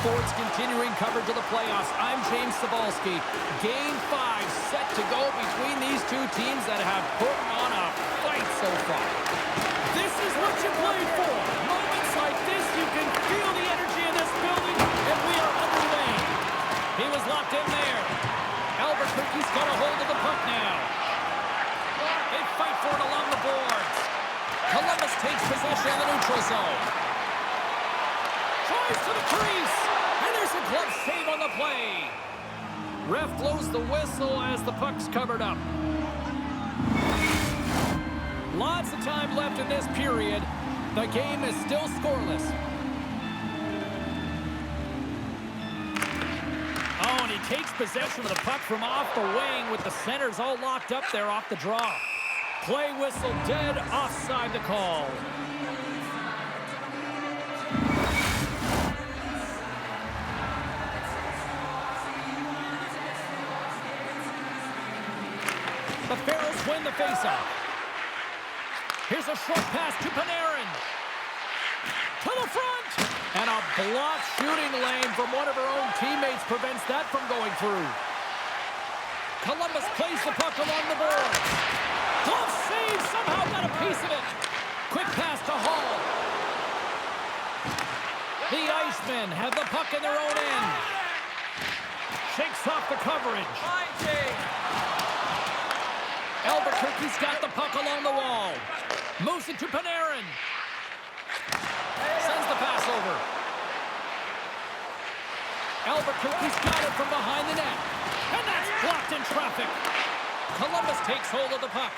Sports continuing coverage of the playoffs. I'm James Cebulski. Game 5 set to go between these two teams that have put on a fight so far. This is what you played for. Moments like this, you can feel the energy in this building, and we are underway. He was locked in there. Albuquerque's got a hold of the puck now. They fight for it along the boards. Columbus takes possession of the neutral zone. Tries to the crease. And there's a glove save on the play. Ref blows the whistle as the puck's covered up. Lots of time left in this period. The game is still scoreless. Oh, and he takes possession of the puck from off the wing with the centers all locked up there off the draw. Play whistle dead, offside the call. The Pharaohs win the faceoff. Here's a short pass to Panarin. To the front. And a blocked shooting lane from one of her own teammates prevents that from going through. Columbus plays the puck along the boards. Glove save, somehow got a piece of it. Quick pass to Hall. The Icemen have the puck in their own end. Shakes off the coverage. Albuquerque's got the puck along the wall. Moves it to Panarin. Sends the pass over. Albuquerque's got it from behind the net. And that's blocked in traffic. Columbus takes hold of the puck.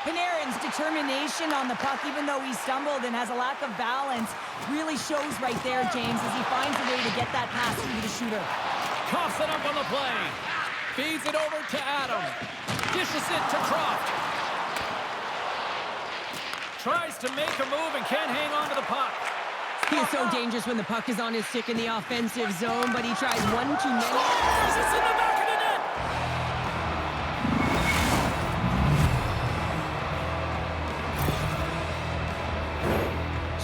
Panarin's determination on the puck, even though he stumbled and has a lack of balance, really shows right there, James, as he finds a way to get that pass through the shooter. Coughs it up on the play. Feeds it over to Adam. Dishes it to Croft. Tries to make a move and can't hang on to the puck. He is so dangerous when the puck is on his stick in the offensive zone, but he tries one too many. Scores! It's in the back of the net!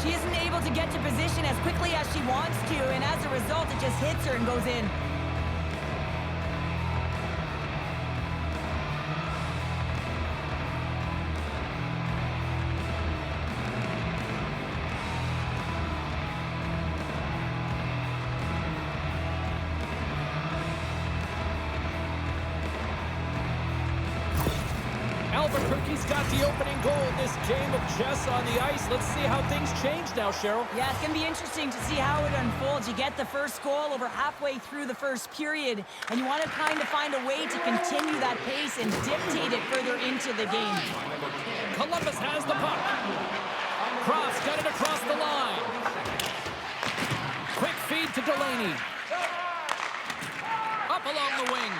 She isn't able to get to position as quickly as she wants to, and as a result, it just hits her and goes in. Albuquerque's got the opening goal in this game of chess on the ice. Let's see how things change now, Cheryl. Yeah, it's going to be interesting to see how it unfolds. You get the first goal over halfway through the first period, and you want to kind of find a way to continue that pace and dictate it further into the game. Columbus has the puck. Croft's got it across the line. Quick feed to Delaney. Up along the wing.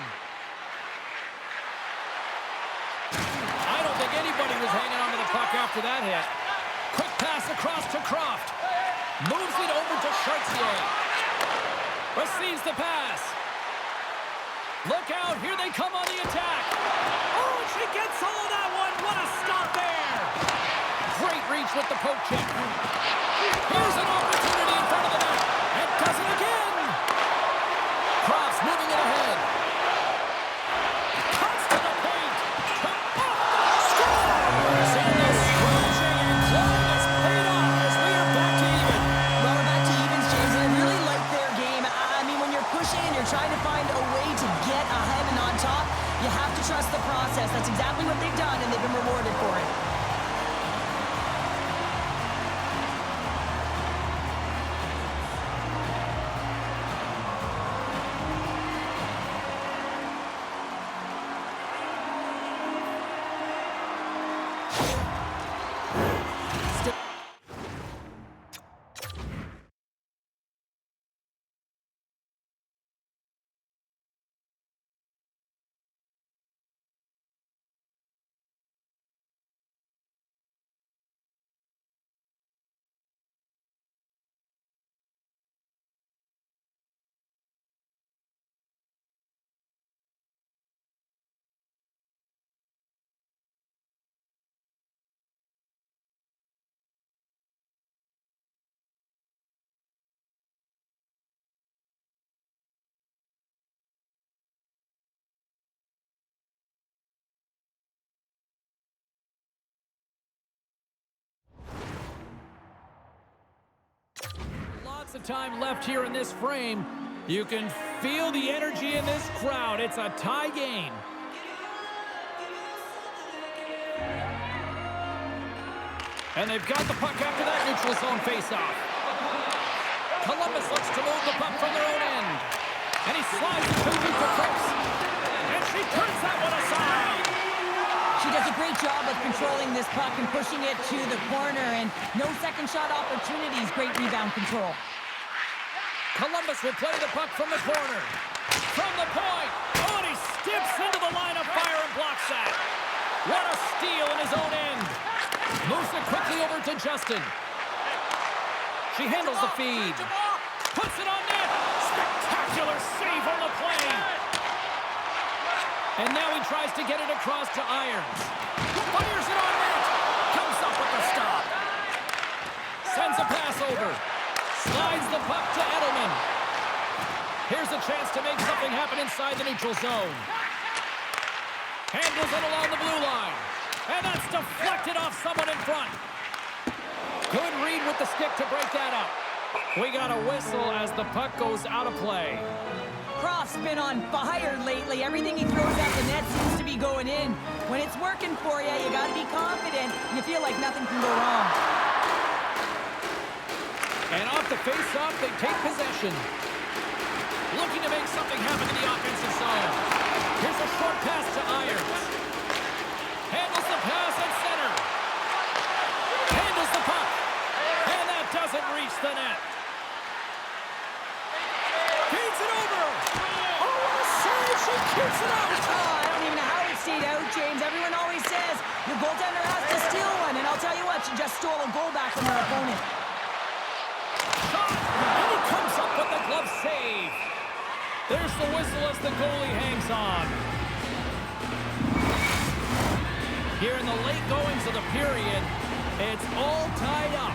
Anybody was hanging onto the puck after that hit. Quick pass across to Croft. Moves it over to Chartier. Receives the pass. Look out, here they come on the attack. Oh, she gets all of that one. What a stop there. Great reach with the poke check. Here's an opportunity in front of the net. And does it again. Croft's moving it ahead. Trying to find a way to get ahead and on top, you have to trust the process. That's exactly what they've done, and they've been rewarded for it. Lots of time left here in this frame. You can feel the energy in this crowd. It's a tie game. And they've got the puck after that neutral zone faceoff. Columbus looks to move the puck from their own end. And he slides it to Crooks. And she turns that one aside. She does a great job of controlling this puck and pushing it to the corner. And no second shot opportunities. Great rebound control. Columbus will play the puck from the corner. From the point. Oh, and he steps into the line of fire and blocks that. What a steal in his own end. Moves it quickly over to Justin. She handles the feed. Puts it on net. Spectacular save on the play. And now he tries to get it across to Irons. Fires it on net. Comes up with the stop. Sends a pass over. Slides the puck to Edelman. Here's a chance to make something happen inside the neutral zone. Handles it along the blue line. And that's deflected off someone in front. Good read with the stick to break that up. We got a whistle as the puck goes out of play. Croft's been on fire lately. Everything he throws at the net seems to be going in. When it's working for you, you got to be confident. You feel like nothing can go wrong. And off the face-off, they take possession. Looking to make something happen in the offensive zone. Here's a short pass to Irons. Handles the pass at center. Handles the puck. And that doesn't reach the net. Feeds it over. Oh, what a save. She keeps it out. Oh, I don't even know how it stayed out, James. Everyone always says your goaltender has to steal one. And I'll tell you what, she just stole a goal back from her opponent. Shot. And he comes up with the glove save. There's the whistle as the goalie hangs on. Here in the late goings of the period, it's all tied up.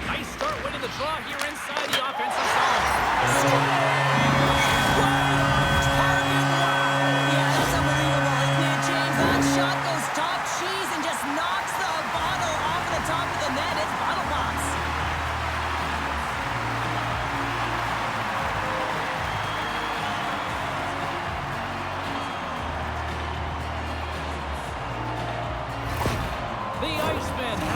Nice start winning the draw here inside the offensive zone. Yeah, that's unbelievable, isn't it, James? That shot goes top cheese and just knocks the bottle off the top of the net. It's bottle box.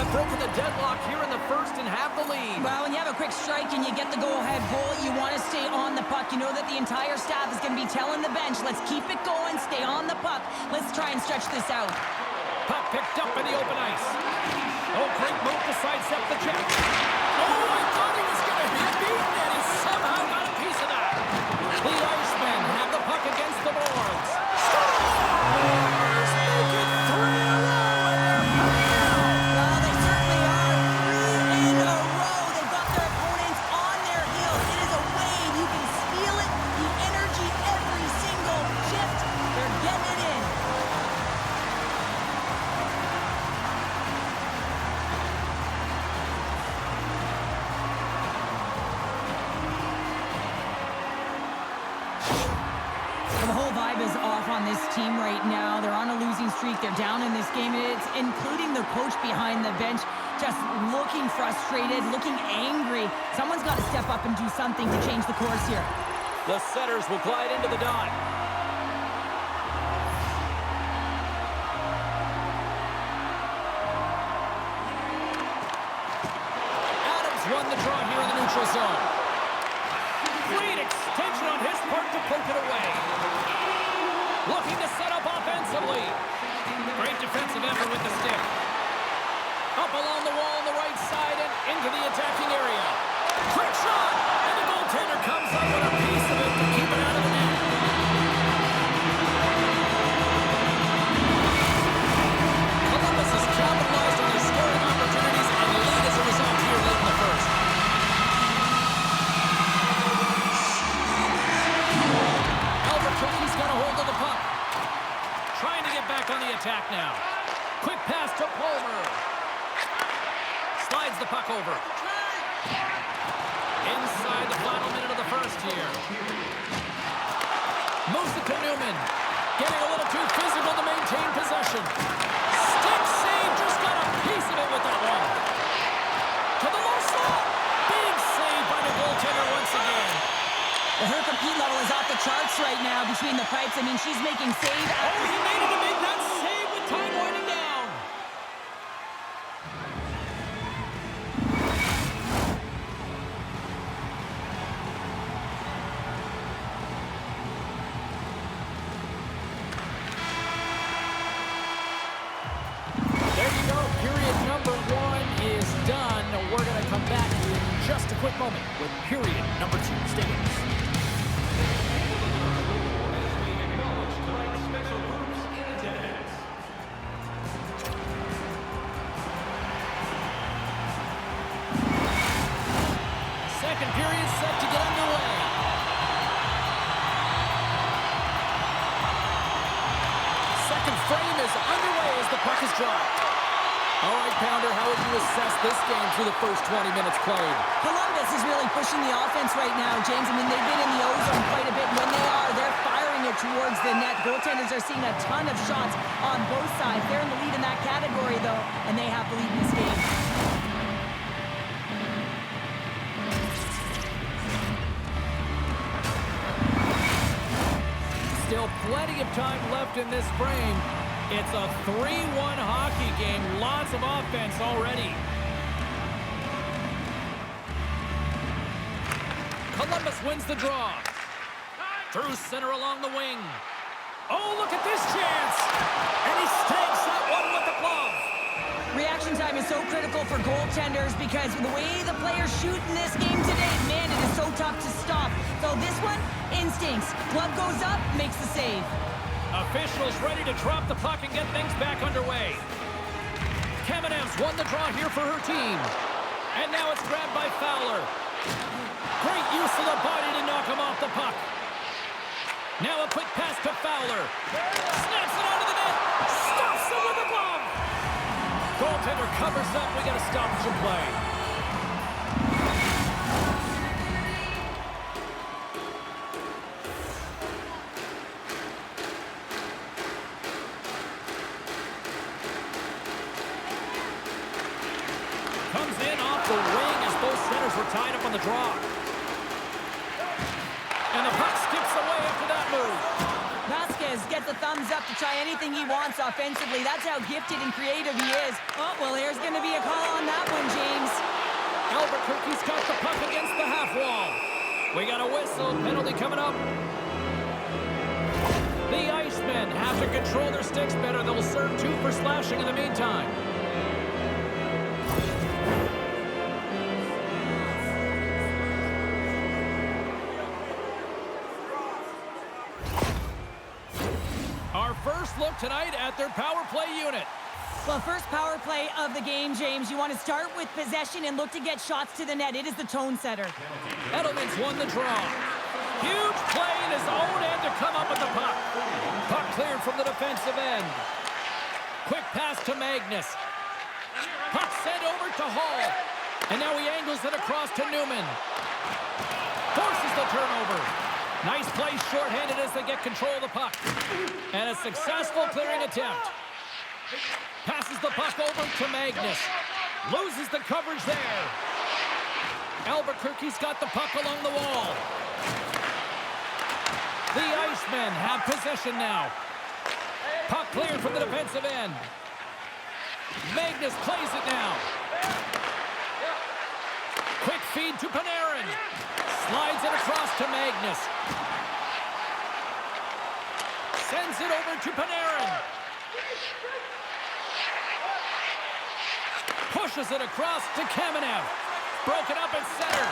Broken the deadlock here in the first and have the lead. Well, when you have a quick strike and you get the go-ahead goal, you want to stay on the puck. You know that the entire staff is going to be telling the bench, let's keep it going, stay on the puck. Let's try and stretch this out. Puck picked up in the open ice. Oh, great move to sidestep the check. Oh, I thought he was going to hit me, and he somehow got a piece of that. The Icemen have the puck against the boards. Scores! Make it 3-0. On this team right now. They're on a losing streak. They're down in this game. It's including the coach behind the bench, just looking frustrated, looking angry. Someone's got to step up and do something to change the course here. The setters will glide into the dot. Adams won the draw here in the neutral zone. Great extension on his part to poke it away. Looking to set up offensively. Great defensive effort with the stick. Up along the wall on the right side and into the attacking area. Quick shot! And the goaltender comes up with a piece of it to keep it out of the net. Columbus has capitalized on their scoring opportunities and the lead as a result here late in the first. Albuquerque's got a hold of the puck. Trying to get back on the attack now. Quick pass to Palmer. Slides the puck over. Inside the final minute of the first here. Moves it to Newman. Getting a little too physical to maintain possession. Stick save. Just got a piece of it with that one. I mean, she's making save Oh, after... he made it to make that save with time winding down. There you go. Period number 1 is done. We're going to come back in just a quick moment with period number 2. Stay with us. Second period set to get underway. Second frame is underway as the puck is dropped. All right, Pounder, how would you assess this game through the first 20 minutes played? Columbus is really pushing the offense right now, James. I mean, they've been in the O-zone quite a bit. When they're firing it towards the net. Goaltenders are seeing a ton of shots on both sides. They're in the lead in that category, though, and they have the lead in this game. Still plenty of time left in this frame. It's a 3-1 hockey game. Lots of offense already. Columbus wins the draw. Through center along the wing. Oh, look at this chance. And he stakes that one with the glove. Reaction time is so critical for goaltenders because the way the players shoot in this game today, man, it is so tough to stop. So this one, instincts. Glove goes up, makes the save. Officials ready to drop the puck and get things back underway. Kamenev's won the draw here for her team. And now it's grabbed by Fowler. Great use of the body to knock him off the puck. Now a quick pass to Fowler. Snaps it onto the net. Stops it with a glove. Goaltender covers up. We got a stoppage in play. Comes in off the wing as both centers were tied up on the draw. And the puck skips away after that move. Vasquez gets a thumbs up to try anything he wants offensively. That's how gifted and creative he is. Oh, well, there's going to be a call on that one, James. Albuquerque's got the puck against the half wall. We got a whistle. Penalty coming up. The Icemen have to control their sticks better. They'll serve 2 for slashing in the meantime. Our first look tonight at their power play unit. Well, first power play of the game, James. You want to start with possession and look to get shots to the net. It is the tone setter. Edelman's won the draw. Huge play in his own end to come up with the puck. Puck cleared from the defensive end. Quick pass to Magnus. Puck sent over to Hall. And now he angles it across to Newman. Forces the turnover. Nice play shorthanded as they get control of the puck. And a successful clearing attempt. Passes the puck over to Magnus. Loses the coverage there. Albuquerque's got the puck along the wall. The Icemen have possession now. Puck cleared from the defensive end. Magnus plays it now. Quick feed to Panarin. Slides it across to Magnus. Sends it over to Panarin. Pushes it across to Kamenev. Broken up at center.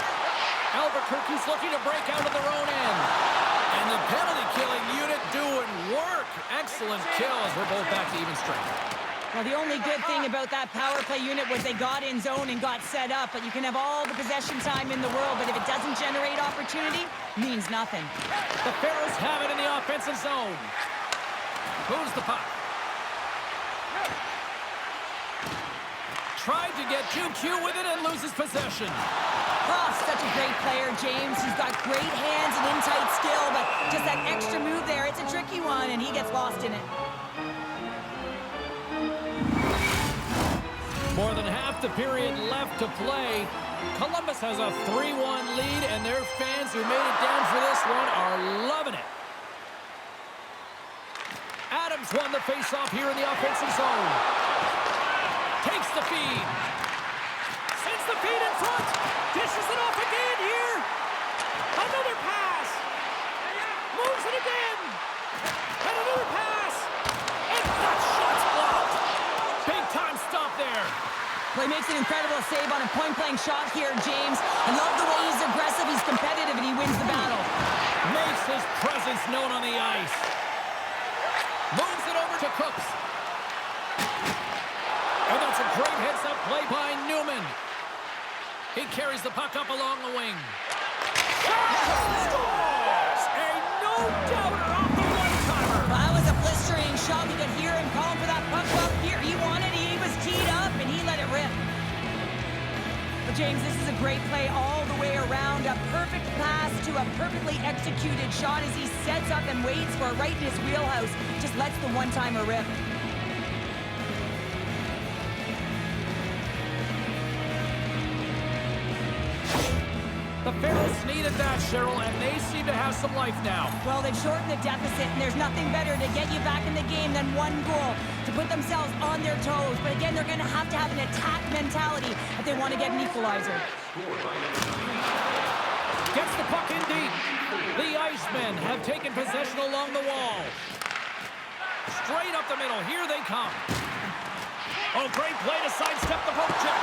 Albuquerque's looking to break out of their own end. And the penalty-killing unit doing work. Excellent kill as we're both back to even strength. Well, the only good thing about that power play unit was they got in zone and got set up. But you can have all the possession time in the world, but if it doesn't generate opportunity, it means nothing. The Pharaohs have it in the offensive zone. Moves the puck. Tried to get QQ with it and loses possession. Oh, such a great player, James. He's got great hands and in-tight skill, but just that extra move there, it's a tricky one, and he gets lost in it. More than half the period left to play. Columbus has a 3-1 lead, and their fans who made it down for this one are loving it. Rams won the face-off here in the offensive zone. Takes the feed. Sends the feed in front. Dishes it off again here. Another pass. Moves it again. And another pass. And that shot's blocked. Big-time stop there. Well, he makes an incredible save on a point-blank shot here, James. I love the way he's aggressive, he's competitive, and he wins the battle. Makes his presence known on the ice. Moves it over to Cooks. And that's a great heads-up play by Newman. He carries the puck up along the wing. Scores! A no-doubter off the one-timer. Well, that was a blistering shot. We could hear him calling for that puck up here. He wanted it. He was teed up, and he let it rip. But, James, this is a great play all the way around. A perfect pass to a perfectly executed shot as he sets up and waits for it right in his wheelhouse. Just lets the one-timer rip. The Pharaohs needed that, Cheryl, and they seem to have some life now. Well, they've shortened the deficit, and there's nothing better to get you back in the game than one goal to put themselves on their toes. But again, they're going to have an attack mentality if they want to get an equalizer. Gets the puck in deep. The Icemen have taken possession along the wall. Straight up the middle. Here they come. Oh, great play to sidestep the poke check.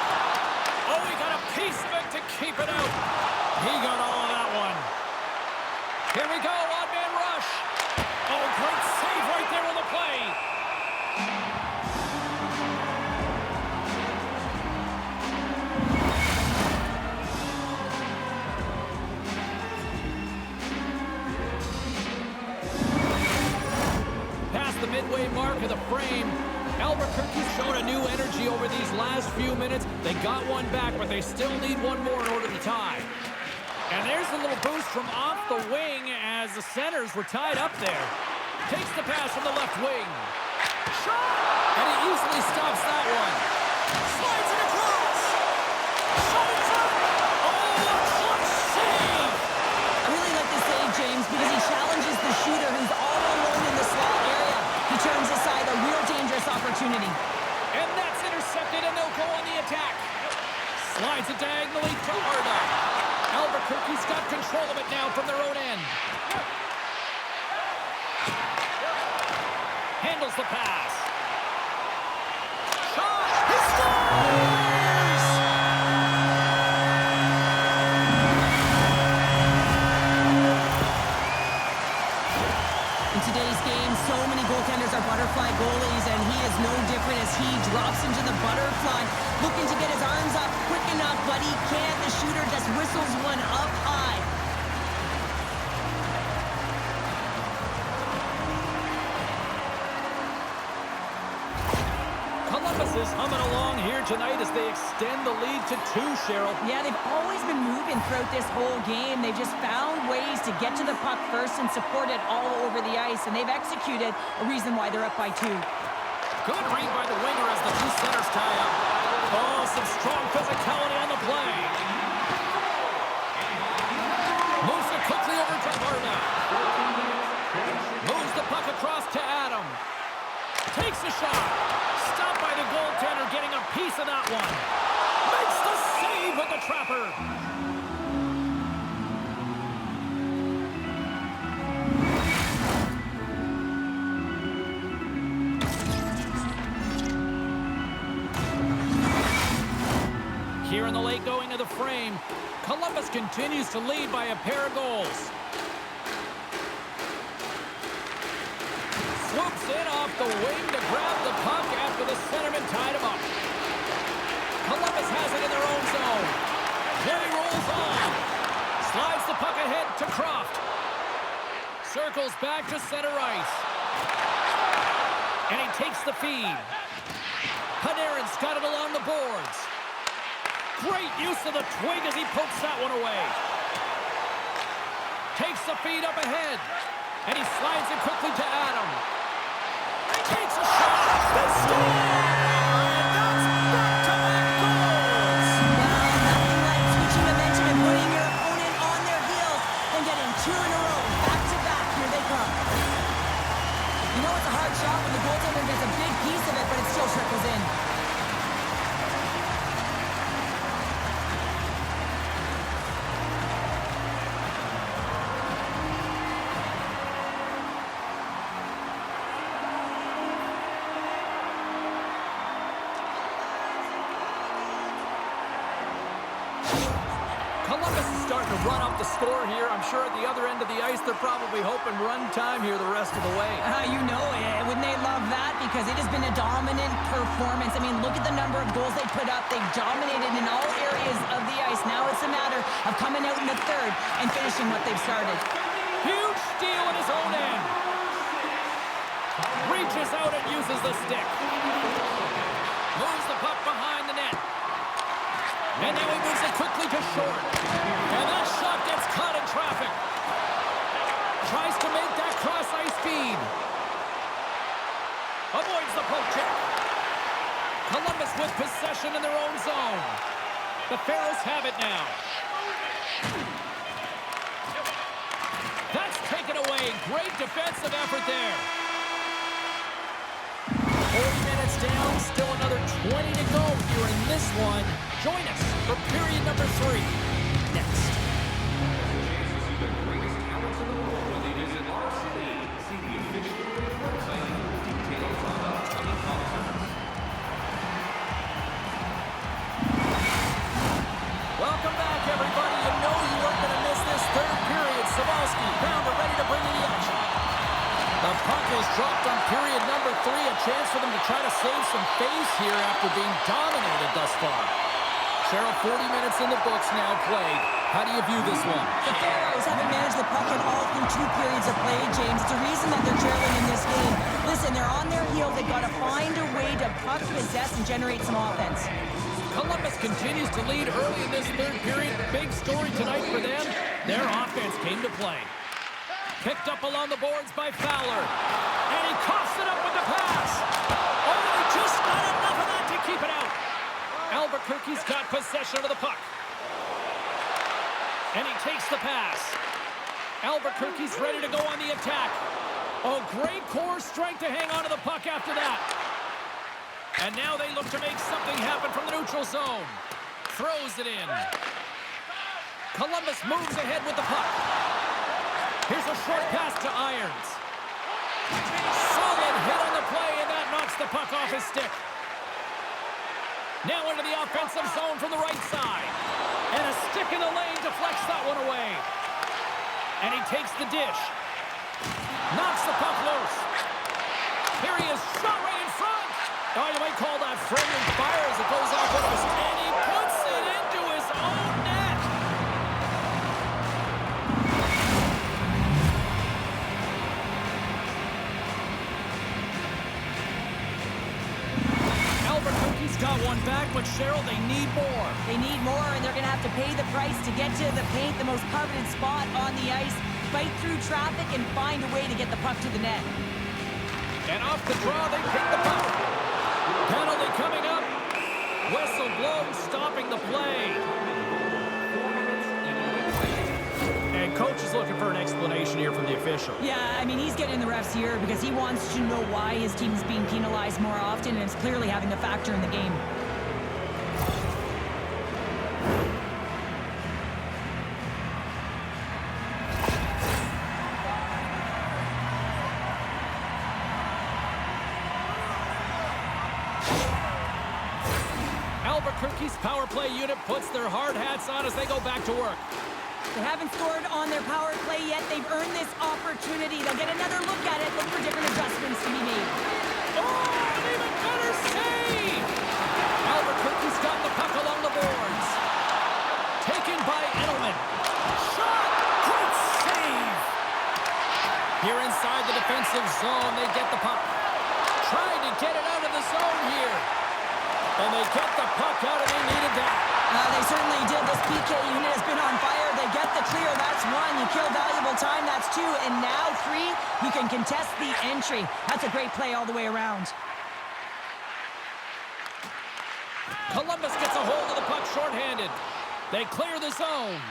Oh, he got a piece of it to keep it out. He got all of that one. Here we go, odd-man rush. Oh, great save right there on the play. Past the midway mark of the frame, Albuquerque's shown a new energy over these last few minutes. They got one back, but they still need one more in order to tie. And there's a little boost from off the wing as the centers were tied up there. Takes the pass from the left wing. Shot! And he easily stops that one. Slides it across. Shot inside. Oh, a clutch save! I really like this save, James, because he challenges the shooter who's all alone in the slot area. He turns aside a real dangerous opportunity. And that's intercepted, and they'll go on the attack. Slides it diagonally to Arda. Albuquerque's got control of it now from their own end. Handles the pass. Shot! He scores! In today's game, so many goaltenders are butterfly goalies, and he is no different as he drops into the butterfly, looking to get his arms up quick enough, but he can't. The shooter just whistles one up high. Columbus is humming along here tonight as they extend the lead to 2, Cheryl. Yeah, they've always been moving throughout this whole game. They've just found ways to get to the puck first and support it all over the ice, and they've executed a reason why they're up by 2. Good read by the winger as the two centers tie up. Oh, some strong physicality on the play. Moves it quickly over to Arda. Moves the puck across to Adam. Takes a shot. Stopped by the goaltender, getting a piece of that one. Makes the save with the trapper. Here in the late going of the frame, Columbus continues to lead by a pair of goals. Swoops in off the wing to grab the puck after the centerman tied him up. Columbus has it in their own zone. There he rolls on. Slides the puck ahead to Croft. Circles back to center ice. And he takes the feed. Panarin's got it along the boards. Great use of the twig as he pokes that one away. Takes the feed up ahead. And he slides it quickly to Adam. Takes a shot. They score! And that's back-to-back goals! Well, nothing like switching momentum and putting your opponent on their heels and getting 2 in a row. Back-to-back, here they come. You know it's a hard shot when the Columbus is starting to run up the score here. I'm sure at the other end of the ice, they're probably hoping run time here the rest of the way. You know it. Wouldn't they love that? Because it has been a dominant performance. I mean, look at the number of goals they put up. They've dominated in all areas of the ice. Now it's a matter of coming out in the third and finishing what they've started. Huge steal at his own end. Reaches out and uses the stick. Moves the puck behind the net. And now he moves it quickly to short. And that shot gets caught in traffic. Tries to make that cross-ice feed. Avoids the poke check. Columbus with possession in their own zone. The Pharaohs have it now. That's taken away. Great defensive effort there. 40 minutes down, still another 20 to go here in this one. Join us for period number 3 next. Welcome back, everybody. You know you weren't going to miss this third period. Sabalski found it, ready to bring in the action. The puck is dropped on period number 3. A chance for them to try to save some face here after being dominated thus far. Cheryl, 40 minutes in the books now played. How do you view this one? The Pharaohs haven't managed the puck at all through 2 periods of play, James. It's a reason that they're trailing in this game. Listen, they're on their heel. They've got to find a way to puck possess and generate some offense. Columbus continues to lead early in this third period. Big story tonight for them. Their offense came to play. Picked up along the boards by Fowler. And he coughs it up with the pass. Oh, they just not enough of that to keep it out. Albuquerque's got possession of the puck. And he takes the pass. Albuquerque's ready to go on the attack. Oh, great core strength to hang on to the puck after that. And now they look to make something happen from the neutral zone. Throws it in. Columbus moves ahead with the puck. Here's a short pass to Irons. Solid hit on the play, and that knocks the puck off his stick. Now into the offensive zone from the right side. And a stick in the lane deflects that one away. And he takes the dish. Knocks the puck loose. Here he is, shot right in front. Oh, you might call that friendly fire as it goes off one of his. And he puts it into his own net. Albuquerque's got one back, but Cheryl, they need more. They need more, and they're going to have to pay the price to get to the paint, the most coveted spot on the ice, fight through traffic, and find a way to get the puck to the net. And off the draw, they pick the puck. Penalty coming up. Whistle blown, stopping the play. And coach is looking for an explanation here from the official. Yeah, I mean, he's getting the refs here because he wants to know why his team is being penalized more often, and it's clearly having a factor in the game. Albuquerque's power play unit puts their hard hats on as they go back to work. They haven't scored on their power play yet. They've earned this opportunity. They'll get another look at it, look for different adjustments to be made. Oh, an even better save! Albuquerque's got the puck along the boards. Taken by Edelman. Shot! Great save! Here inside the defensive zone, they get the puck. Trying to get it out of the zone here. And they get the puck out, and they needed that. They certainly did. This PK unit has been on fire. They get the clear. That's 1. You kill valuable time. That's 2. And now 3, you can contest the entry. That's a great play all the way around. Columbus gets a hold of the puck shorthanded. They clear the zone.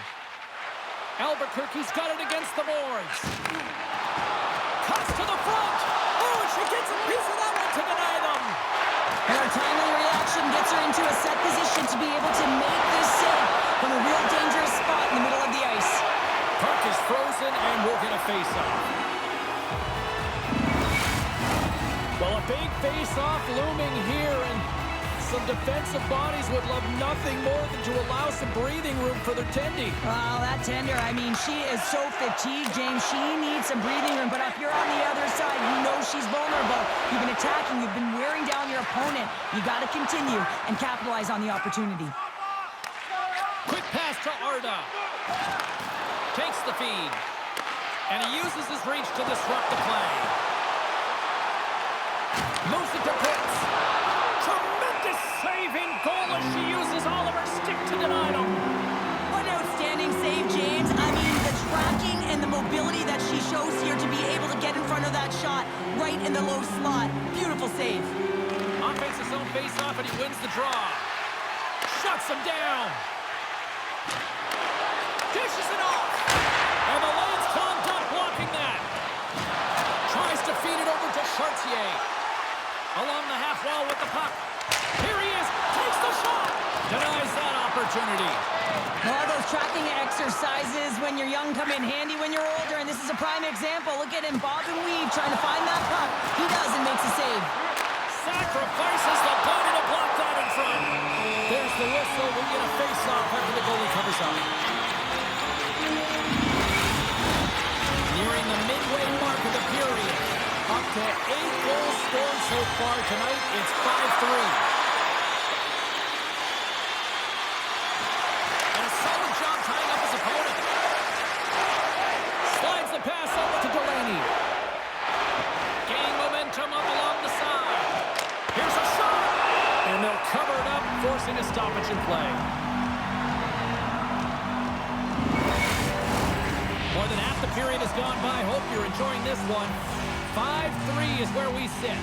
Albuquerque's got it against the boards. Cuts to the front. Oh, and she gets a piece of that one to deny them. And her timely reaction gets her into a set position to be able to make this save from a real dangerous spot in the middle of the ice. Puck is frozen, and we'll get a face-off. Well, a big face-off looming here, and Some defensive bodies would love nothing more than to allow some breathing room for their tendy. Well, that tender, I mean, she is so fatigued, James. She needs some breathing room. But if you're on the other side, you know she's vulnerable. You've been attacking. You've been wearing down your opponent. You got to continue and capitalize on the opportunity. Quick pass to Arda. Takes the feed. And he uses his reach to disrupt the play. Moves it to Pitts. Tremendous saving goal as she uses all of her stick to deny them. What an outstanding save, James. I mean, the tracking and the mobility that she shows here to be able to get in front of that shot right in the low slot. Beautiful save. Offense his own face-off, and he wins the draw. Shuts him down. Dishes it off. And the Lions calmed up blocking that. Tries to feed it over to Chartier. Along the half wall with the puck. Here he is. Takes the shot. Denies that opportunity. All those tracking exercises when you're young come in handy when you're older, and this is a prime example. Look at him bob and weave trying to find that puck. He does and makes a save. Sacrifices the body to block that in front. There's the whistle. We get a face-off after the goalie covers up. Nearing the midway mark of the period. Up to 8 goals scored so far tonight. It's 5-3. And a solid job tying up his opponent. Slides the pass over to Delaney. Gaining momentum up along the side. Here's a shot. And they'll cover it up, forcing a stoppage in play. More than half the period has gone by. Hope you're enjoying this one. 5-3 is where we sit.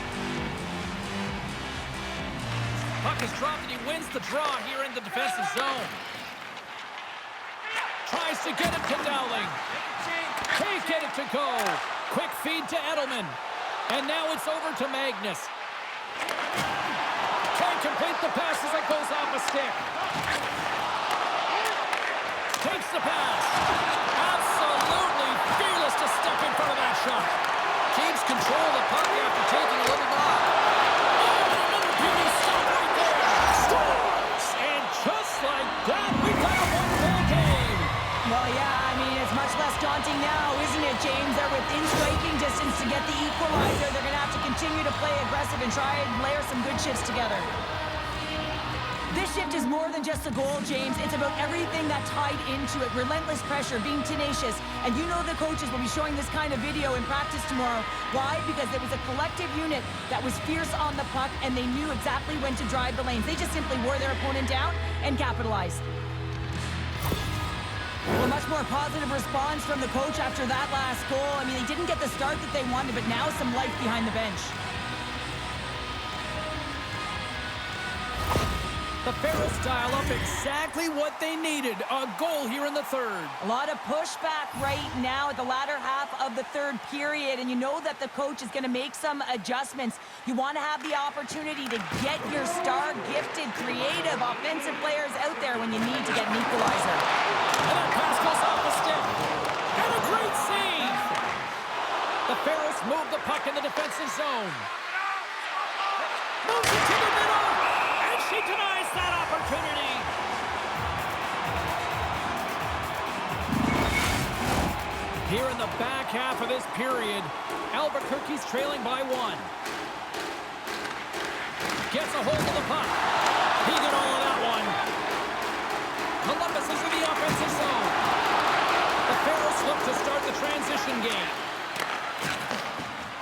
Puck is dropped and he wins the draw here in the defensive zone. Tries to get it to Dowling. Can't get it to go. Quick feed to Edelman. And now it's over to Magnus. Can't complete the pass as it goes off a stick. Takes the pass. Absolutely fearless to step in front of that shot. Keeps control of the puck after taking a little knock. Oh, and another beauty stop right there. Scores! And just like that, we've got a one-goal game. Well, yeah, I mean, it's much less daunting now, isn't it, James? They're within striking distance to get the equalizer. They're going to have to continue to play aggressive and try and layer some good shifts together. This shift is more than just a goal, James. It's about everything that tied into it. Relentless pressure, being tenacious. And you know the coaches will be showing this kind of video in practice tomorrow. Why? Because there was a collective unit that was fierce on the puck, and they knew exactly when to drive the lanes. They just simply wore their opponent down and capitalized. Well, a much more positive response from the coach after that last goal. I mean, they didn't get the start that they wanted, but now some life behind the bench. The Ferris dial up exactly what they needed. A goal here in the third. A lot of pushback right now at the latter half of the third period, and you know that the coach is going to make some adjustments. You want to have the opportunity to get your star, gifted, creative, offensive players out there when you need to get an equalizer. And that pass goes off the stick. And a great save. The Ferris move the puck in the defensive zone. Moves it to the middle. And she denies that opportunity. Here in the back half of this period, Albuquerque's trailing by 1. Gets a hold of the puck. He did all of that one. Columbus is in the offensive zone. The Ferris look to start the transition game.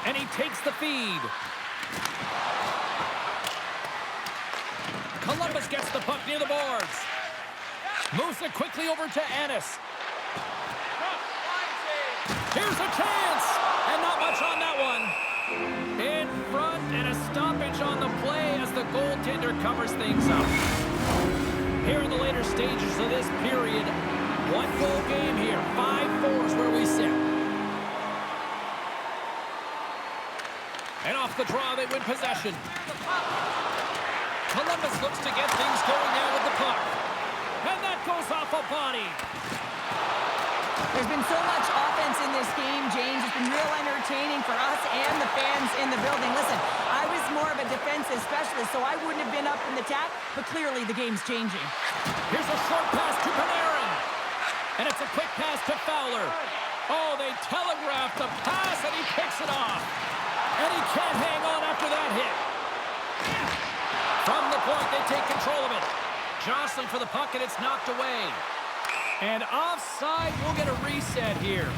And he takes the feed. Columbus gets the puck near the boards. Moves it quickly over to Ennis. Here's a chance. And not much on that one. In front and a stoppage on the play as the goaltender covers things up. Here in the later stages of this period, one-goal game here. 5-4 is where we sit. And off the draw, they win possession. Columbus looks to get things going now with the puck. And that goes off a body. There's been so much offense in this game, James. It's been real entertaining for us and the fans in the building. Listen, I was more of a defensive specialist, so I wouldn't have been up in the attack, but clearly the game's changing. Here's a short pass to Panarin. And it's a quick pass to Fowler. Oh, they telegraphed the pass, and he picks it off. And he can't hang on after that hit. From the point, they take control of it. Jostling for the puck, and it's knocked away. And offside, we'll get a reset here.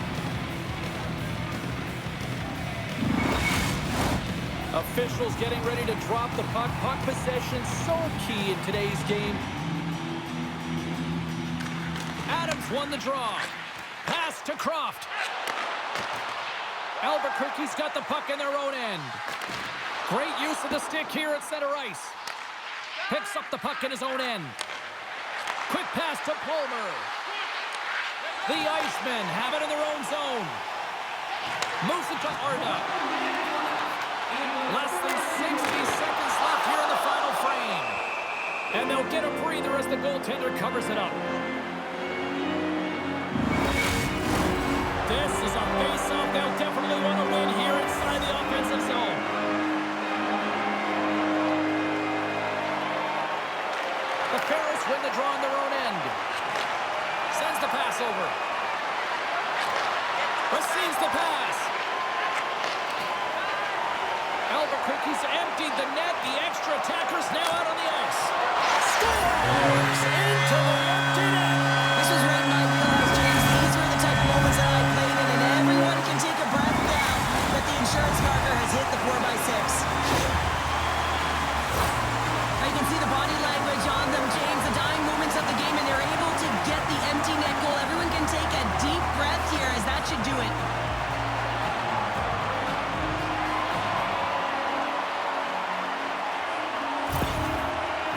Officials getting ready to drop the puck. Puck possession so key in today's game. Adams won the draw. Pass to Croft. Albuquerque's got the puck in their own end. Great use of the stick here at center ice. Picks up the puck in his own end. Quick pass to Palmer. The Icemen have it in their own zone. Moves it to Arda. Less than 60 seconds left here in the final frame. And they'll get a breather as the goaltender covers it up. This is a face-off they'll definitely want to win here inside the offensive zone. The Ferris win the draw on their own end. Sends the pass over. Receives the pass. Albuquerque's emptied the net. The extra attacker's now out on the ice. Scores into the empty net. This was right in my wheelhouse, James. These were the type of moments that I played in, and everyone can take a breath now that the insurance marker has hit the 4x6. Now you can see the body language on them, James, the dying moments of the game, and they're able to get the empty net goal. Everyone can take a deep breath here, as that should do it.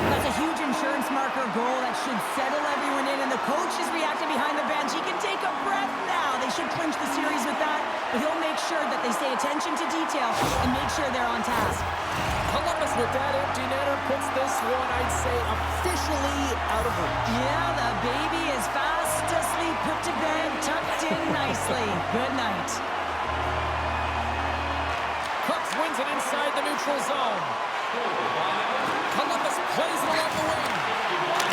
That's a huge insurance marker goal that should settle everyone in, and the coach is reacting behind the bench. He can take a breath now. They should clinch the series with that, but he'll make sure that they stay attention to detail and make sure they're on task. Columbus with that empty netter puts this one, I'd say, officially out of reach. Yeah, the baby is fast asleep, put to bed, tucked in nicely. Good night. Cooks wins it inside the neutral zone. Columbus plays it along the wing.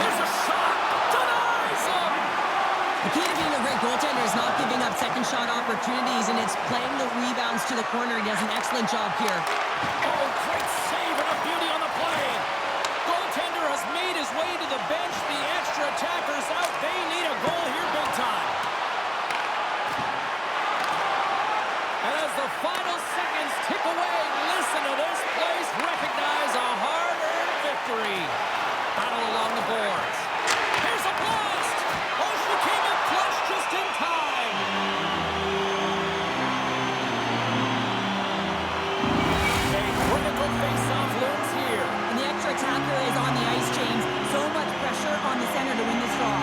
There's a shot. Denies him. The key to being a great goaltender is not giving up second shot opportunities, and it's playing the rebounds to the corner. He does an excellent job here. Oh, great save and a beauty on the play. Goaltender has made his way to the bench. The extra attacker's out. They need a goal here big time. And as the final seconds tick away, listen to this place recognize a hard-earned victory. Battle along the boards. Here's a blast. Oh, she came in clutch just in time. A critical face-off looms here. And the extra attacker is on the ice, James. So much pressure on the center to win this draw.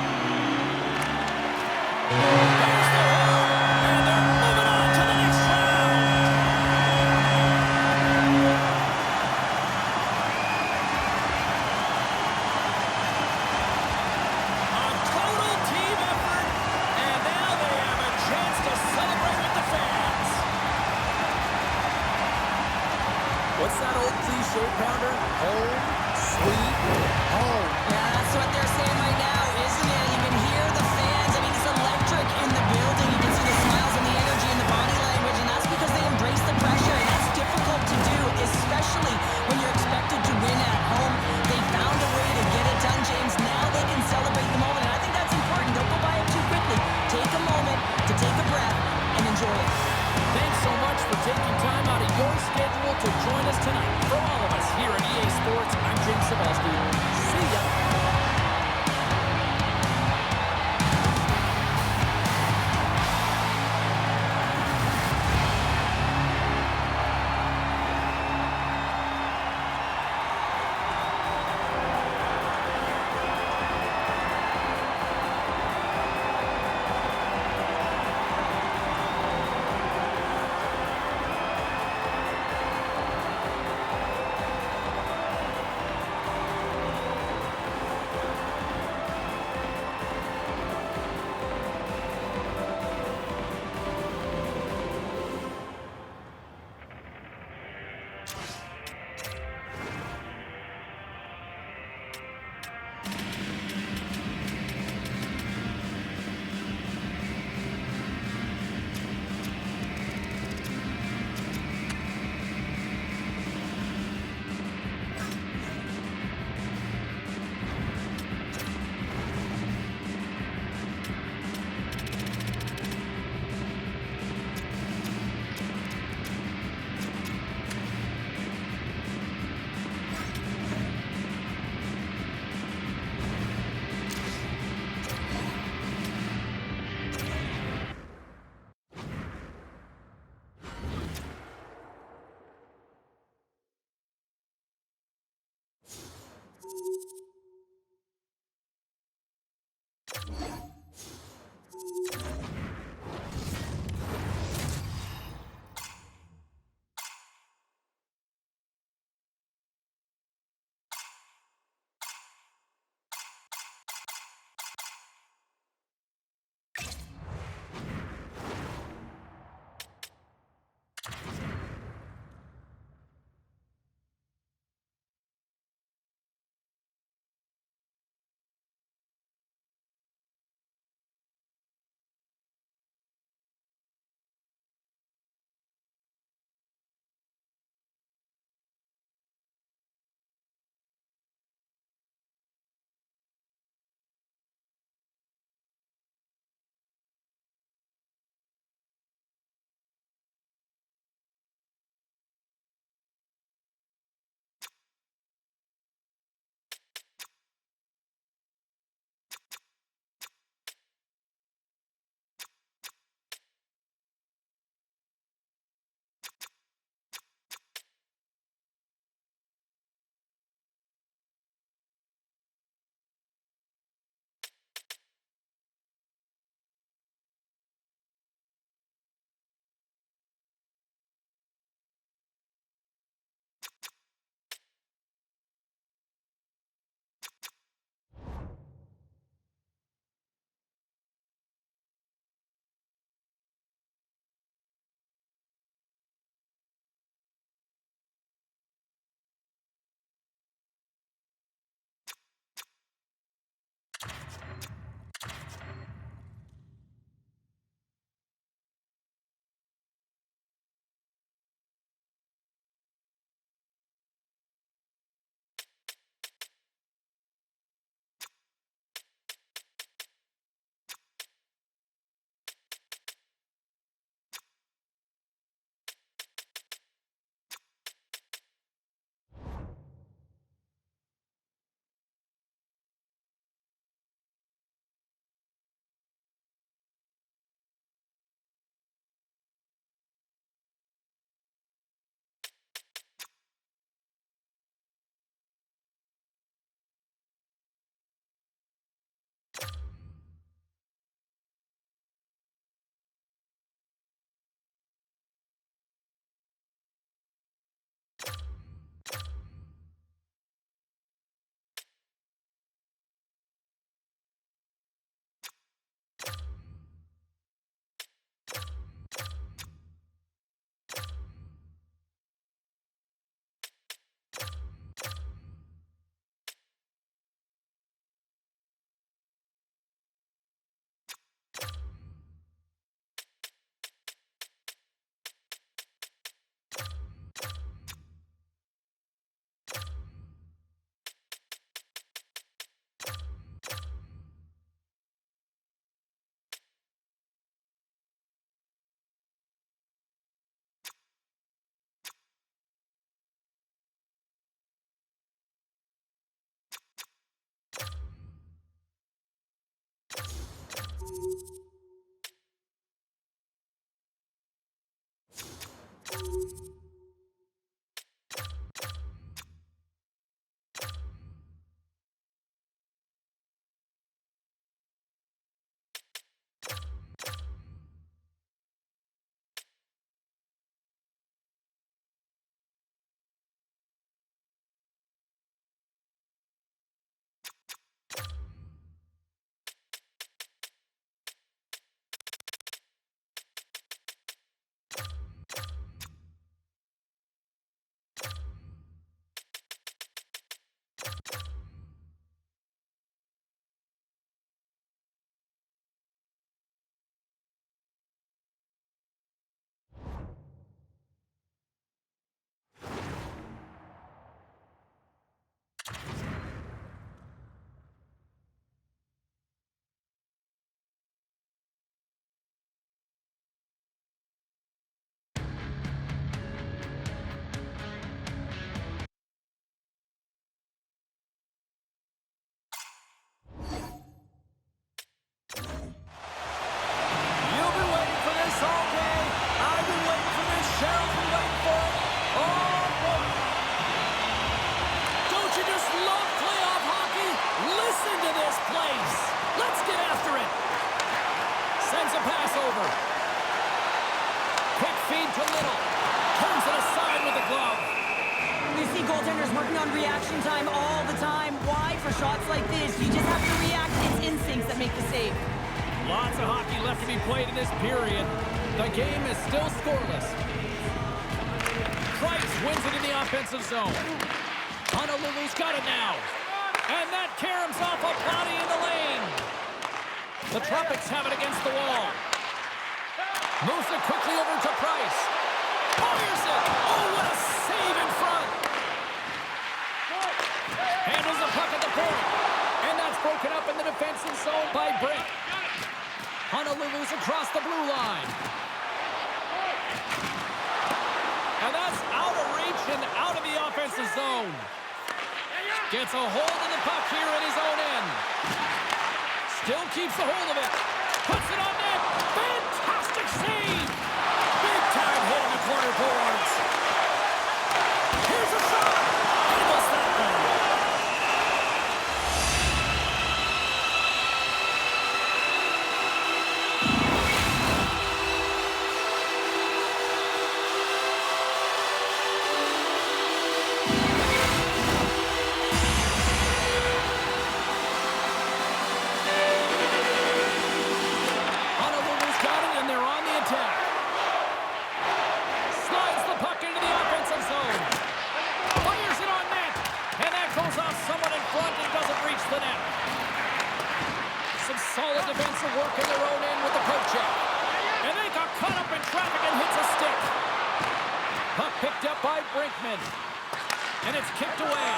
There's the hole, and they're moving on to the next round. A total team effort, and now they have a chance to celebrate with the fans. What's that old cliche, Pounder? Home, sweet home. Yeah, that's what they're saying right now, isn't it? You can hear the fans. I mean, it's electric in the building. You can see the smiles and the energy and the body language, and that's because they embrace the pressure, and that's difficult to do, especially when you're expected to win at home. They found a way to get it done, James. Now they can celebrate the moment, and I think that's important. Don't go by it too quickly. Take a moment to take a breath and enjoy it. Thanks so much for taking time out of your schedule to join us tonight. For all of us here at EA Sports, for shots like this. You just have to react. It's instincts that make the save. Lots of hockey left to be played in this period. The game is still scoreless. Price wins it in the offensive zone. Honolulu's got it now. And that caroms off a body in the lane. The Tropics have it against the wall. Moves it quickly over to Price. Fires it. Oh, what a save in front. Handles the puck at the point. And that's broken up in the defensive zone by Brick. Honolulu's across the blue line. And that's out of reach and out of the offensive zone. Gets a hold of the puck here at his own end. Still keeps a hold of it. Puts it on net. Fantastic save. Big time hit in the corner boards. Here's a shot. He missed that one. Solid defensive work in their own end with the poke check. And they got caught up in traffic and hits a stick. Puck picked up by Brinkman. And it's kicked away.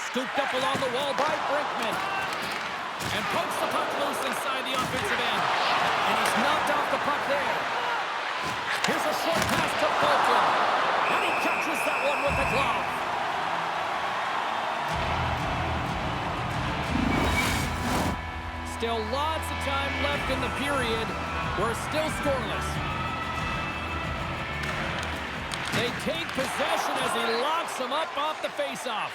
Scooped up along the wall by Brinkman. And pokes the puck loose inside the offensive end. And he's knocked off the puck there. Here's a short pass to Bolton. And he catches that one with the glove. Still lots of time left in the period. We're still scoreless. They take possession as he locks them up off the faceoff.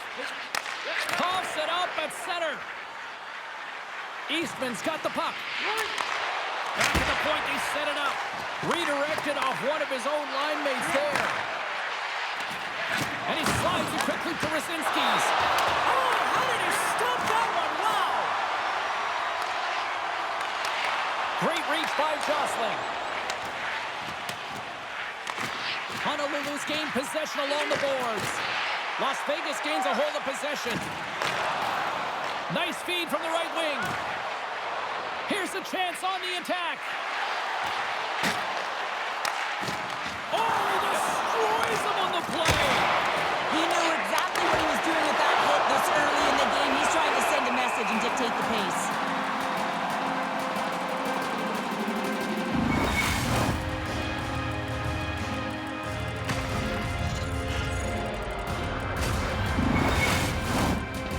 Coughs it up at center. Eastman's got the puck. Back to the point, they set it up. Redirected off one of his own line mates there. And he slides it quickly to Rasinski's. Oh, how did he stop that one? Wow! Great reach by Jostling. Honolulu's gained possession along the boards. Las Vegas gains a hold of possession. Nice feed from the right wing. Here's a chance on the attack. Oh, destroys him on the play. He knew exactly what he was doing with that hit this early in the game. He's trying to send a message and dictate the pace.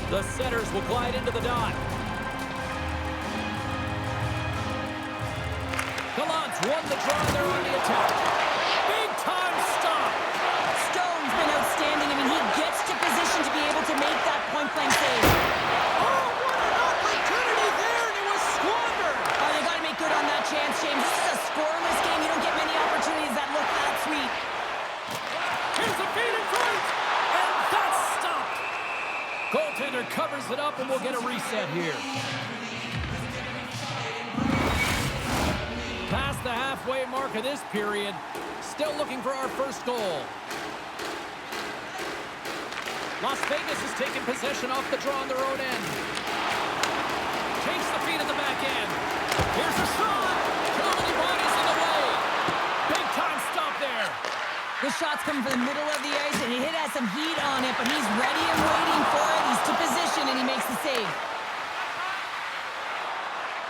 The Setters will glide into the dot. Gallant's won the draw. They're on the attack. Big time stop. Stone's been outstanding. I mean, he gets to position to be able to make that point-blank save. Oh, what an opportunity there, and it was squandered. Oh, they got to make good on that chance, James. This is a scoreless game. You don't get many opportunities that look that sweet. Here's a feed in front, and that's stopped. Goaltender covers it up, and we'll get a reset here. Past the halfway mark of this period, still looking for our first goal. Las Vegas has taken possession off the draw on their own end. Takes the feed in the back end. Here's a shot. Too many bodies in the way. Big time stop there. The shot's coming from the middle of the ice, and it has some heat on it, but he's ready and waiting for it. He's to position, and he makes the save.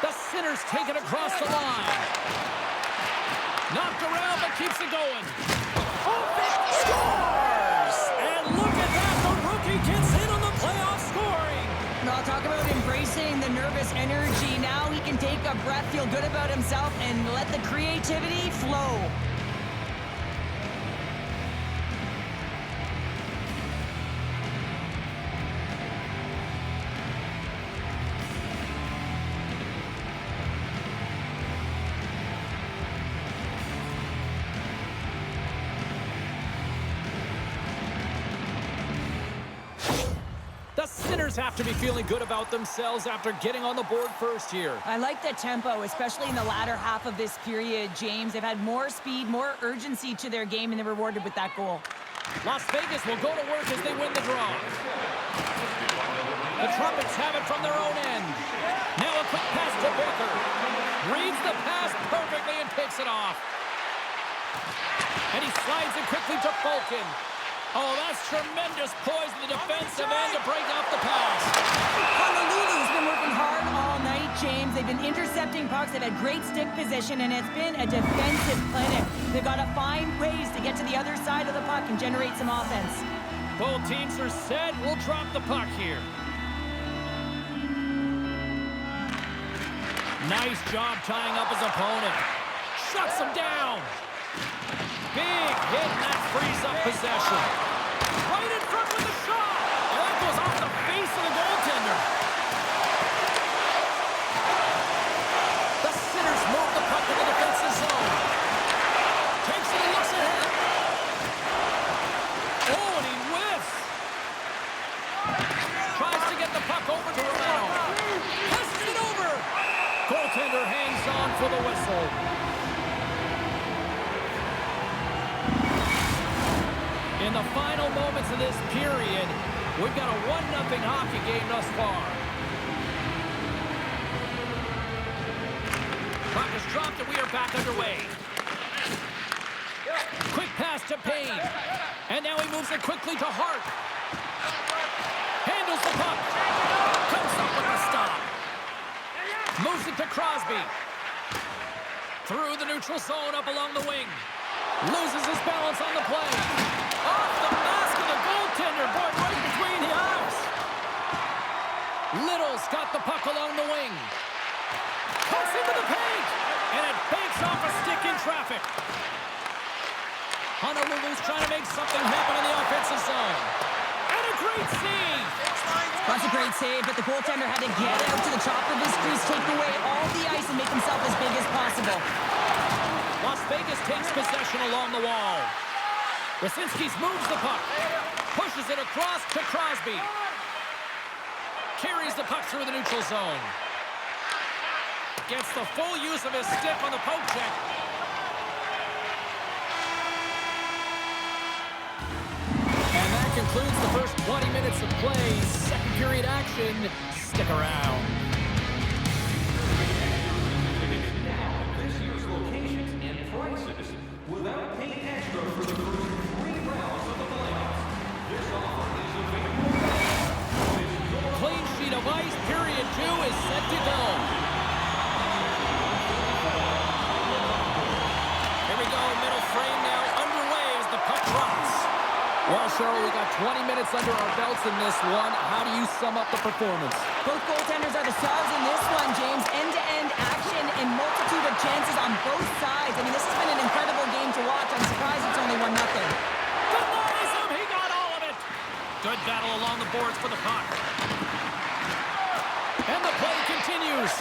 The Sinners take it across the line. Knocked around, but keeps it going. Open scores! And look at that, the rookie gets in on the playoff scoring. Now talk about embracing the nervous energy. Now he can take a breath, feel good about himself, and let the creativity flow. Sooners have to be feeling good about themselves after getting on the board first here. I like the tempo, especially in the latter half of this period, James. They've had more speed, more urgency to their game, and they're rewarded with that goal. Las Vegas will go to work as they win the draw. The Trumpets have it from their own end. Now a quick pass to Baker. Reads the pass perfectly and picks it off. And he slides it quickly to Falcon. Oh, that's tremendous poise in the defensive end to break up the pass. Honolulu's been working hard all night, James. They've been intercepting pucks. They've had great stick position, and it's been a defensive clinic. They've got to find ways to get to the other side of the puck and generate some offense. Both teams are set. We'll drop the puck here. Nice job tying up his opponent. Shuts him down. Big hit, and that frees up possession. Right in front with the shot. And that goes off the face of the goaltender. The Sinners move the puck to the defensive zone. Takes it and looks ahead. Oh, and he whiffs. Tries to get the puck over to Romano. Passes it over. Goaltender hangs on for the whistle. In the final moments of this period, we've got a 1-0 hockey game thus far. Puck is dropped and we are back underway. Quick pass to Payne. And now he moves it quickly to Hart. Handles the puck. Comes up with a stop. Moves it to Crosby. Through the neutral zone up along the wing. Loses his balance on the play. Off the mask of the goaltender. Boy, right between the eyes. Little's got the puck along the wing. Cuts into the paint. And it banks off a stick in traffic. Honolulu's trying to make something happen in the offensive zone. And a great save. That's a great save, but the goaltender had to get out to the top of his crease, take away all the ice, and make himself as big as possible. Las Vegas takes possession along the wall. Wasinski's moves the puck. Pushes it across to Crosby. Carries the puck through the neutral zone. Gets the full use of his stick on the poke check. And that concludes the first 20 minutes of play. Second period action. Stick around. Without paying extra for the first 3 rounds of the playoffs. This offer is available. Clean sheet of ice. Period 2 is set to go. Here we go. Middle frame now underway as the puck drops. Well, Cheryl, we got 20 minutes under our belts in this one. How do you sum up the performance? Both goaltenders are the stars in this one, James. End-to-end action and multitude of chances on both sides. I mean, this has been an incredible game to watch. I'm surprised it's only 1-0. Denies him! He got all of it! Good battle along the boards for the puck. And the play continues.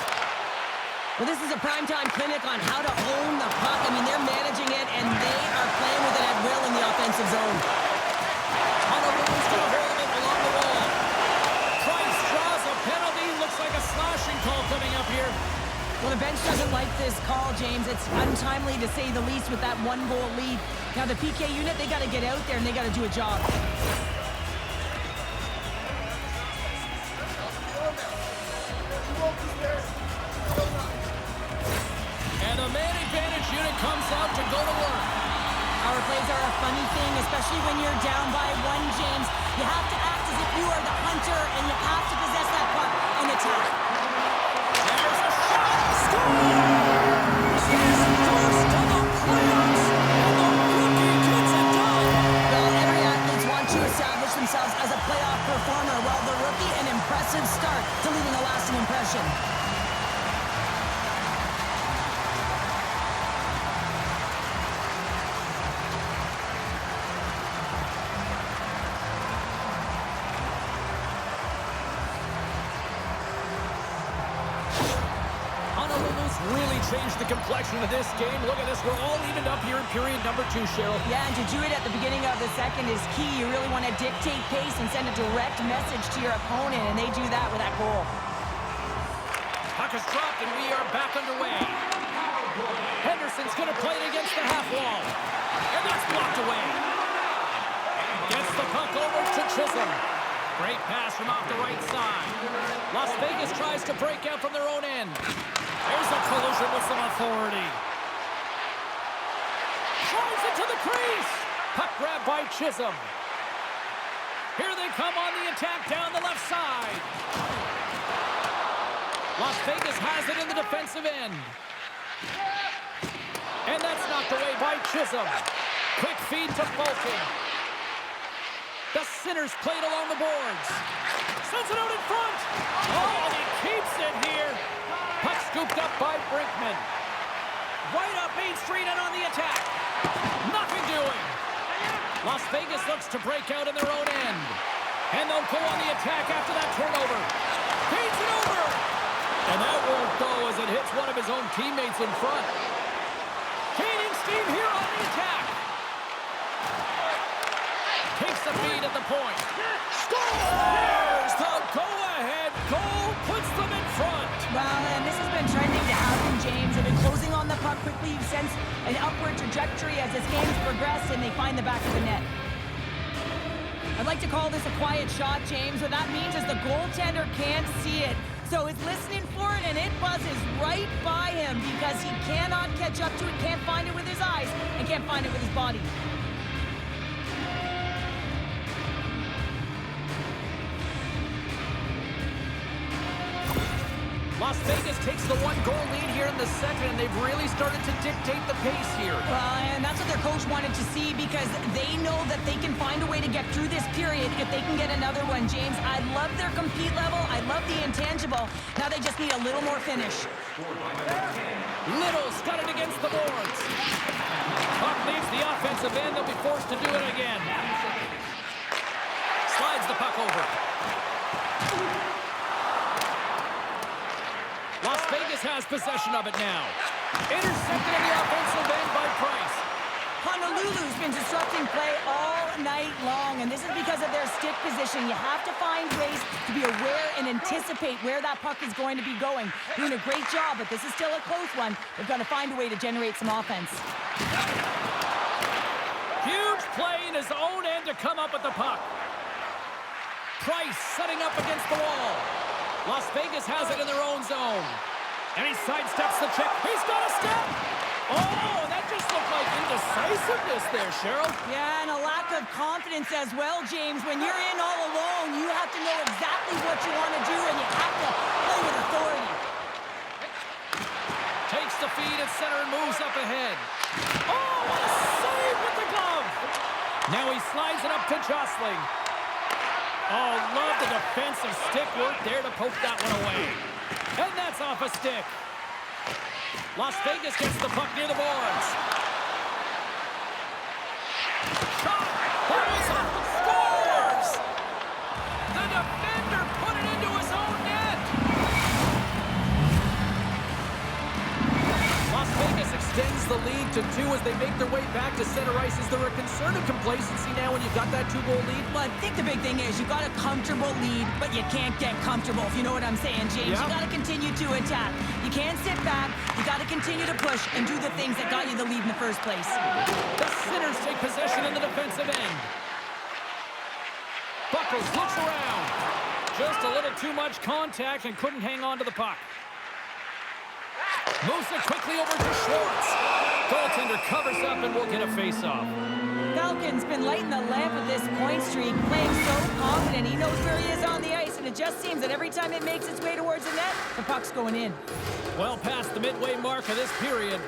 Well, this is a primetime clinic on how to own the puck. I mean, they're managing it, and they are playing with it at will in the offensive zone. Honolulu's got a hold of it along the wall. Price draws a penalty. Looks like a slashing call coming up here. Well, the bench doesn't like this call, James. It's untimely to say the least with that 1-goal lead. Now, the PK unit, they got to get out there, and they got to do a job. And the man advantage unit comes out to go to work. Power plays are a funny thing, especially when you're down by 1, James. You have to act as if you are the hunter, and you have to possess that puck and attack. There's a shot! Scores! His first of the playoffs! And the rookie gets it done! Well, every athlete wants to establish themselves as a playoff performer, while the rookie, an impressive start to leaving a lasting impression. really changed the complexion of this game. Look at this. We're all evened up here in period number 2, Cheryl. Yeah, and to do it at the beginning of the second is key. You really want to dictate pace and send a direct message to your opponent, and they do that with that goal. Puck is dropped, and we are back underway. Henderson's going to play it against the half wall. And that's blocked away. Gets the puck over to Chisholm. Great pass from off the right side. Las Vegas tries to break out from their own end. There's a collision with some authority. Drives it to the crease. Puck grab by Chisholm. Here they come on the attack down the left side. Las Vegas has it in the defensive end. And that's knocked away by Chisholm. Quick feed to Bolton. The Sinners played along the boards. Sends it out in front. Oh, and he keeps it here. Puck scooped up by Brinkman. Right up Main Street and on the attack. Nothing doing. Las Vegas looks to break out in their own end. And they'll go on the attack after that turnover. Feeds it over. And that won't go as it hits one of his own teammates in front. Gaining steam here on the attack. Takes the feed at the point. Scores! The go-ahead goal puts them in front. Well, and this has been trending to happen, James. They've been closing on the puck quickly. You've sensed an upward trajectory as this game's progressed, and they find the back of the net. I'd like to call this a quiet shot, James. What that means is the goaltender can't see it. So he's listening for it, and it buzzes right by him because he cannot catch up to it, can't find it with his eyes, and can't find it with his body. Las Vegas takes the one-goal lead here in the second, and they've really started to dictate the pace here. Well, and that's what their coach wanted to see because they know that they can find a way to get through this period if they can get another one, James. I love their compete level. I love the intangible. Now they just need a little more finish. Little's got it against the boards. Puck leaves the offensive end. They'll be forced to do it again. Slides the puck over. Las Vegas has possession of it now. Intercepted in the offensive end by Price. Honolulu's been disrupting play all night long, and this is because of their stick position. You have to find ways to be aware and anticipate where that puck is going to be going. Doing a great job, but this is still a close one. They've got to find a way to generate some offense. Huge play in his own end to come up with the puck. Price setting up against the wall. Las Vegas has it in their own zone. And he sidesteps the check. He's got a step. Oh, that just looked like indecisiveness there, Cheryl. Yeah, and a lack of confidence as well, James. When you're in all alone, you have to know exactly what you want to do, and you have to play with authority. Takes the feed at center and moves up ahead. Oh, what a save with the glove. Now he slides it up to Jostling. Oh, love the defensive stick work there to poke that one away. And that's off a stick. Las Vegas gets the puck near the boards. Shot! That is off! Scores! The defender put it into his own net. Las Vegas extends the lead to 2 as they make their way back to center ice. Is there a concern of complacency now when you've got that 2-goal lead? Well, I think the big thing is you got a comfortable lead, but you can't get comfortable, if you know what I'm saying, James. Yeah. You got to continue to attack. You can't sit back. You got to continue to push and do the things that got you the lead in the first place. The Sinners take possession in the defensive end. Buckles looks around. Just a little too much contact and couldn't hang on to the puck. Moves it quickly over to Schwartz. Goaltender covers up and will get a face-off. Falcon's been lighting the lamp with this point streak, playing so confident. He knows where he is on the ice, and it just seems that every time it makes its way towards the net, the puck's going in. Well past the midway mark of this period,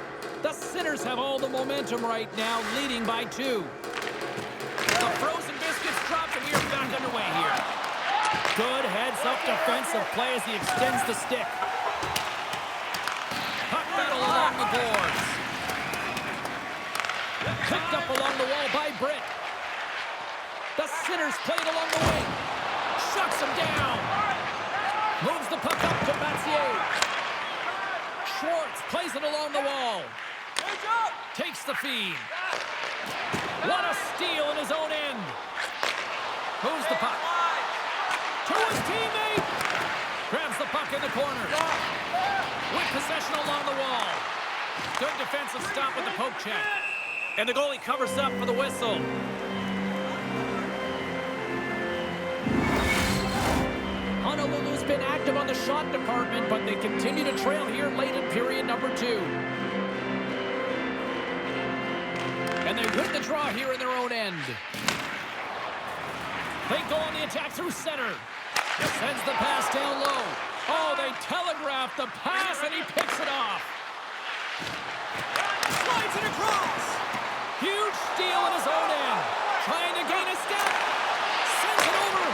the Sinners have all the momentum right now, leading by 2. The frozen biscuits dropped, and we are back underway here. Good heads-up defensive play as he extends the stick. Puck battle along the boards. Picked up along the wall by Britt. The Sinners played along the wing. Shuts him down. Moves the puck up to Battier. Schwartz plays it along the wall. Takes the feed. What a steal in his own end. Moves the puck. To his teammate. Grabs the puck in the corner. With possession along the wall. Good defensive stop with the poke check. And the goalie covers up for the whistle. Honolulu's been active on the shot department, but they continue to trail here late in period number 2. And they win the draw here in their own end. They go on the attack through center. Sends the pass down low. Oh, they telegraph the pass, and he picks it off. Slides it across. Huge steal in his own end. Trying to gain a step. Sends it over.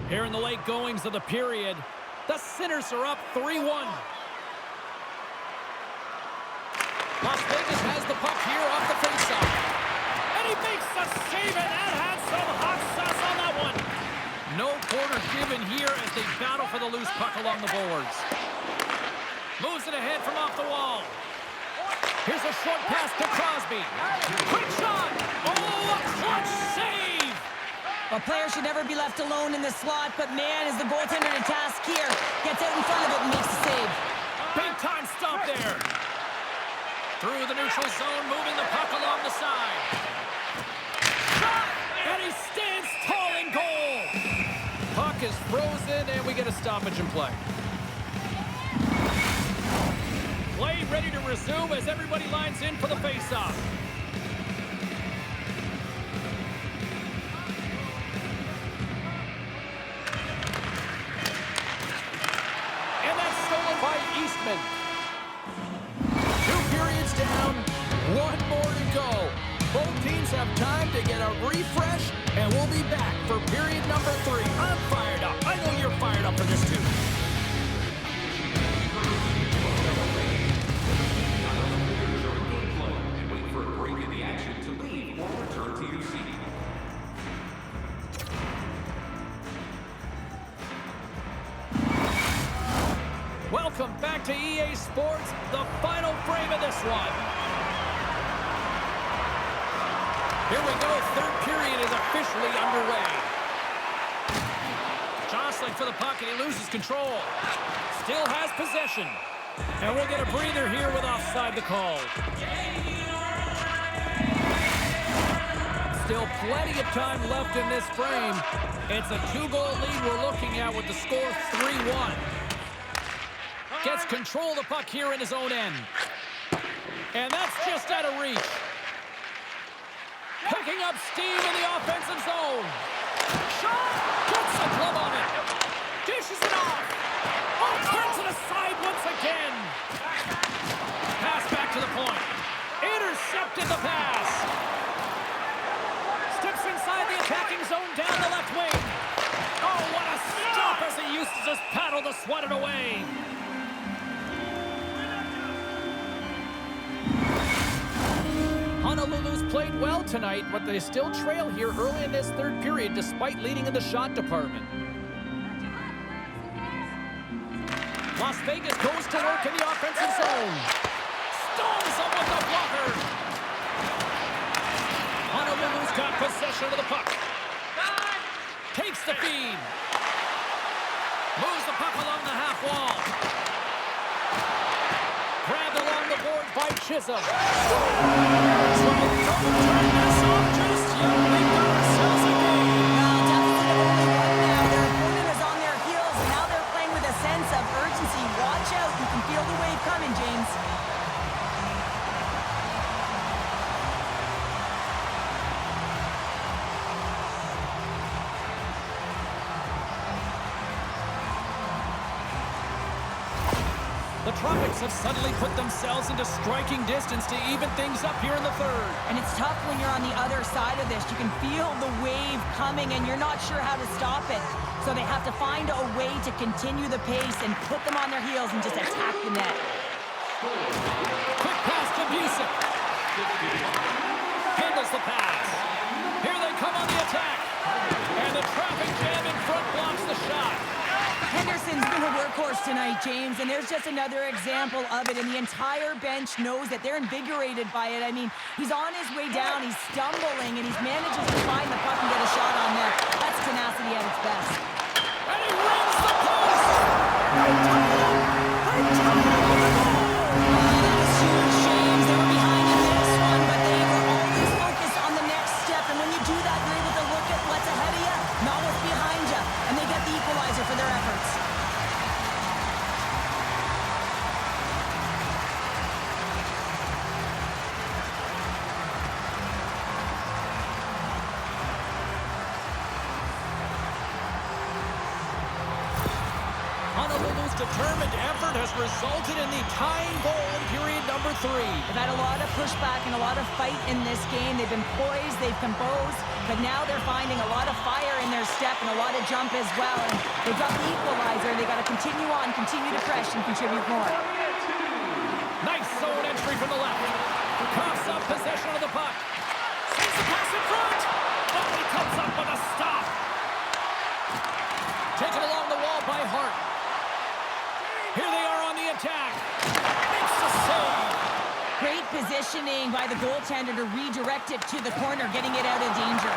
Here in the late goings of the period, the Sinners are up 3-1. Las Vegas has the puck here off the faceoff. And he makes the save, and that had some hot sauce on that one. No quarter given here as they battle for the loose puck along the boards. Moves it ahead from off the wall. Here's a short pass to Crosby. Quick shot. Oh, a clutch save. A player should never be left alone in the slot, but man, is the goaltender to task here. Gets out in front of it and makes the save. Big time stop there. Through the neutral zone, moving the puck along the side. Shot! And he stands tall in goal. Puck is frozen, and we get a stoppage in play. Play ready to resume as everybody lines in for the faceoff. And that's stolen by Eastman. 2 periods down, 1 more to go. Both teams have time to get a refresh, and we'll be back for period number 3. I'm fired up. I know you're fired up for this too. Wait for a break in the action to leave or return to your seat. Welcome back to EA Sports, the final frame of this one. Here we go, 3rd period is officially underway. Jostling for the puck, and he loses control. Still has possession. And we'll get a breather here with offside the call. Still plenty of time left in this frame. It's a 2-goal lead we're looking at with the score 3-1. Gets control of the puck here in his own end. And that's just out of reach. Picking up steam in the offensive zone. Shot! Gets a glove on it. Dishes it off. Oh, turns it aside once again. Pass back to the point. Intercepted the pass. Steps inside the attacking zone down the left wing. Oh, what a stop as he uses his paddle to swat it away. Honolulu's played well tonight, but they still trail here early in this 3rd period despite leading in the shot department. Las Vegas goes to work in the offensive zone. Stones him with the blocker. Honolulu's got possession of the puck. Takes the feed. Moves the puck along the half wall. Grabbed along the board by Chisholm. Don't turn this off just yet. We've got ourselves a game. Well, deficit of only 1 now. Their opponent is on their heels, and now they're playing with a sense of urgency. Watch out. You can feel the wave coming, James. The Tropics have suddenly put themselves into striking distance to even things up here in the 3rd. And it's tough when you're on the other side of this. You can feel the wave coming, and you're not sure how to stop it. So they have to find a way to continue the pace and put them on their heels and just attack the net. Quick pass to Busick. Handles the pass. Here they come on the attack. And the traffic jam in front blocks the shot. Henderson's been a workhorse tonight, James, and there's just another example of it, and the entire bench knows that they're invigorated by it. I mean, he's on his way down, he's stumbling, and he's manages to find the puck and get a shot on net. That's tenacity at its best. And he rings the post! That is huge, James. They were behind in this one, but they were always focused on the next step, and when you do that, you're able to look at what's ahead of you, not what's behind you, and they get the equalizer for their efforts. Honolulu's determined effort has resulted in the tying goal in period number 3. They've had a lot of pushback and a lot of fight in this game. They've been poised, they've composed, but now they're finding a lot of fire in their step and a lot of jump as well. And they've got the equalizer. They've got to continue on, continue to press, and contribute more. Nice zone entry from the left. Coughs up possession of the puck. Sends the pass in front. Oh, he comes up with a stop. Taken along the wall by Hart. Here they are on the attack. Makes the save. Great positioning by the goaltender to redirect it to the corner, getting it out of danger.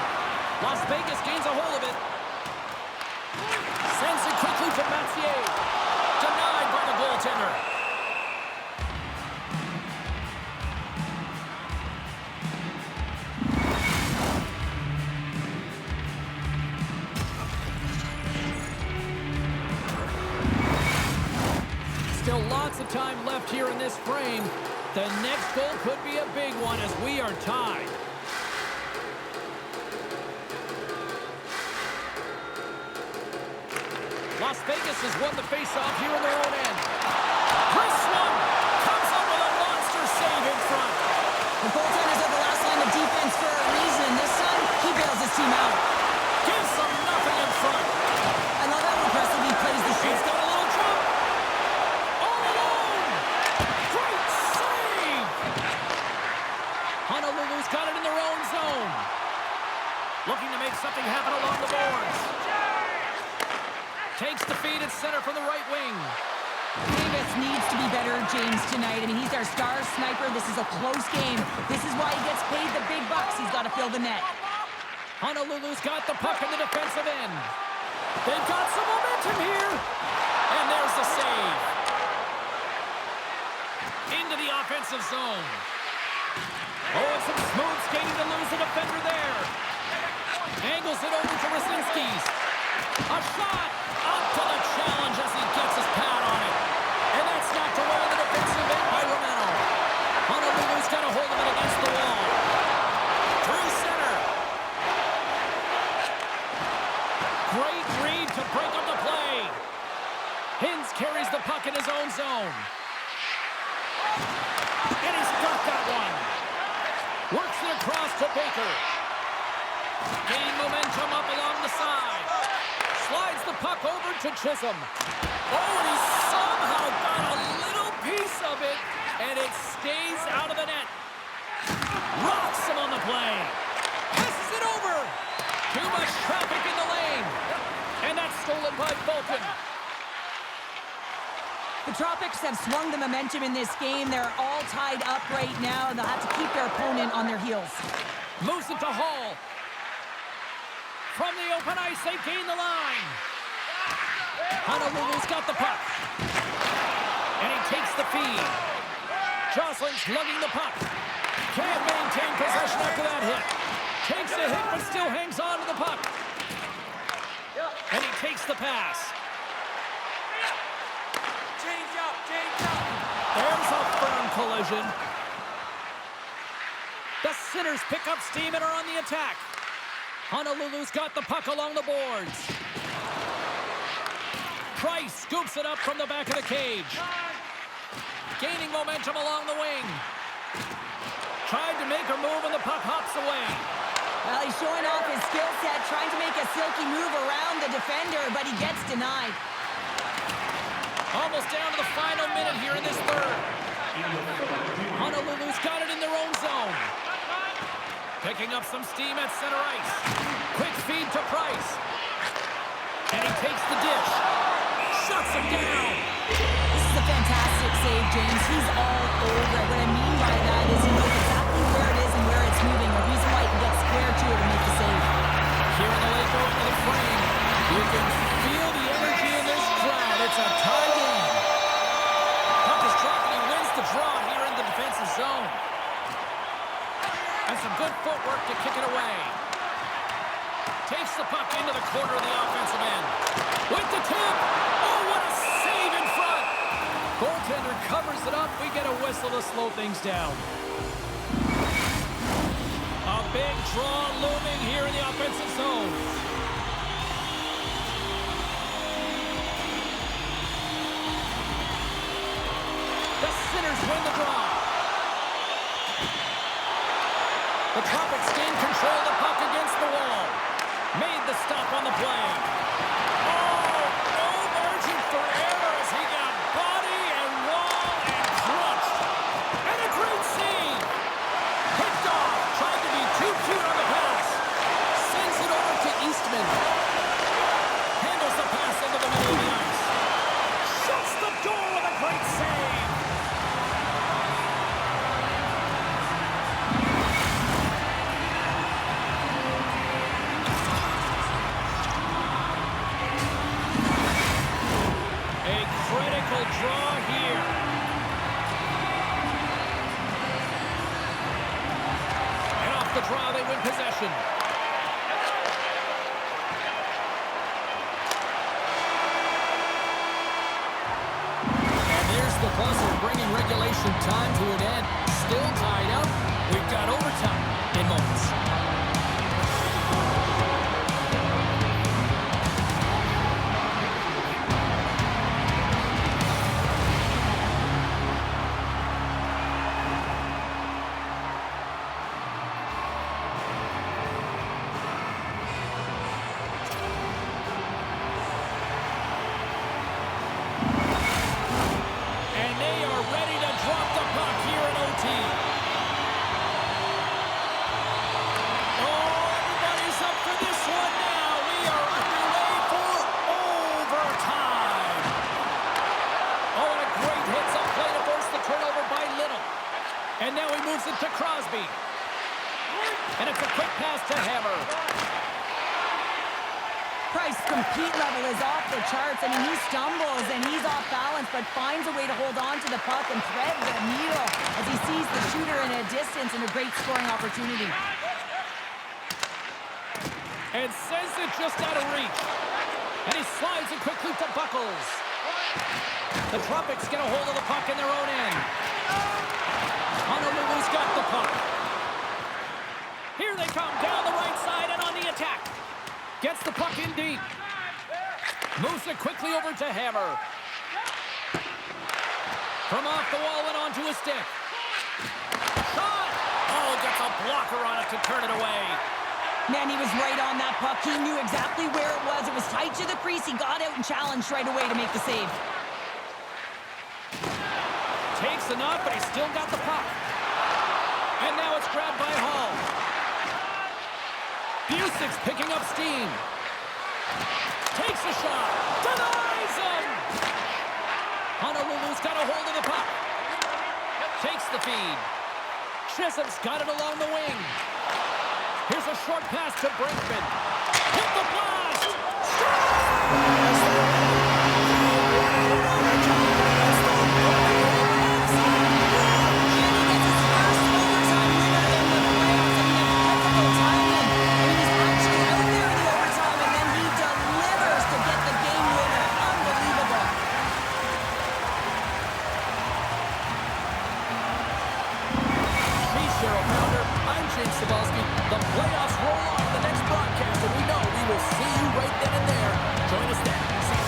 Las Vegas gains a hold of it. Sends it quickly to Mathieu. Denied by the goaltender. Still lots of time left here in this frame. The next goal could be a big one as we are tied. Las Vegas has won the faceoff here in their own end. Chris Swung comes up with a monster save in front. The goaltender's at the last line of defense for a reason. This time, he bails his team out. Gives them nothing in front. I love how impressive he plays the He's shot. got a little jump. All alone. Great save. Honolulu's got it in their own zone. Looking to make something happen along the boards. Takes the feed at center from the right wing. Davis needs to be better, James, tonight. I mean, he's our star sniper. This is a close game. This is why he gets paid the big bucks. He's got to fill the net. Honolulu's got the puck in the defensive end. They've got some momentum here. And there's the save. Into the offensive zone. Oh, and some smooth skating to lose the defender there. Angles it over to Rasinski's. A shot up to the challenge as he gets his pad on it. And that's knocked away in the defensive end by Romano. Honolulu's got a hold of it against the wall. Through center. Great read to break up the play. Hintz carries the puck in his own zone. And he's got that one. Works it across to Baker. Gain momentum up along the side. Slides the puck over to Chisholm. Oh, and he somehow got a little piece of it, and it stays out of the net. Rocks him on the play. Passes it over. Too much traffic in the lane. And that's stolen by Bolton. The Tropics have swung the momentum in this game. They're all tied up right now, and they'll have to keep their opponent on their heels. Moves it to Hall. From the open ice, they gain the line. Honolulu's got the puck. And he takes the feed. Jocelyn's lugging the puck. Can't maintain possession after that hit. Takes a hit, but still hangs on to the puck. And he takes the pass. Change up, change up. There's a firm collision. The Sinners pick up steam and are on the attack. Honolulu's got the puck along the boards. Price scoops it up from the back of the cage. Gaining momentum along the wing. Tried to make a move and the puck hops away. Well, he's showing off his skill set, trying to make a silky move around the defender, but he gets denied. Almost down to the final minute here in this third. Honolulu's got it in their own zone. Picking up some steam at center ice. Quick feed to Price. And he takes the dish. Shuts him down. This is a fantastic save, James. He's all over it. What I mean by that is he knows exactly where it is and where it's moving. A reason why he can get square to it and make the save. Here in the late going to the frame. You can feel the energy in this crowd. It's a tie game. Puck is dropped and he wins the draw here in the defensive zone. And some good footwork to kick it away. Takes the puck into the corner of the offensive end. With the tip. Oh, what a save in front. Goaltender covers it up. We get a whistle to slow things down. A big draw looming here in the offensive zone. The Sinners win the draw. The Tropics gain control of the puck against the wall. Made the stop on the play. Oh, no margin for error as he got body and wall and crushed. And a great save. Picked off. Tried to be too cute on the pass. Sends it over to Eastman. Handles the pass into the middle of the ice. Shuts the door with a great save. Draw here. And off the draw, they win possession. And there's the buzzer bringing regulation time to an end. Still tied up. We've got overtime in moments. And now he moves it to Crosby. And it's a quick pass to Hammer. Price's compete level is off the charts. I mean, he stumbles and he's off balance, but finds a way to hold on to the puck and thread the needle as he sees the shooter in a distance and a great scoring opportunity. And sends it just out of reach. And he slides it quickly to Buckles. The Tropics get a hold of the puck in their own end. Honolulu's got the puck. Here they come down the right side and on the attack. Gets the puck in deep. Moves it quickly over to Hammer. From off the wall and onto a stick. Shot! Oh, gets a blocker on it to turn it away. Man, he was right on that puck. He knew exactly where it was. It was tight to the crease. He got out and challenged right away to make the save. Takes enough, but he's still got the puck. And now it's grabbed by Hall. Busic's picking up steam. Takes a shot. Denies him! Honolulu's got a hold of the puck. Takes the feed. Chisholm's got it along the wing. Here's a short pass to Brinkman. Hit the blast! James Cybulski. The playoffs roll on the next broadcast, and we know we will see you right then and there. Join us then. See you.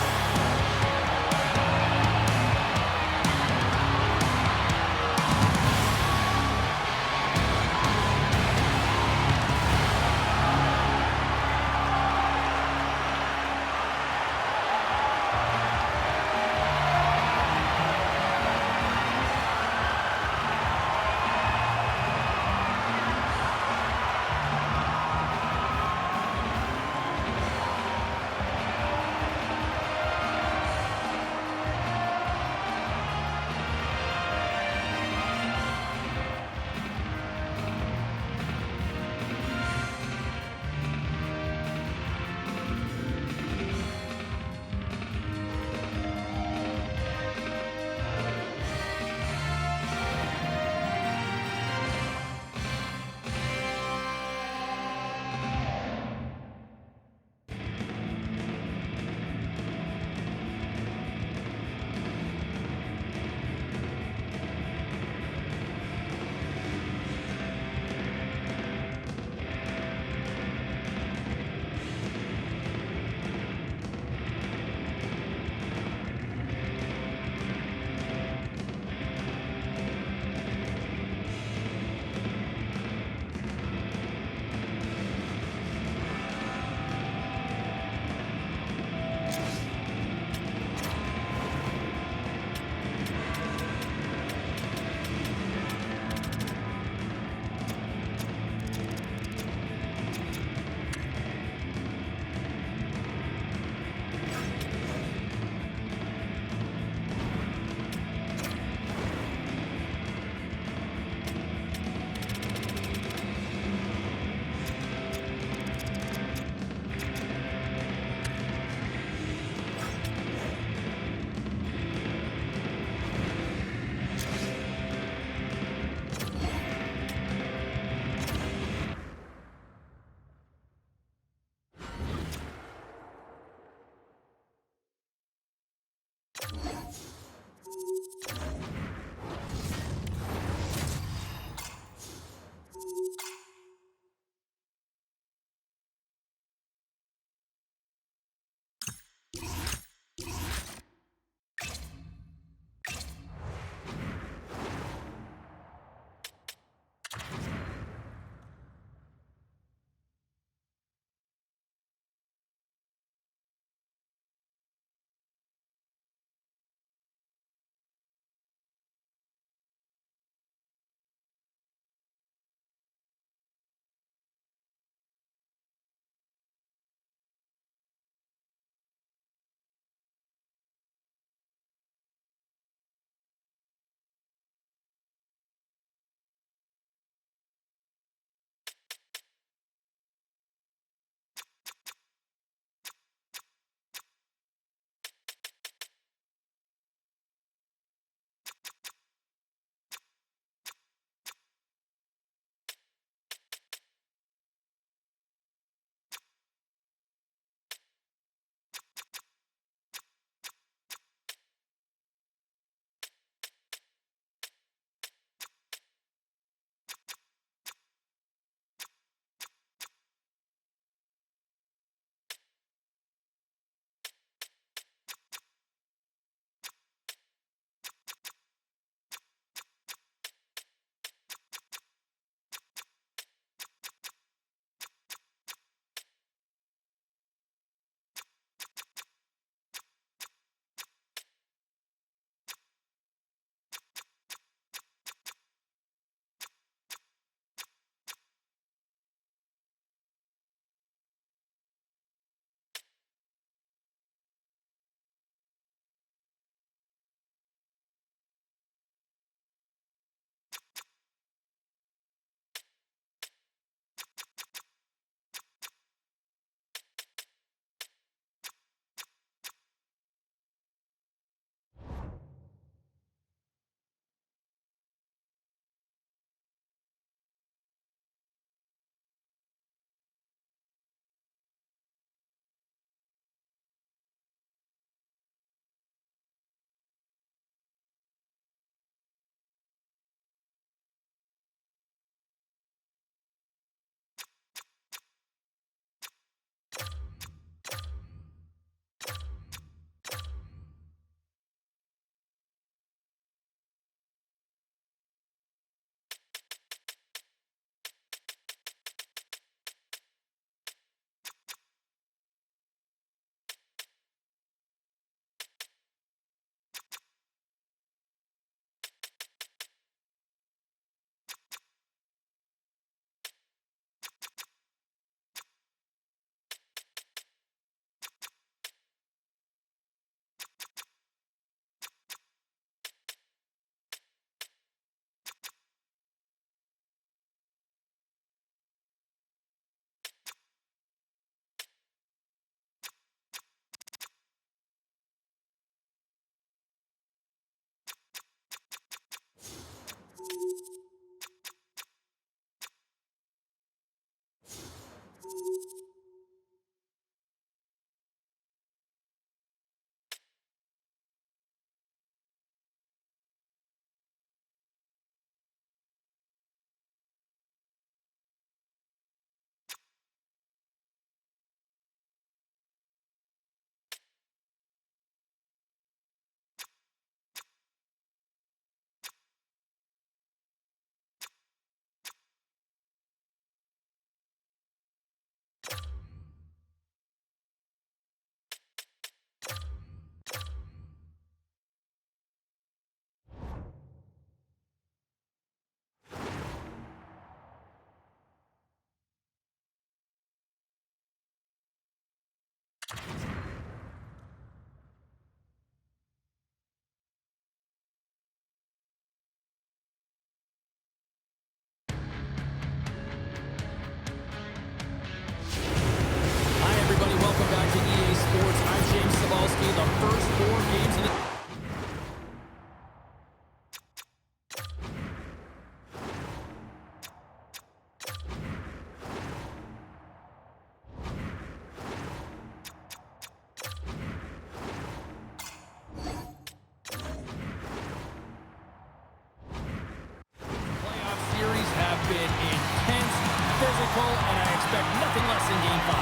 critical, and I expect nothing less in Game 5.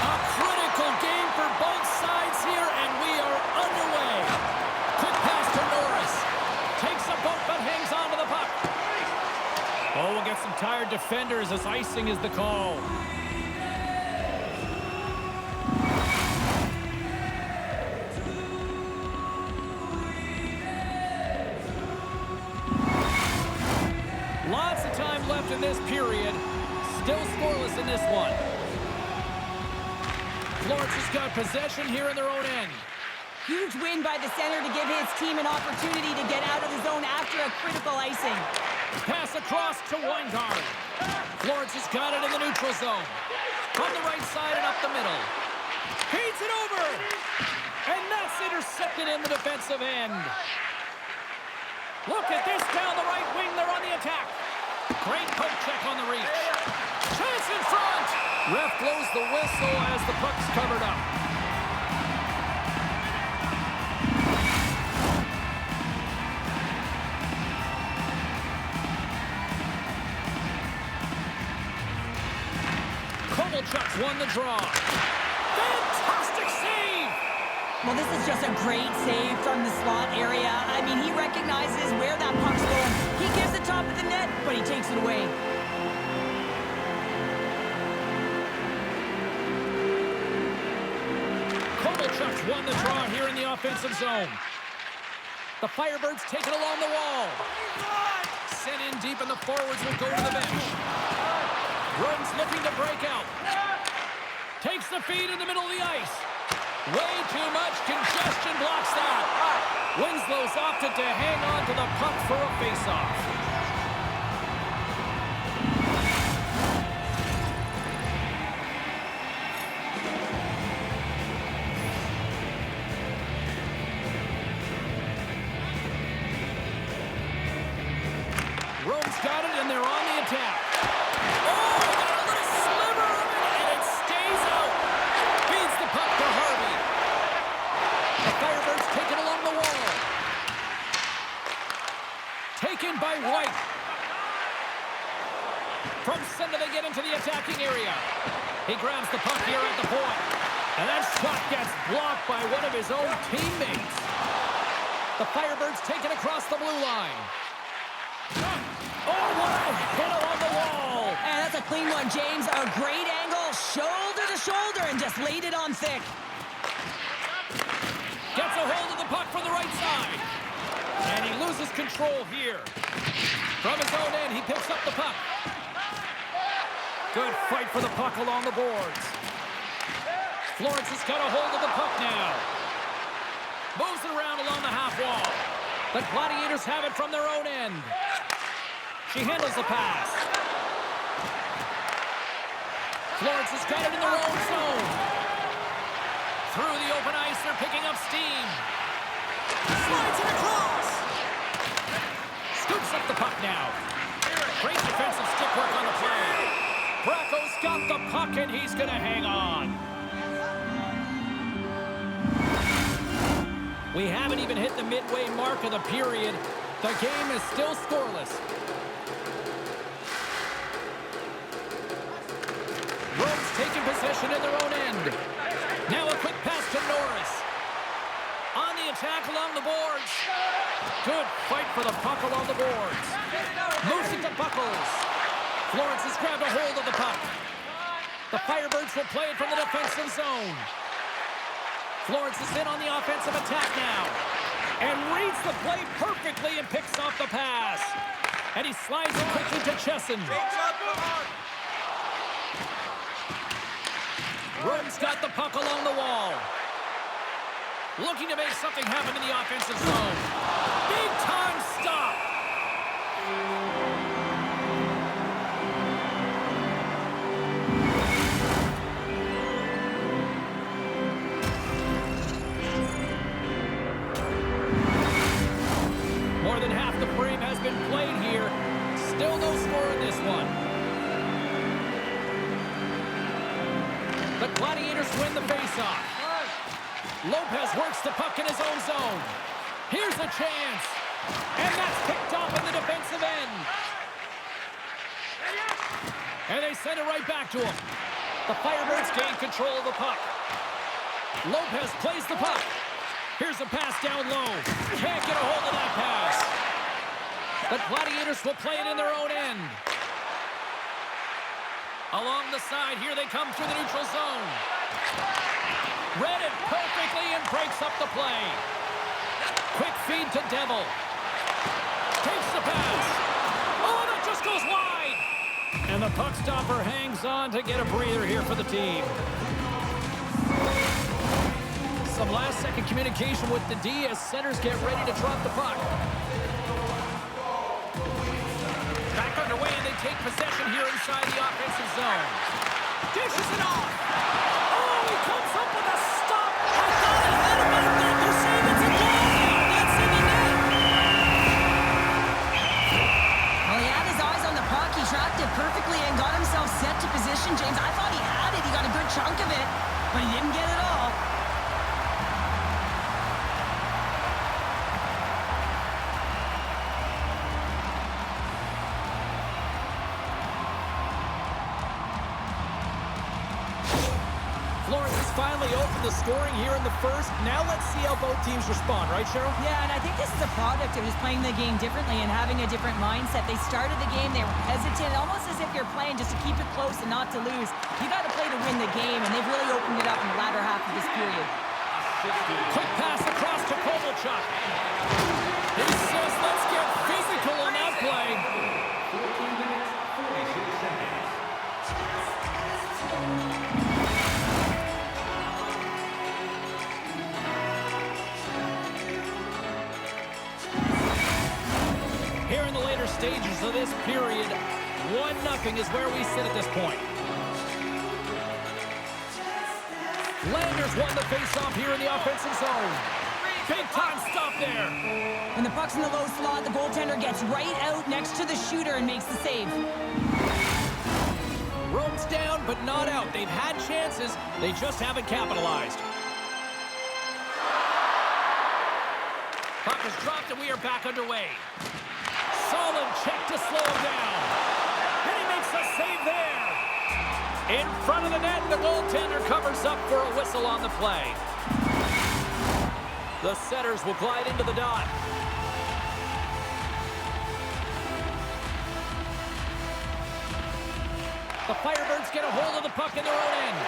A critical game for both sides here, and we are underway. Quick pass to Norris. Takes a boat, but hangs on to the puck. Oh, we'll get some tired defenders as icing is the call. Lots of time left in this period. Still scoreless in this one. Florence has got possession here in their own end. Huge win by the center to give his team an opportunity to get out of the zone after a critical icing. Pass across to Weingart. Florence has got it in the neutral zone. From the right side and up the middle. Feeds it over. And that's intercepted in the defensive end. Look at this down the right wing. They're on the attack. Great poke check on the reach. Chance in front. Ref blows the whistle as the puck's covered up. Kovalchuk's won the draw. Fantastic save! Well, this is just a great save from the slot area. I mean, he recognizes where that puck's going. He gives the top of the net, but he takes it away. Kovalchuk's won the draw here in the offensive zone. The Firebirds take it along the wall. Sent in deep, and the forwards will go to the bench. Rhodes looking to break out. Takes the feed in the middle of the ice. Way too much congestion blocks that. Winslow's opted to hang on to the puck for a faceoff. Rhodes got it, and they're on the attack. Oh, got a little sliver of it, and it stays out. Feeds the puck to Harvey. The Firebirds take it along the wall. Taken by White. From center, they get into the attacking area. He grabs the puck here at the point. And that shot gets blocked by one of his own teammates. The Firebirds take it across the blue line. Oh, what a hit along the wall. And that's a clean one, James. A great angle, shoulder to shoulder, and just laid it on thick. Gets a hold of the puck from the right side. And he loses control here. From his own end, he picks up the puck. Good fight for the puck along the boards. Florence has got a hold of the puck now. Moves it around along the half wall. The Gladiators have it from their own end. She handles the pass. Florence has got it in their own zone. Through the open ice, they're picking up steam. Slides it across. Scoops up the puck now. Great defensive stick work on the play. Bracco's got the puck, and he's going to hang on. We haven't even hit the midway mark of the period. The game is still scoreless. Rhodes taking possession in their own end. Now a quick pass to Norris. On the attack along the boards. Good fight for the puck along the boards. Moves it to Buckles. Florence has grabbed a hold of the puck. The Firebirds will play it from the defensive zone. Florence is in on the offensive attack now. And reads the play perfectly and picks off the pass. And he slides it quickly to Chesson. Rhodes got the puck along the wall. Looking to make something happen in the offensive zone. Big time stop. More than half the frame has been played here. Still no score in this one. The Gladiators win the faceoff. Lopez works the puck in his own zone. Here's a chance. And that's picked up in the defensive end. And they send it right back to him. The Firebirds gain control of the puck. Lopez plays the puck. Here's a pass down low. Can't get a hold of that pass. The Gladiators will play it in their own end. Along the side, here they come through the neutral zone. Read it perfectly and breaks up the play. Quick feed to Devil. Takes the pass. Oh, that just goes wide. And the puck stopper hangs on to get a breather here for the team. Some last-second communication with the D as centers get ready to drop the puck. Back underway, and they take possession here inside the offensive zone. Dishes it off. Oh, he comes up with a stop. I thought he had him out there. They're saying it's a goal. That's in the net. Well, he had his eyes on the puck. He tracked it perfectly and got himself set to position, James. I thought he had it. He got a good chunk of it, but he didn't get it all. Florence has finally opened the scoring here in the first. Now let's see how both teams respond, right, Cheryl? Yeah, and I think this is a product of just playing the game differently and having a different mindset. They started the game, they were hesitant, almost as if you're playing just to keep it close and not to lose. You got to play to win the game, and they've really opened it up in the latter half of this period. Quick pass across to Kovalchuk. He says, let's get physical on that play. 14 minutes, 46 seconds. Here in the later stages of this period, 1-0 is where we sit at this point. Landers won the face-off here in the offensive zone. Big time stop there. When the puck's in the low slot, the goaltender gets right out next to the shooter and makes the save. Rome's down, but not out. They've had chances. They just haven't capitalized. Puck is dropped, and we are back underway. Solid check to slow him down. And he makes a save there. In front of the net, the goaltender covers up for a whistle on the play. The setters will glide into the dot. The Firebirds get a hold of the puck in their own end.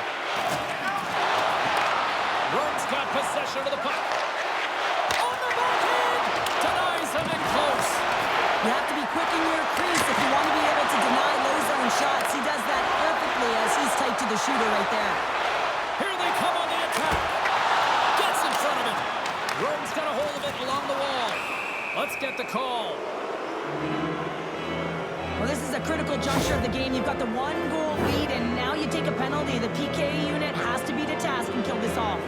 Rome's got possession of the puck. On the backhand! Denies him in close. You have to be quick in your crease if you want to be able to deny low zone shots. He does that perfectly as he's tight to the shooter right there. Here they come on the attack. Gets in front of him. Rome's got a hold of it along the wall. Let's get the call. Well, this is a critical juncture of the game. You've got the 1-goal lead, and now you take a penalty. The PK unit has to be to task and kill this off.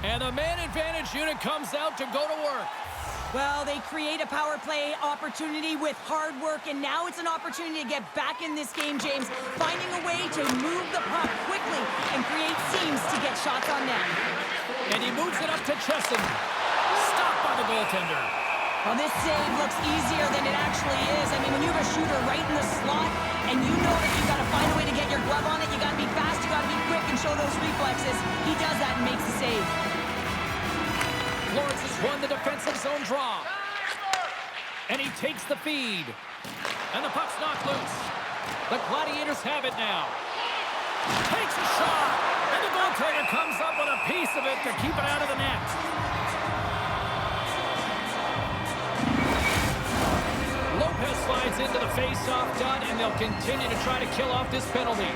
And the man advantage unit comes out to go to work. Well, they create a power play opportunity with hard work, and now it's an opportunity to get back in this game, James. Finding a way to move the puck quickly and create seams to get shots on net. And he moves it up to Chesson. Stopped by the goaltender. Well, this save looks easier than it actually is. I mean, when you have a shooter right in the slot, and you know that you've got to find a way to get your glove on it, you got to be fast, you got to be quick and show those reflexes. He does that and makes the save. Florence has won the defensive zone draw. And he takes the feed. And the puck's knocked loose. The Gladiators have it now. Takes a shot. And the goaltender comes up with a piece of it to keep it out of the net. Lopez slides into the face-off dot, and they'll continue to try to kill off this penalty.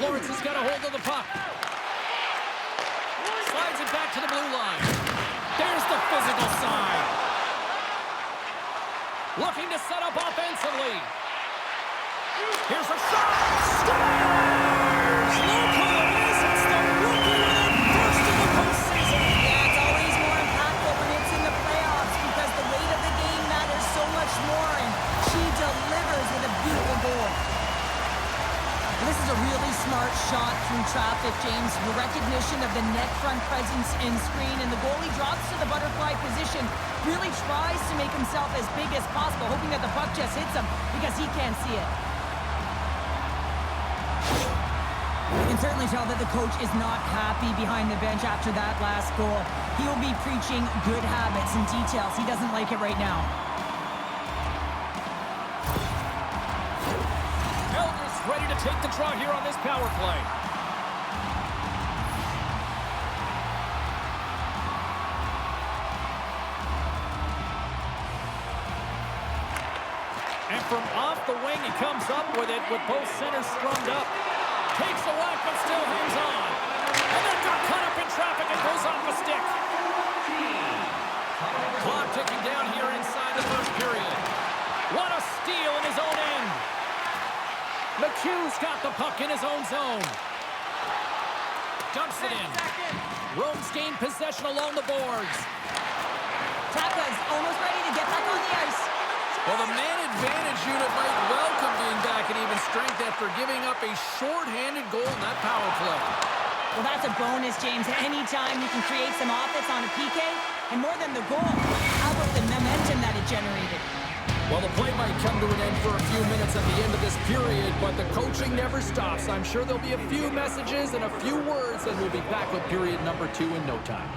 Florence has got a hold of the puck. Slides it back to the blue line. There's the physical side. Looking to set up offensively. Here's a shot. Scores! Lopez, it's the rookie with it first in the postseason. Yeah, it's always more impactful when it's recognition of the net front presence and screen, and the goalie drops to the butterfly position, really tries to make himself as big as possible, hoping that the puck just hits him because he can't see it. You can certainly tell that the coach is not happy behind the bench after that last goal. He will be preaching good habits and details. He doesn't like it right now. Elders ready to take the draw here on this power play. And from off the wing, he comes up with it with both centers strummed up. Takes a whack, but still hangs on. And then got caught up in traffic and goes off the stick. Clock ticking down here inside the first period. What a steal in his own end. McHugh's got the puck in his own zone. Dumps it in. Rome's gained possession along the boards. Taka's almost ready to get back on the ice. Well, the man advantage unit might welcome being back at even strength after giving up a short-handed goal in that power play. Well, that's a bonus, James. Anytime you can create some offense on a PK, and more than the goal, how about the momentum that it generated? Well, the play might come to an end for a few minutes at the end of this period, but the coaching never stops. I'm sure there'll be a few messages and a few words, and we'll be back with period number 2 in no time.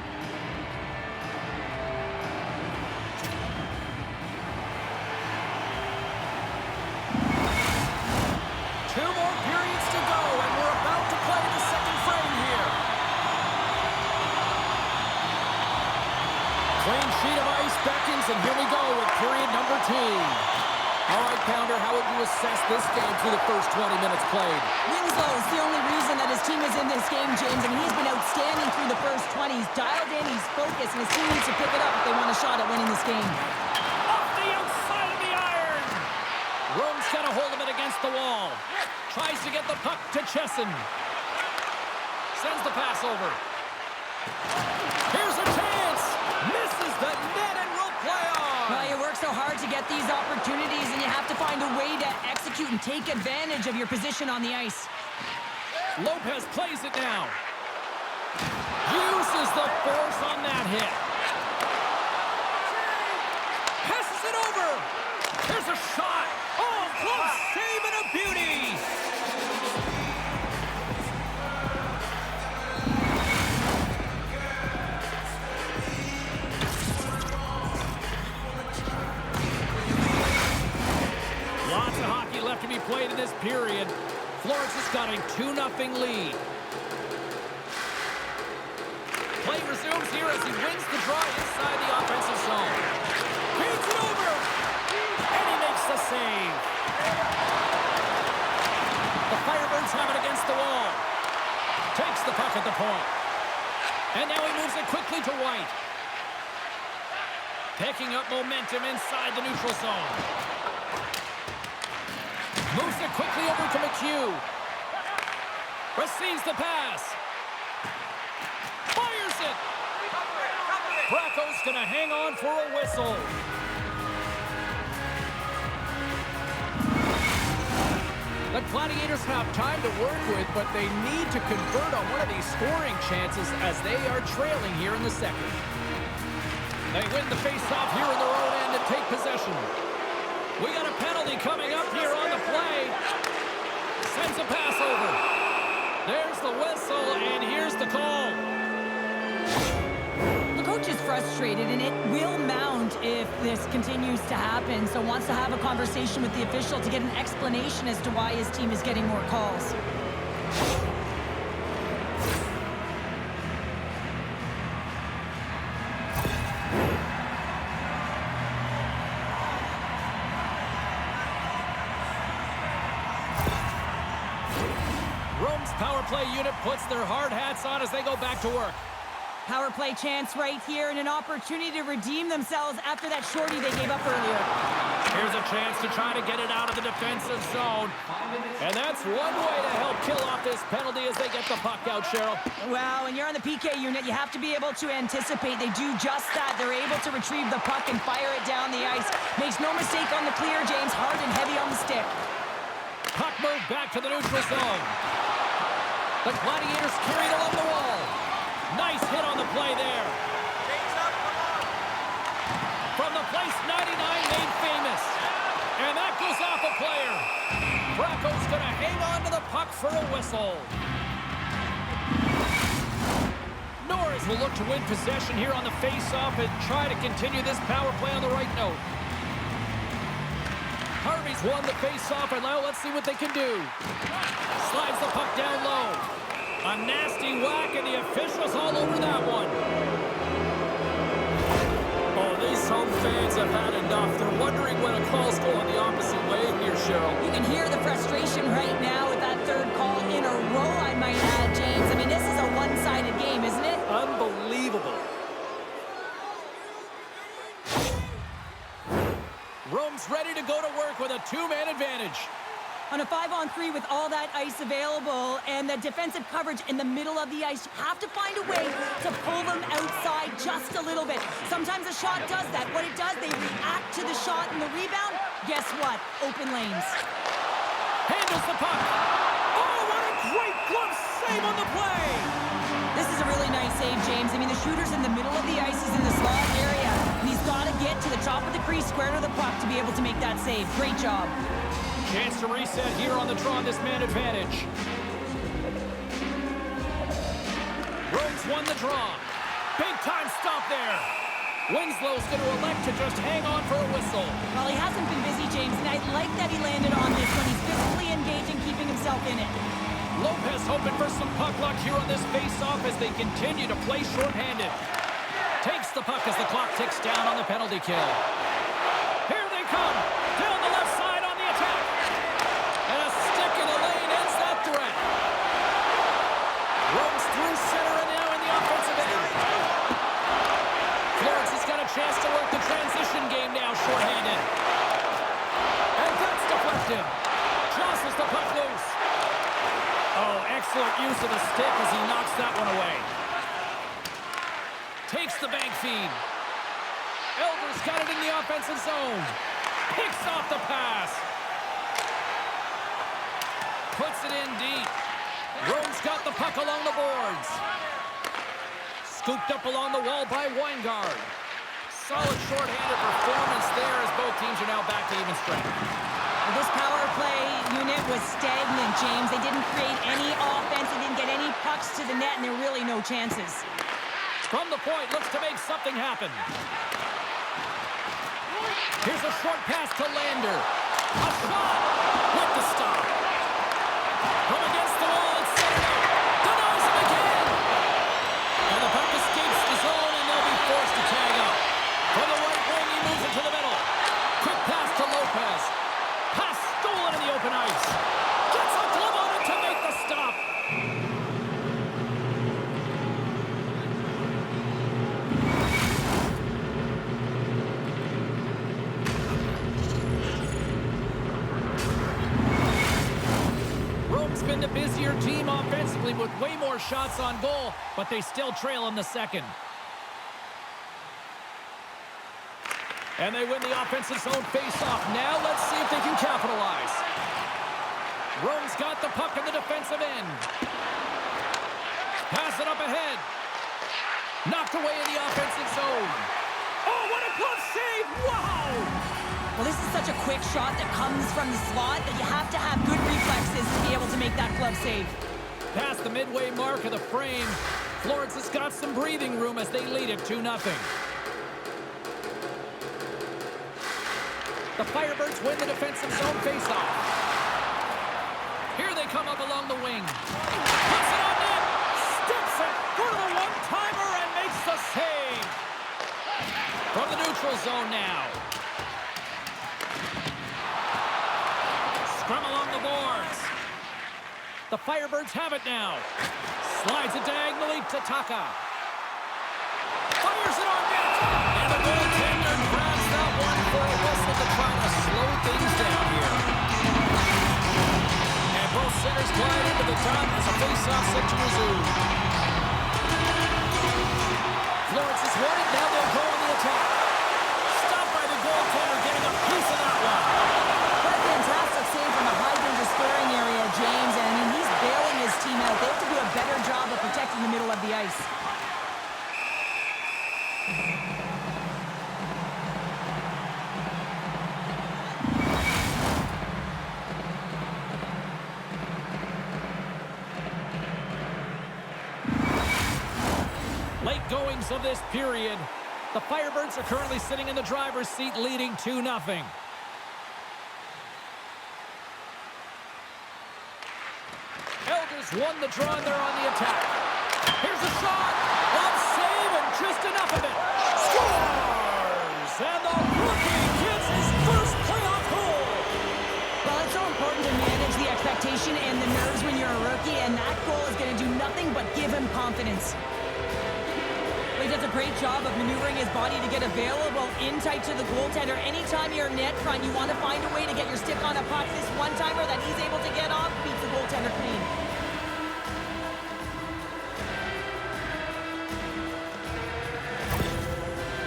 Clean sheet of ice beckons, and here we go with period number 2. All right, Pounder, how would you assess this game through the first 20 minutes played? Winslow is the only reason that his team is in this game, James, and he's been outstanding through the first 20. He's dialed in, he's focused, and his team needs to pick it up if they want a shot at winning this game. Off the outside of the iron! Rome's got a hold of it against the wall. Tries to get the puck to Chesson. Sends the pass over. Here's a chance! Misses the net and will play on! Well, you work so hard to get these opportunities, and you have to find a way to execute and take advantage of your position on the ice. Lopez plays it now. Uses the force on that hit. Passes it over. There's a shot. Oh, close save and a beauty. Lots of hockey left to be played in this period. Florence has got a 2-0 lead. Play resumes here as he wins the draw inside the offensive zone. Feeds it over, and he makes the save. The Firebirds have it against the wall. Takes the puck at the point. And now he moves it quickly to White. Picking up momentum inside the neutral zone. Moves it quickly over to McHugh. Receives the pass. Fires it. Bracco's going to hang on for a whistle. The Gladiators have time to work with, but they need to convert on one of these scoring chances as they are trailing here in the second. They win the face-off here in their own end and take possession. We got a penalty coming up here on the play. Sends a pass over. There's the whistle, and here's the call. The coach is frustrated, and it will mount if this continues to happen, so wants to have a conversation with the official to get an explanation as to why his team is getting more calls. Rome's power play unit puts their hard hats on as they go back to work. Power play chance right here, and an opportunity to redeem themselves after that shorty they gave up earlier. Here's a chance to try to get it out of the defensive zone. And that's one way to help kill off this penalty as they get the puck out, Cheryl. Well, when you're on the PK unit, you have to be able to anticipate. They do just that. They're able to retrieve the puck and fire it down the ice. Makes no mistake on the clear, James. Hard and heavy on the stick. Puck moved back to the neutral zone. The Gladiators carried along the wall. play there. From the place 99 made famous. And that goes off a player. Bracco's going to hang on to the puck for a whistle. Norris will look to win possession here on the face-off and try to continue this power play on the right note. Harvey's won the face-off, and now let's see what they can do. Slides the puck down low. A nasty whack, and the officials all over that one. Oh, these home fans have had enough. They're wondering when a call's going the opposite way here, Cheryl. You can hear the frustration right now with that third call in a row, I might add, James. I mean, this is a one-sided game, isn't it? Unbelievable. Rome's ready to go to work with a two-man advantage. On a 5-on-3 with all that ice available and the defensive coverage in the middle of the ice, you have to find a way to pull them outside just a little bit. Sometimes a shot does that. What it does, they react to the shot and the rebound. Guess what? Open lanes. Handles the puck. Oh, what a great glove save on the play. This is a really nice save, James. I mean, the shooter's in the middle of the ice. He's in the slot area. And he's got to get to the top of the crease, square to the puck to be able to make that save. Great job. Chance to reset here on the draw on this man advantage. Rome's won the draw. Big time stop there. Winslow's going to elect to just hang on for a whistle. Well, he hasn't been busy, James, and I like that he landed on this when he's physically engaged and keeping himself in it. Lopez hoping for some puck luck here on this face-off as they continue to play shorthanded. Takes the puck as the clock ticks down on the penalty kill. Here they come. Down the left side on the attack. And a stick in the lane ends that threat. Rome's through center and now in the offensive end. Florence has got a chance to work the transition game now shorthanded. And that's deflected. Jostles the puck loose. Oh, excellent use of the stick as he knocks that one away. Takes the bank feed. Elder's got it in the offensive zone. Picks off the pass. Puts it in deep. Rome's got the puck along the boards. Scooped up along the wall by Weingard. Solid shorthanded performance there as both teams are now back to even strength. Well, this power play unit was stagnant, James. They didn't create any offense. They didn't get any pucks to the net, and there were really no chances. From the point, looks to make something happen. Here's a short pass to Lander. A shot with the stop. From against the wall, it's centered up. Denies him again. And the puck escapes the zone, and they'll be forced to tag up. From the right wing, he moves it to the middle. Quick pass to Lopez. Pass stolen in the open ice. Gets a glove on it to make the stop. Rome's been the busier team offensively with way more shots on goal, but they still trail in the second. And they win the offensive zone face-off. Now let's see if they can capitalize. Rome's got the puck in the defensive end. Pass it up ahead. Knocked away in the offensive zone. Oh, what a glove save! Wow! Well, this is such a quick shot that comes from the slot that you have to have good reflexes to be able to make that glove save. Past the midway mark of the frame, Florence has got some breathing room as they lead it 2-0. The Firebirds win the defensive zone faceoff. Here they come up along the wing. Puts it on net. Steps it for the one-timer and makes the save. From the neutral zone now. Scrum along the boards. The Firebirds have it now. Slides it diagonally to Taka. Fires it on net. And the goaltender grabs that one for a whistle to try to slow things down here. And both centers glide into the top as a face-off set to resume. Florence has won it. Now they'll go on the attack. Stopped by the goaltender getting a piece of that one. What a fantastic save from a high-danger scoring area, James. And I mean, he's bailing his team out. They have to do a better job of protecting the middle of the ice. late goings of this period. The Firebirds are currently sitting in the driver's seat, leading 2-0. Elders won the draw, and they're on the attack. Here's a shot. One save, and just enough of it. Scores! And the rookie gets his first playoff goal. Well, it's so important to manage the expectation and the nerves when you're a rookie, and that goal is going to do nothing but give him confidence. He does a great job of maneuvering his body to get available in tight to the goaltender. Anytime you're net front, you want to find a way to get your stick on a puck. This one-timer that he's able to get off beats the goaltender clean.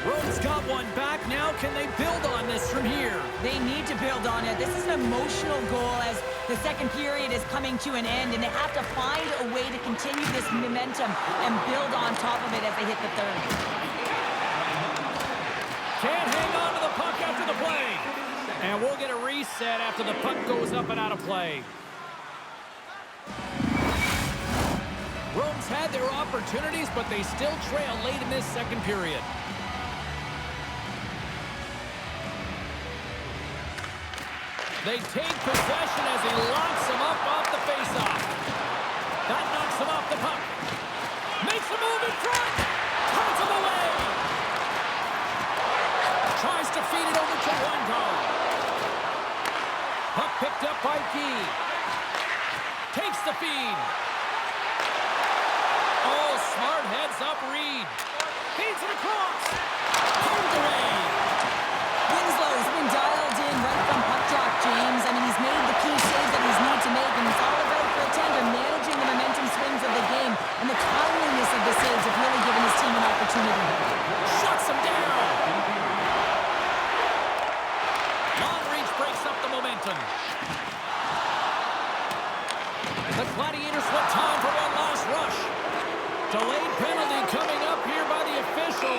Rome's got one back. Now can they build on this from here? They need to build on it. This is an emotional goal as the second period is coming to an end, and they have to find a way to continue this momentum and build on top of it as they hit the third. Can't hang on to the puck after the play. And we'll get a reset after the puck goes up and out of play. Rome's had their opportunities, but they still trail late in this second period. They take possession as he locks him up off the faceoff. That knocks him off the puck. Makes a move in front. Turns him away. Tries to feed it over to Weingarten. Puck picked up by Key. Takes the feed. Oh, smart heads up Reed. Feeds it across. Turned away. Winslow's been dialed in right from puck drop, James. I mean, he's made the key saves that he's need to make, and it's all about goaltender managing the momentum swings of the game, and the timeliness of the saves have really given his team an opportunity. Shuts him down. Long reach breaks up the momentum. The Gladiators with time for one last rush. Delayed penalty coming up here by the official.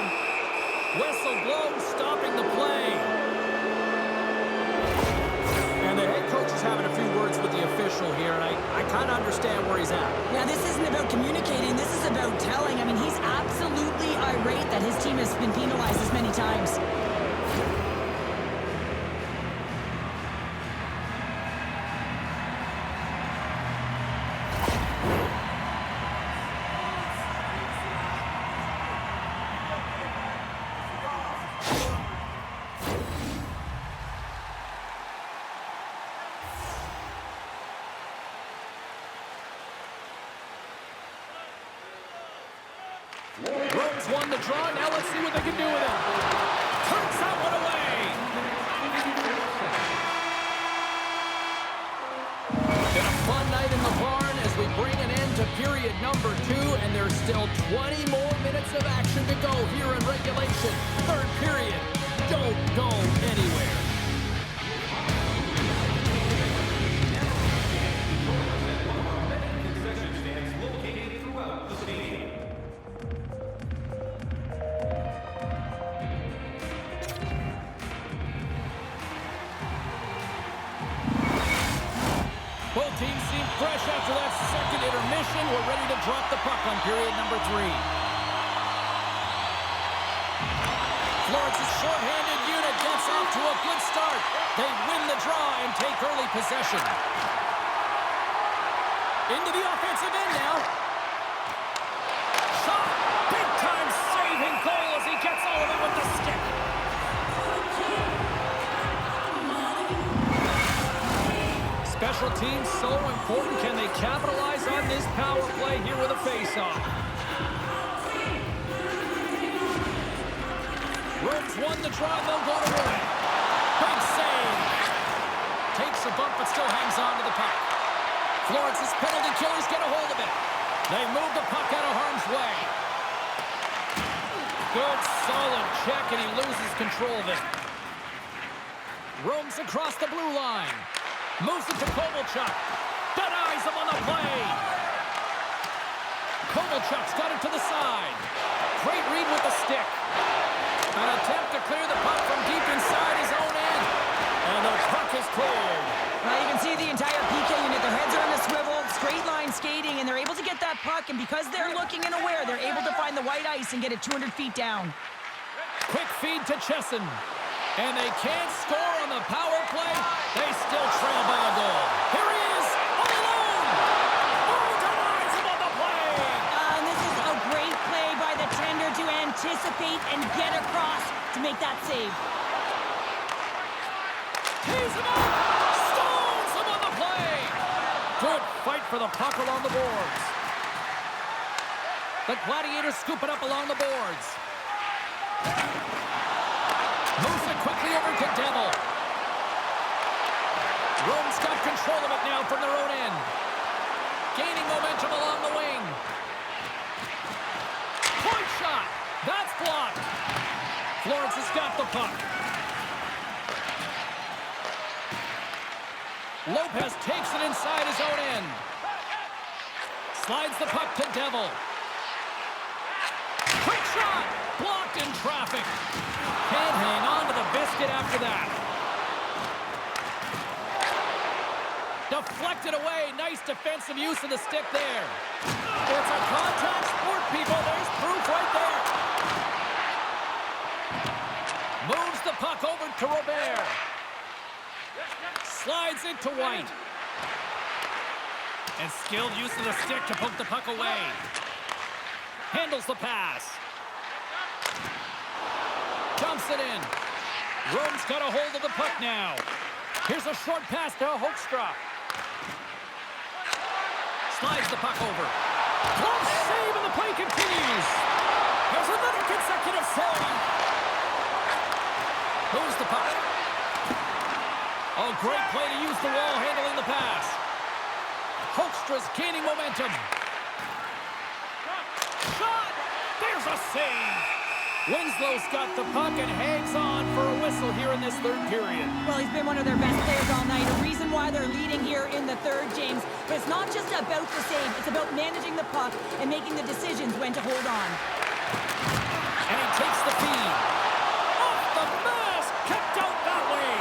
Whistle blown, stopping the play. And the head coach is having a few words with the official here, and I kind of understand where he's at. Now, this isn't about communicating. This is about telling. I mean, he's absolutely irate that his team has been penalized this many times. Rose won the draw. Now let's see what they can do with it. Turns that one away. Been a fun night in the barn as we bring an end to period number 2, and there's still 20 more minutes of action to go here in regulation. Third period. Don't go anywhere. Both teams seem fresh after that second intermission. We're ready to drop the puck on period number 3. Florence's shorthanded unit gets off to a good start. They win the draw and take early possession. Into the offensive end now. Shot! Big-time saving goal as he gets all of it with the stick. Special teams so important. Can they capitalize on this power play here with a face-off? Rose won the draw. They'll go to win. Big save. Takes a bump but still hangs on to the puck. Florence's penalty killers get a hold of it. They move the puck out of harm's way. Good solid check, and he loses control of it. Roams across the blue line. Moves it to Kovalchuk. Denies him on the play. Kovalchuk's got it to the side. Great read with the stick. An attempt to clear the puck from deep inside his own end. And the puck is cleared. Well, you can see the entire PK unit. Their heads are in a swivel, straight line skating, and they're able to get that puck. And because they're looking and aware, they're able to find the white ice and get it 200 feet down. Quick feed to Chesson. And they can't score on the power play. They still trail by a goal. Here he is, all alone. Oh, denies him on the play. And this is a great play by the tender to anticipate and get across to make that save. Tees him up. Stones him on the play. Good fight for the puck along the boards. The Gladiators scoop it up along the boards. Moves it quickly over to Devil. Rome's got control of it now from their own end. Gaining momentum along the wing. Point shot. That's blocked. Florence has got the puck. Lopez takes it inside his own end. Slides the puck to Devil. Quick shot. Blocked in traffic. Can't hang on to the biscuit after that. Deflected away. Nice defensive use of the stick there. It's a contact sport, people. There's proof right there. Moves the puck over to Robert. Slides it to White. And skilled use of the stick to poke the puck away. Handles the pass. Dumps it in. Rome's got a hold of the puck now. Here's a short pass to Hoekstra. Slides the puck over. Close save and the play continues. There's another consecutive save. Moves the puck. Oh, great play to use the wall handling the pass. Hoekstra's gaining momentum. Shot! There's a save. Winslow's got the puck and hangs on for a whistle here in this third period. Well, he's been one of their best players all night. A reason why they're leading here in the third, James. But it's not just about the save. It's about managing the puck and making the decisions when to hold on. And he takes the feed. Off the mask! Kicked out that way.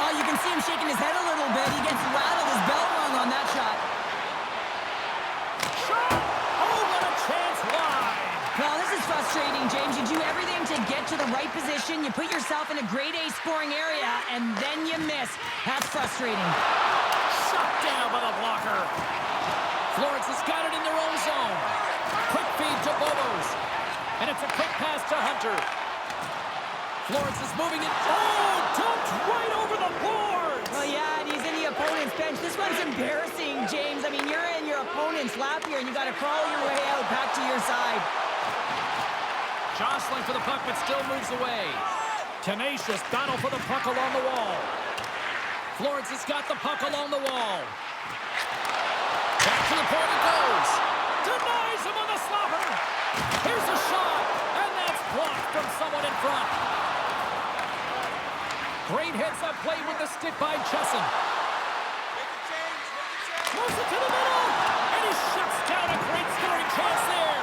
Oh, you can see him shaking his head a little bit. He gets rattled, his bell rung on that shot. Shot! Oh, what a chance wide! Well, this is frustrating, James. You do everything to get to the right position. You put yourself in a grade A scoring area, and then you miss. That's frustrating. Shut down by the blocker. Florence has got it in their own zone. Quick feed to Bobos. And it's a quick pass to Hunter. Florence is moving it. Oh, dumped right over the boards. Well, yeah, and he's in the opponent's bench. This one's embarrassing, James. I mean, you're in your opponent's lap here, and you got to crawl your way out back to your side. Jostling for the puck, but still moves away. Tenacious battle for the puck along the wall. Florence has got the puck along the wall. Back to the point it goes. Denies him on the slapper. Here's a shot, and that's blocked from someone in front. Great heads-up play with the stick by Chesson. Moves it to the middle, and he shuts down a great scoring chance there.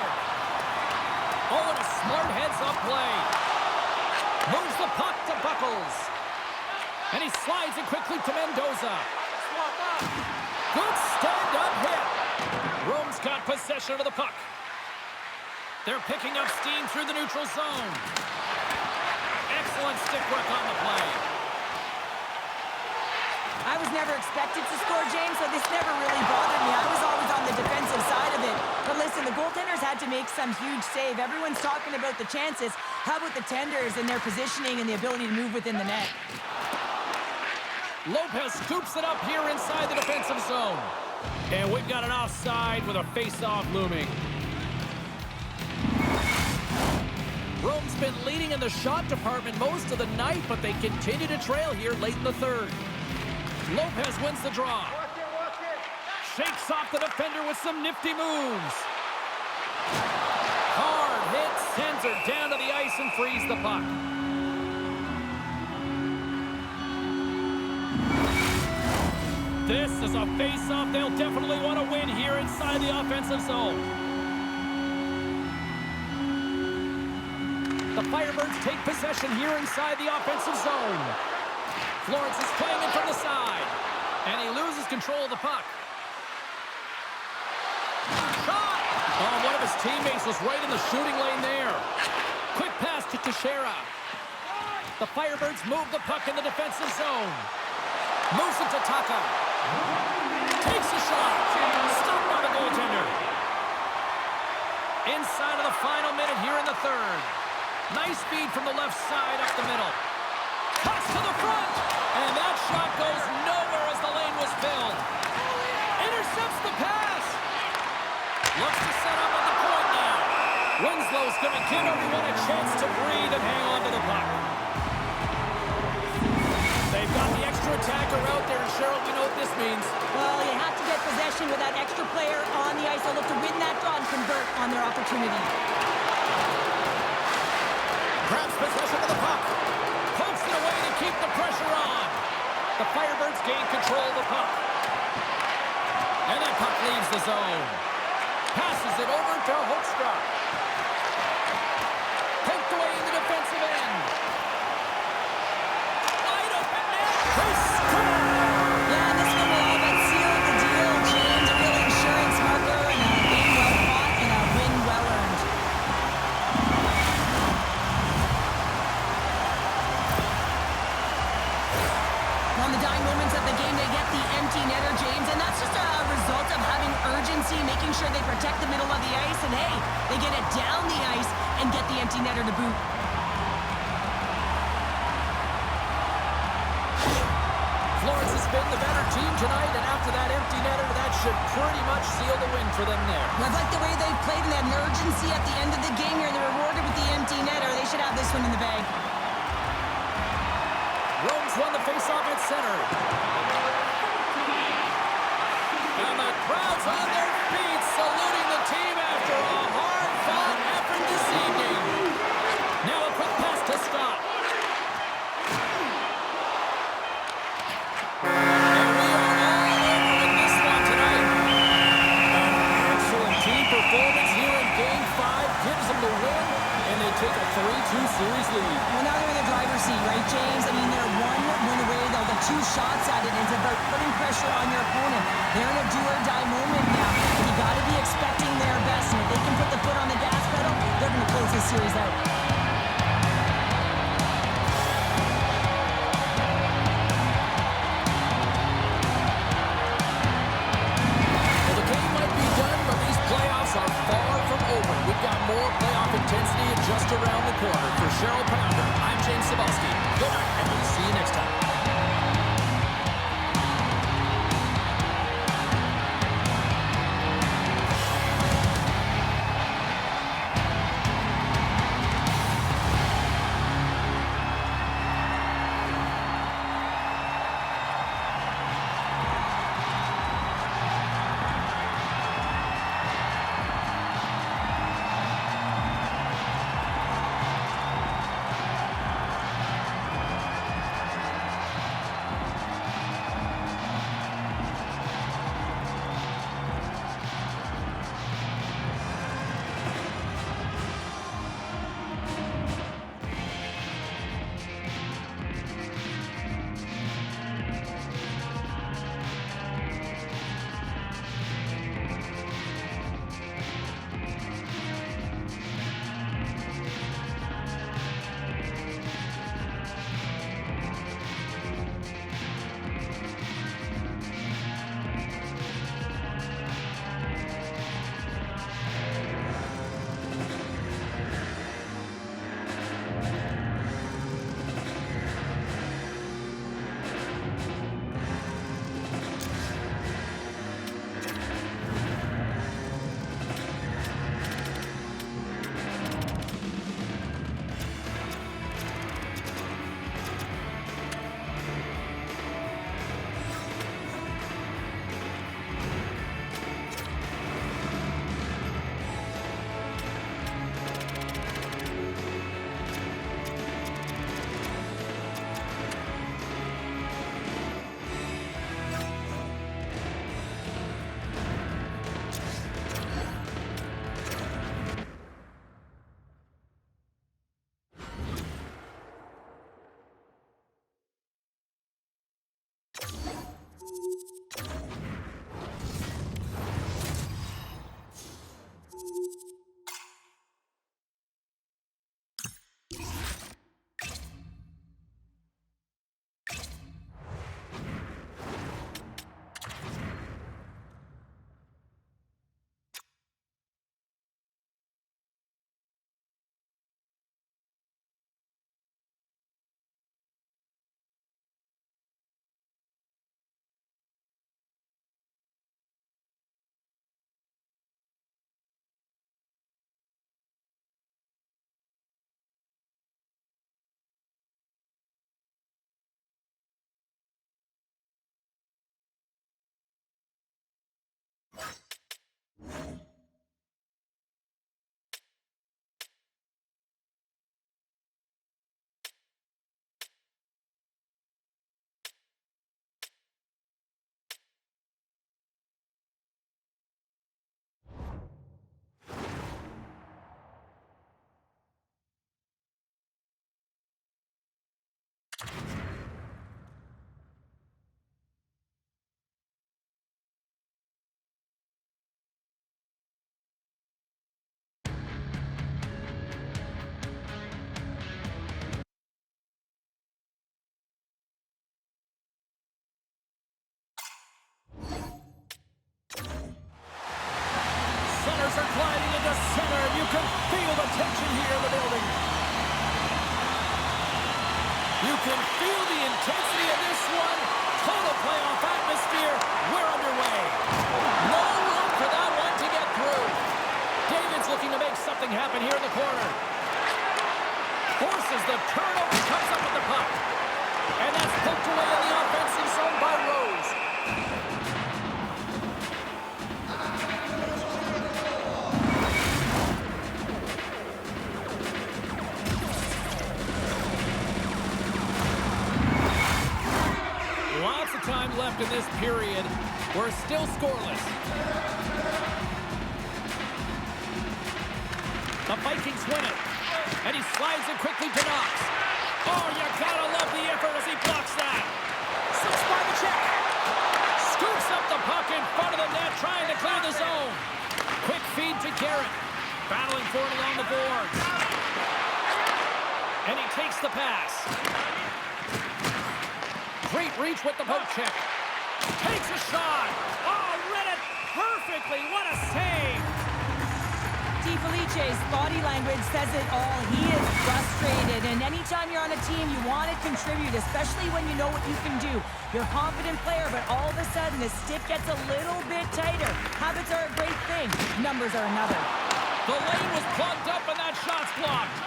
Oh, and a smart heads-up play. Moves the puck to Buckles. And he slides it quickly to Mendoza. Good stand-up hit. Rome's got possession of the puck. They're picking up steam through the neutral zone. Excellent stick work on the play. I was never expected to score, James, so this never really bothered me. I was always on the defensive side of it. But listen, the goaltenders had to make some huge save. Everyone's talking about the chances. How about the tenders and their positioning and the ability to move within the net? Lopez scoops it up here inside the defensive zone. And we've got an offside with a face-off looming. Rome's been leading in the shot department most of the night, but they continue to trail here late in the third. Lopez wins the draw. Shakes off the defender with some nifty moves. Hard hit, sends her down to the ice and frees the puck. This is a face-off they'll definitely want to win here inside the offensive zone. The Firebirds take possession here inside the offensive zone. Florence is playing it from the side. And he loses control of the puck. Shot! Oh, what a mistake. teammates was right in the shooting lane there. Quick pass to Teixeira. The Firebirds move the puck in the defensive zone. Moves it to Taka. Takes a shot. Stopped by the goaltender. Inside of the final minute here in the third. Nice feed from the left side up the middle. Pass to the front. And that shot goes nowhere as the lane was filled. Intercepts the pass. Looks to set up at the point now. Winslow's going to give everyone a chance to breathe and hang on to the puck. They've got the extra attacker out there, and Cheryl, you know what this means. Well, you have to get possession with that extra player on the ice. They'll look to win that draw and convert on their opportunity. Grabs possession of the puck. Pokes it away to keep the pressure on. The Firebirds gain control of the puck. And that puck leaves the zone. Passes it over to Hoekstra. Poked away in the defensive end. Wide open net. They score! Yeah, this one will all but seal the deal, James. A real insurance marker and a game well fought and a win well earned. On the dying moments of the game, they get the empty netter, James, and that's just a result of having urgency, making sure they protect the middle of the ice, and hey, they get it down the ice and get the empty netter to boot. Florence has been the better team tonight, and after that empty netter, that should pretty much seal the win for them there. I like the way they've played and they had an urgency at the end of the game here. They're rewarded with the empty netter. They should have this one in the bag. Rome's won the faceoff at center. And the crowd's on their feet, saluting the team after a hard-fought effort this evening. Now a quick pass to Scott. And we are all over in this one tonight. An excellent team performance here in Game 5 gives them the win, and they take a 3-2 series lead. Well, now they're in the driver's seat, right, James? I mean, they're one win away. They'll get two shots at it. It's about putting pressure on your opponent. They're in a do-or-die moment now. You got to be expecting their best. And if they can put the foot on the gas pedal, they're going to close this series out. Well, the game might be done, but these playoffs are far from over. We've got more playoff intensity just around the corner. For Cheryl Pounder, I'm James Cybulski. Good night, and we'll see you next time. Gliding into center. You can feel the tension here in the building. You can feel the intensity of this one. Total playoff atmosphere. We're underway. No room for that one to get through. David's looking to make something happen here in the corner. Forces the turnover, comes up with the puck. And that's poked away in the offensive zone by Rose. Lots of time left in this period. We're still scoreless. The Vikings win it. And he slides it quickly to Knox. Oh, you gotta love the effort as he blocks that. 6 by the check. Scoops up the puck in front of the net, trying to clear the zone. Quick feed to Garrett. Battling for it along the boards. And he takes the pass. Great reach with the poke check. Takes a shot. Oh, read it perfectly. What a save. Felice's body language says it all. He is frustrated, and anytime you're on a team, you want to contribute, especially when you know what you can do. You're a confident player, but all of a sudden, the stick gets a little bit tighter. Habits are a great thing. Numbers are another. The lane was plugged up, and that shot's blocked.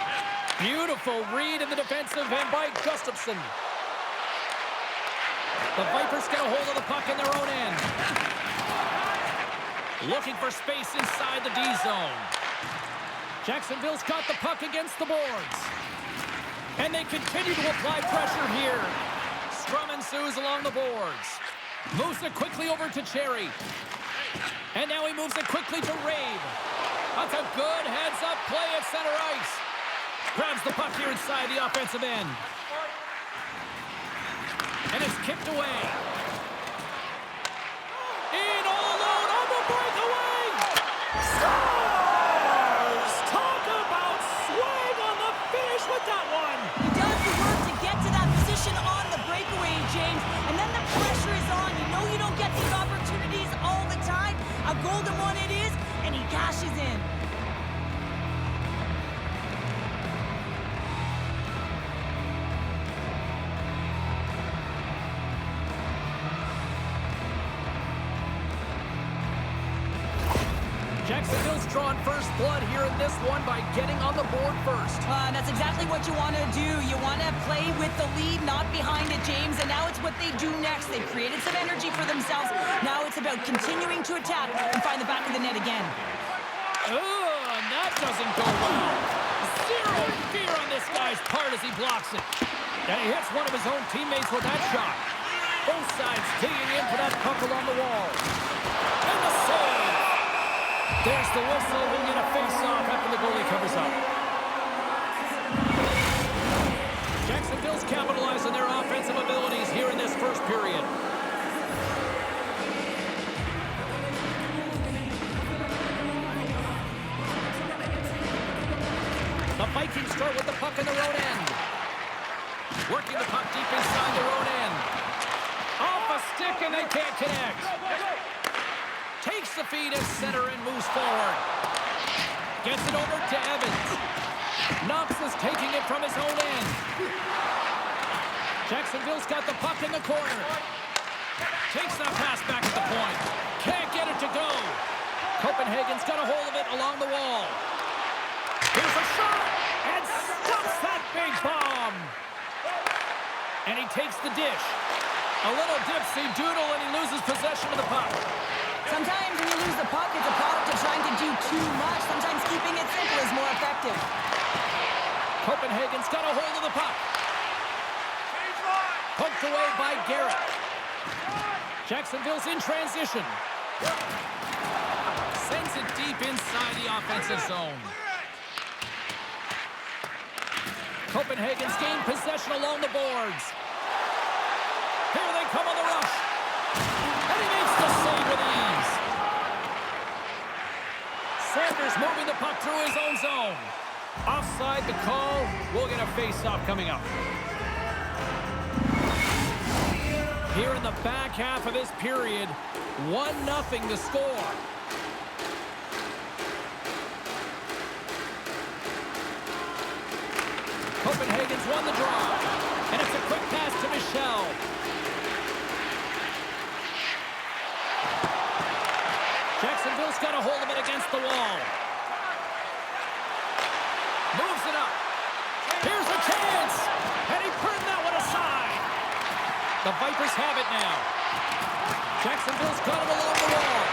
Beautiful read in the defensive end by Gustafsson. The Vipers get a hold of the puck in their own end. Looking for space inside the D zone. Jacksonville's got the puck against the boards. And they continue to apply pressure here. Scrum ensues along the boards. Moves it quickly over to Cherry. And now he moves it quickly to Rave. That's a good heads-up play at center ice. Grabs the puck here inside the offensive end. And it's kicked away. In all alone on the breakaway. Scores! Talk about swing on the finish with that one. He does the work to get to that position on the breakaway, James. And then the pressure is on. You know you don't get these opportunities all the time. A golden one it is, and he cashes in. Jacksonville's drawn first blood here in this one by getting on the board first. That's exactly what you want to do. You want to play with the lead, not behind it, James. And now it's what they do next. They've created some energy for themselves. Now it's about continuing to attack and find the back of the net again. And that doesn't go well. Zero fear on this guy's part as he blocks it. And he hits one of his own teammates with that shot. Both sides digging in for that puck along the wall. And the save. There's the whistle. We'll get a face-off after the goalie covers up. Jacksonville's capitalized on their offensive abilities here in this first period. The Vikings start with the puck in their own end. Working the puck deep inside their own end. Off a stick, and they can't connect. Takes the feed at center and moves forward. Gets it over to Evans. Knox is taking it from his own end. Jacksonville's got the puck in the corner. Takes that pass back at the point. Can't get it to go. Copenhagen's got a hold of it along the wall. Here's a shot. And stops that big bomb. And he takes the dish. A little dipsy doodle, and he loses possession of the puck. Sometimes when you lose the puck, it's a product of trying to do too much. Sometimes keeping it simple is more effective. Copenhagen's got a hold of the puck. Poked away by Garrett. Jacksonville's in transition. Sends it deep inside the offensive zone. Copenhagen's gained possession along the boards. Here they come on the rush. And he makes the save with ease. Sanders moving the puck through his own zone. Offside the call. We'll get a face-off coming up. Here in the back half of this period, 1-0 to score. Jacksonville's won the draw. And it's a quick pass to Michel. Jacksonville's got a hold of it against the wall. Moves it up. Here's a chance. And he turned that one aside. The Vipers have it now. Jacksonville's got it along the wall.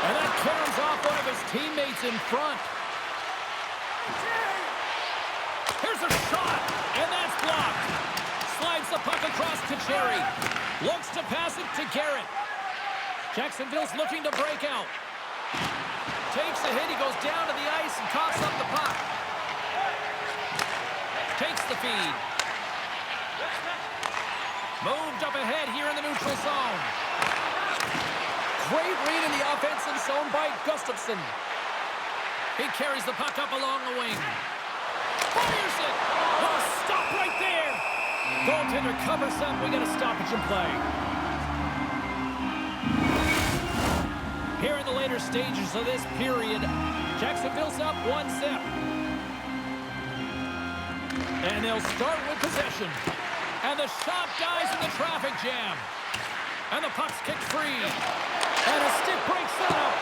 And that caroms off one of his teammates in front. Here's a shot. And that's blocked. Slides the puck across to Cherry. Looks to pass it to Garrett. Jacksonville's looking to break out. Takes a hit. He goes down to the ice and coughs up the puck. Takes the feed. Moved up ahead here in the neutral zone. Great read in the offensive zone by Gustafsson. He carries the puck up along the wing. Fires it! Oh, stop right there! Goaltender covers up. We got a stoppage in play. Here in the later stages of this period, Jacksonville's up 1-0. And they'll start with possession. And the shot dies in the traffic jam. And the puck's kicked free. And a stick breaks that up.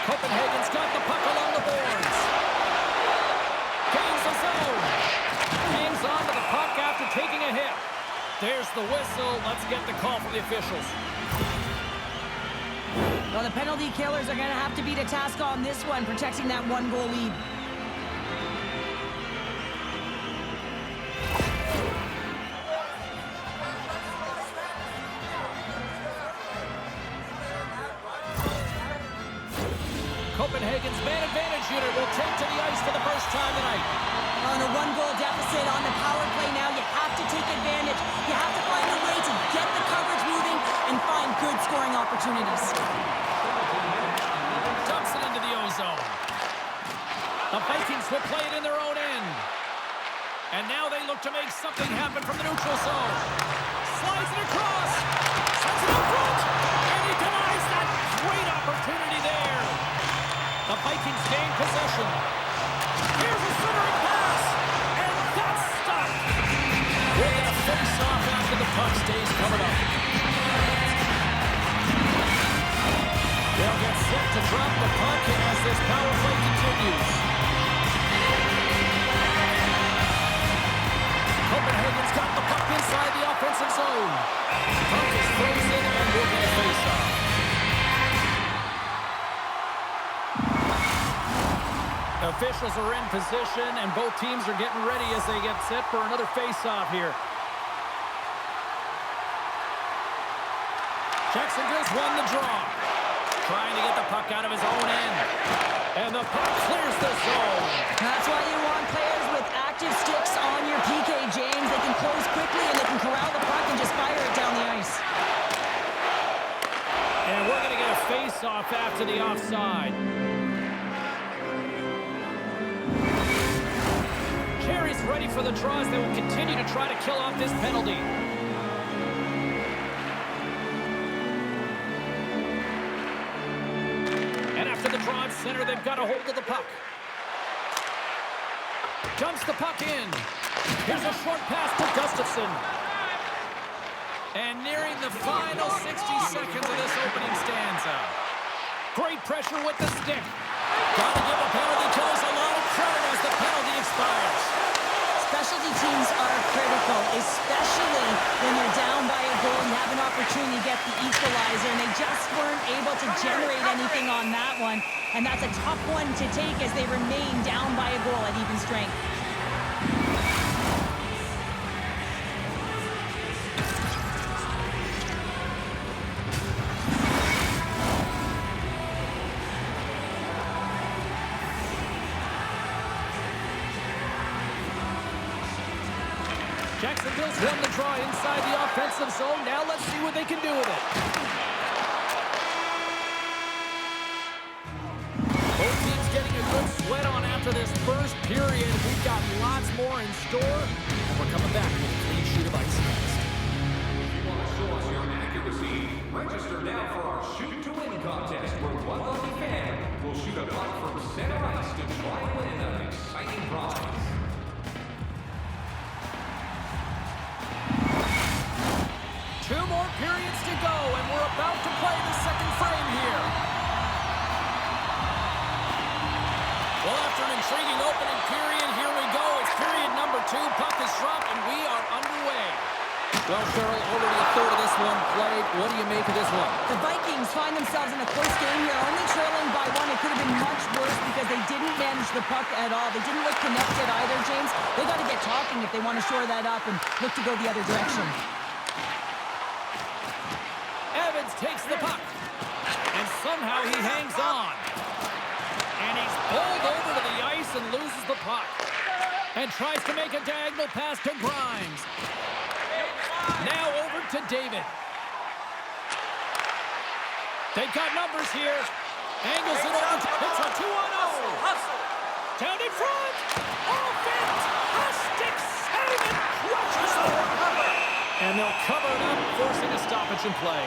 Copenhagen's got the puck along the boards. Gains the zone. Hangs on to the puck after taking a hit. There's the whistle. Let's get the call from the officials. Well, the penalty killers are going to have to beat a task on this one, protecting that one-goal lead. Copenhagen's man advantage unit will take to the ice for the first time tonight. On a one-goal deficit on the power play now, you have to take advantage. You have to find a way to get the coverage moving and find good scoring opportunities. Dumps it into the ozone. The Vikings will play it in their own end. And now they look to make something happen from the neutral zone. Slides it across. Sends it up front. And he denies that great opportunity there. The Vikings gain possession. Here's a centering pass. And that's stopped. We're going to face off after the puck stays coming up. They'll get set to drop the puck as this power play continues. Copenhagen's got the puck inside the offensive zone. Puck is frozen and we'll get a face-off. Officials are in position and both teams are getting ready as they get set for another face-off here. Jacksonville's won the draw. Trying to get the puck out of his own end. And the puck clears the zone. That's why you want players with active sticks on your PK, James. They can close quickly and they can corral the puck and just fire it down the ice. And we're going to get a face-off after the offside. Cherry's ready for the draws. They will continue to try to kill off this penalty. To the draw at center, they've got a hold of the puck. Jumps the puck in. Here's a short pass to Gustafsson. And nearing the final 60 seconds of this opening stanza. Great pressure with the stick. Got to give a penalty killers a lot of credit as the penalty expires. Specialty teams are critical, especially when you're down by a goal and you have an opportunity to get the equalizer, and they just weren't able to generate anything on that one. And that's a tough one to take as they remain down by a goal at even strength. Jacksonville's won the draw inside the offensive zone. Now let's see what they can do with it. Both teams getting a good sweat on after this first period. We've got lots more in store, and we're coming back with a clean sheet of ice next. If you want to show us your accuracy, register now for our Shoot to Win contest, where one lucky fan will shoot a puck from center ice to try and win an exciting prize. Well, Cheryl, already a third of this one played. What do you make of this one? The Vikings find themselves in a close game here, only trailing by one. It could have been much worse because they didn't manage the puck at all. They didn't look connected either, James. They got to get talking if they want to shore that up and look to go the other direction. Evans takes the puck, and somehow he hangs on. And he's pulled over to the ice and loses the puck. And tries to make a diagonal pass to Grimes. Now over to David. They got numbers here. Angles it over. It's a 2-on-0. Down in front. Off it. A stick save and crushes the cover. And they'll cover it up, forcing a stoppage in play.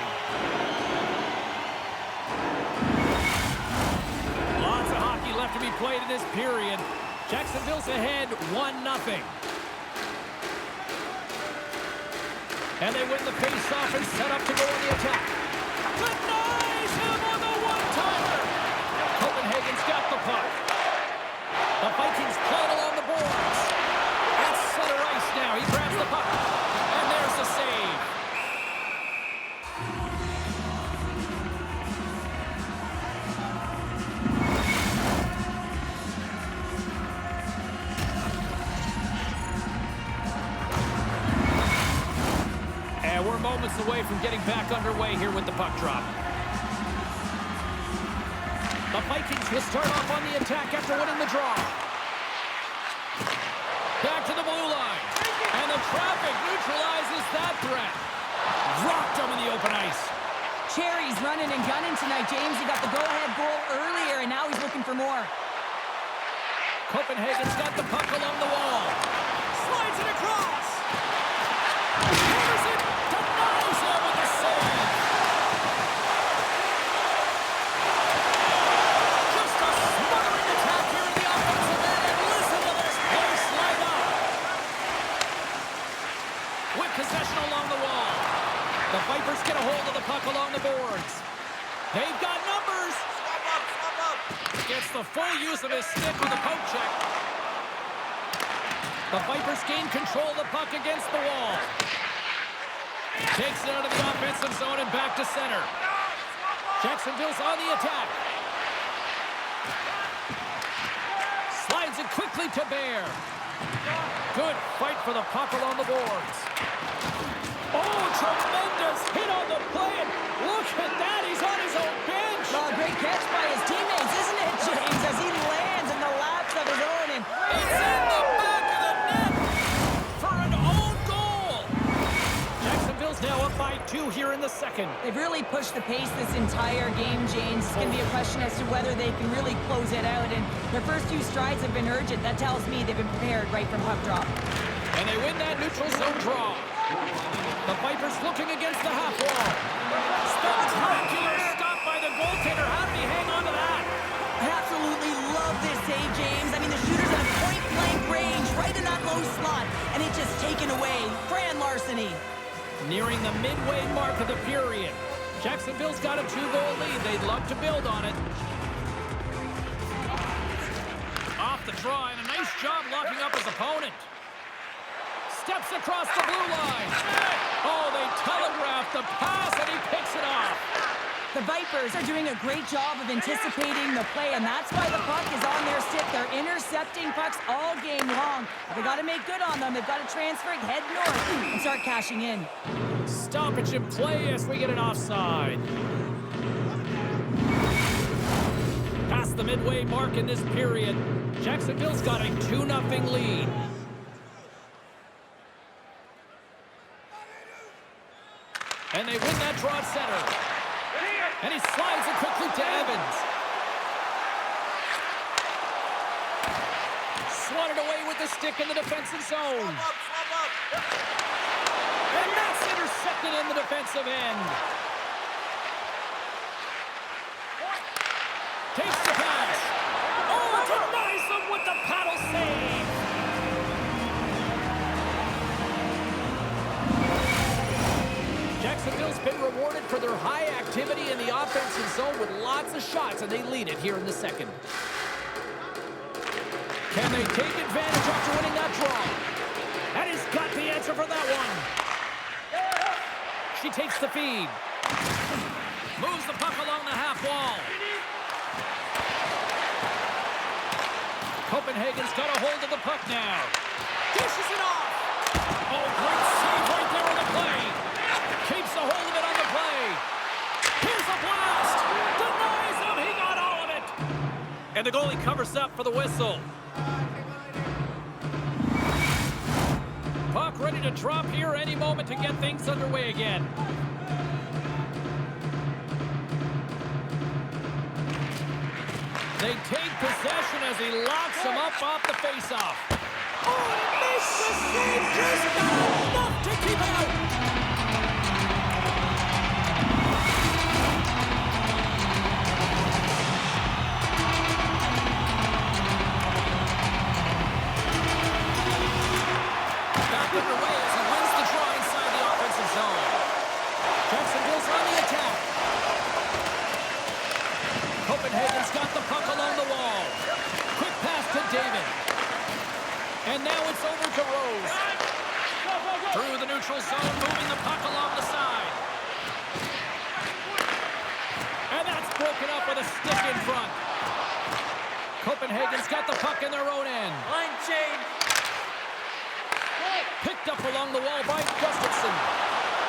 Lots of hockey left to be played in this period. Jacksonville's ahead 1-0. And they win the face-off and set up to go on the attack. Denies him on the one-timer. Copenhagen's got the puck. The Vikings play it along the boards. At center ice now. He grabs the puck. And there's the save. We're moments away from getting back underway here with the puck drop. The Vikings will start off on the attack after winning the draw. Back to the blue line. And the traffic neutralizes that threat. Rocked him in the open ice. Cherry's running and gunning tonight, James. He got the go-ahead goal earlier, and now he's looking for more. Copenhagen's got the puck along the wall. Slides it across. Covers it. Denies him with the save. Just a smothering attack here in the offensive end. And listen to this pace light up. With possession along the wall. The Vipers get a hold of the puck along the boards. They've got numbers. Stop up. Gets the full use of his stick with a poke check. The Vipers gain control of the puck against the wall. Takes it out of the offensive zone and back to center. Jacksonville's on the attack. Slides it quickly to Bear. Good fight for the puck along the boards. Oh, tremendous hit on the play. Look at that. He's on his own bench. Well, great catch by his teammates, isn't it, James, as he lands in the laps of his own. And it's in the back of the net for an own goal. Jacksonville's now up by 2 here in the second. They've really pushed the pace this entire game, James. It's going to be a question as to whether they can really close it out. And their first few strides have been urgent. That tells me they've been prepared right from puck drop. And they win that neutral zone draw. The Vipers looking against the half wall. Spectacular stop by the goaltender. How did he hang on to that? I absolutely love this save, James. I mean, the shooter's at a point-blank range, right in that low slot, and it's just taken away. Fran Larceny. Nearing the midway mark of the period. Jacksonville's got a 2-goal lead. They'd love to build on it. Off the draw, and a nice job locking up his opponent. Steps across the blue line. Oh, they telegraphed the pass, and he picks it off. The Vipers are doing a great job of anticipating the play, and that's why the puck is on their stick. They're intercepting pucks all game long. They got to make good on them. They've got to transfer it, head north, and start cashing in. Stoppage in play as we get an offside. Past the midway mark in this period, Jacksonville's got a 2-0 lead. And they win that draw at center. And he slides it quickly to Evans. Swatted away with the stick in the defensive zone. And that's intercepted in the defensive end. Takes the pass. Oh, denies him with the paddle save. Jacksonville's been rewarded for their high activity in the offensive zone with lots of shots, and they lead it here in the second. Can they take advantage after winning that draw? And he's got the answer for that one. She takes the feed. Moves the puck along the half wall. Copenhagen's got a hold of the puck now. Dishes it off. Oh, great save right there on the play. Keeps a hold of it on the play. Here's a blast. Denies him. He got all of it. And the goalie covers up for the whistle. Puck ready to drop here any moment to get things underway again. They take possession as he locks him up off the faceoff. Oh, he makes the save, just not enough to keep it out. Back underway as he wins the draw inside the offensive zone. Jacksonville's on the attack. Copenhagen's got the puck along the wall. Quick pass to David. And now it's over to Rose. Through the neutral zone, moving the puck along the side. And that's broken up with a stick in front. Copenhagen's got the puck in their own end. Line change. Picked up along the wall by Gustafsson.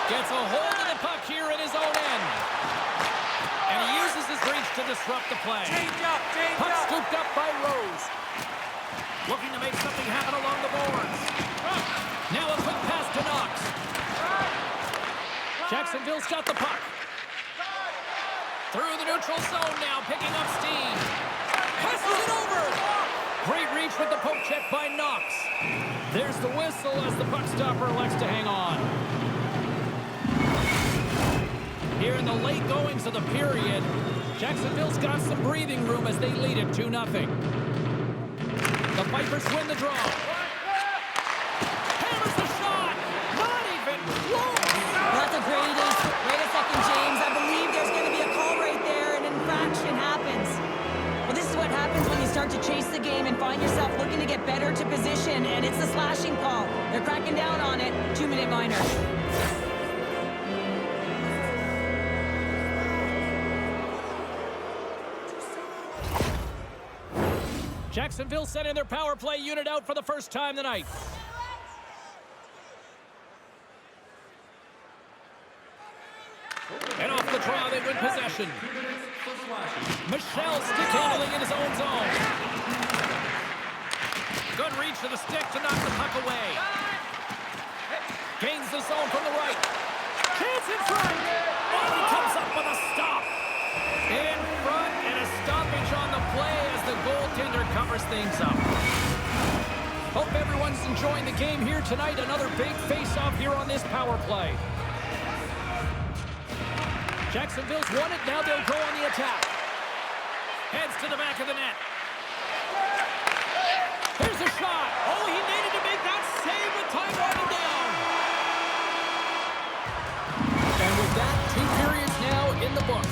Gets a hold of the puck here in his own end. And he uses his reach to disrupt the play. Puck scooped up by Rose. Looking to make something happen along the boards. Now a quick pass to Knox. Jacksonville's got the puck. Through the neutral zone now, picking up steam. Passes it over. Great reach with the poke check by Knox. There's the whistle as the puck stopper elects to hang on. Here in the late goings of the period, Jacksonville's got some breathing room as they lead it 2-0. The Vipers win the draw. Hammers the shot. Not even close. Well, that's a great second, James. I believe there's going to be a call right there. An infraction happens. Well, this is what happens when you start to chase the game and find yourself looking to get better to position, and it's a slashing call. They're cracking down on it. 2-minute minor. Jacksonville sending their power play unit out for the first time tonight. And off the draw, they win possession. Michel stick handling in his own zone. Good reach to the stick to knock the puck away. Gains the zone from the right. Chance in front. Oh, he comes up with a stop. In front and a stoppage on the play as the goaltender covers things up. Hope everyone's enjoying the game here tonight. Another big face-off here on this power play. Jacksonville's won it. Now they'll go on the attack. Heads to the back of the net. Here's a shot. Oh, he needed to make that save with time running down. And with that, 2 periods now in the books.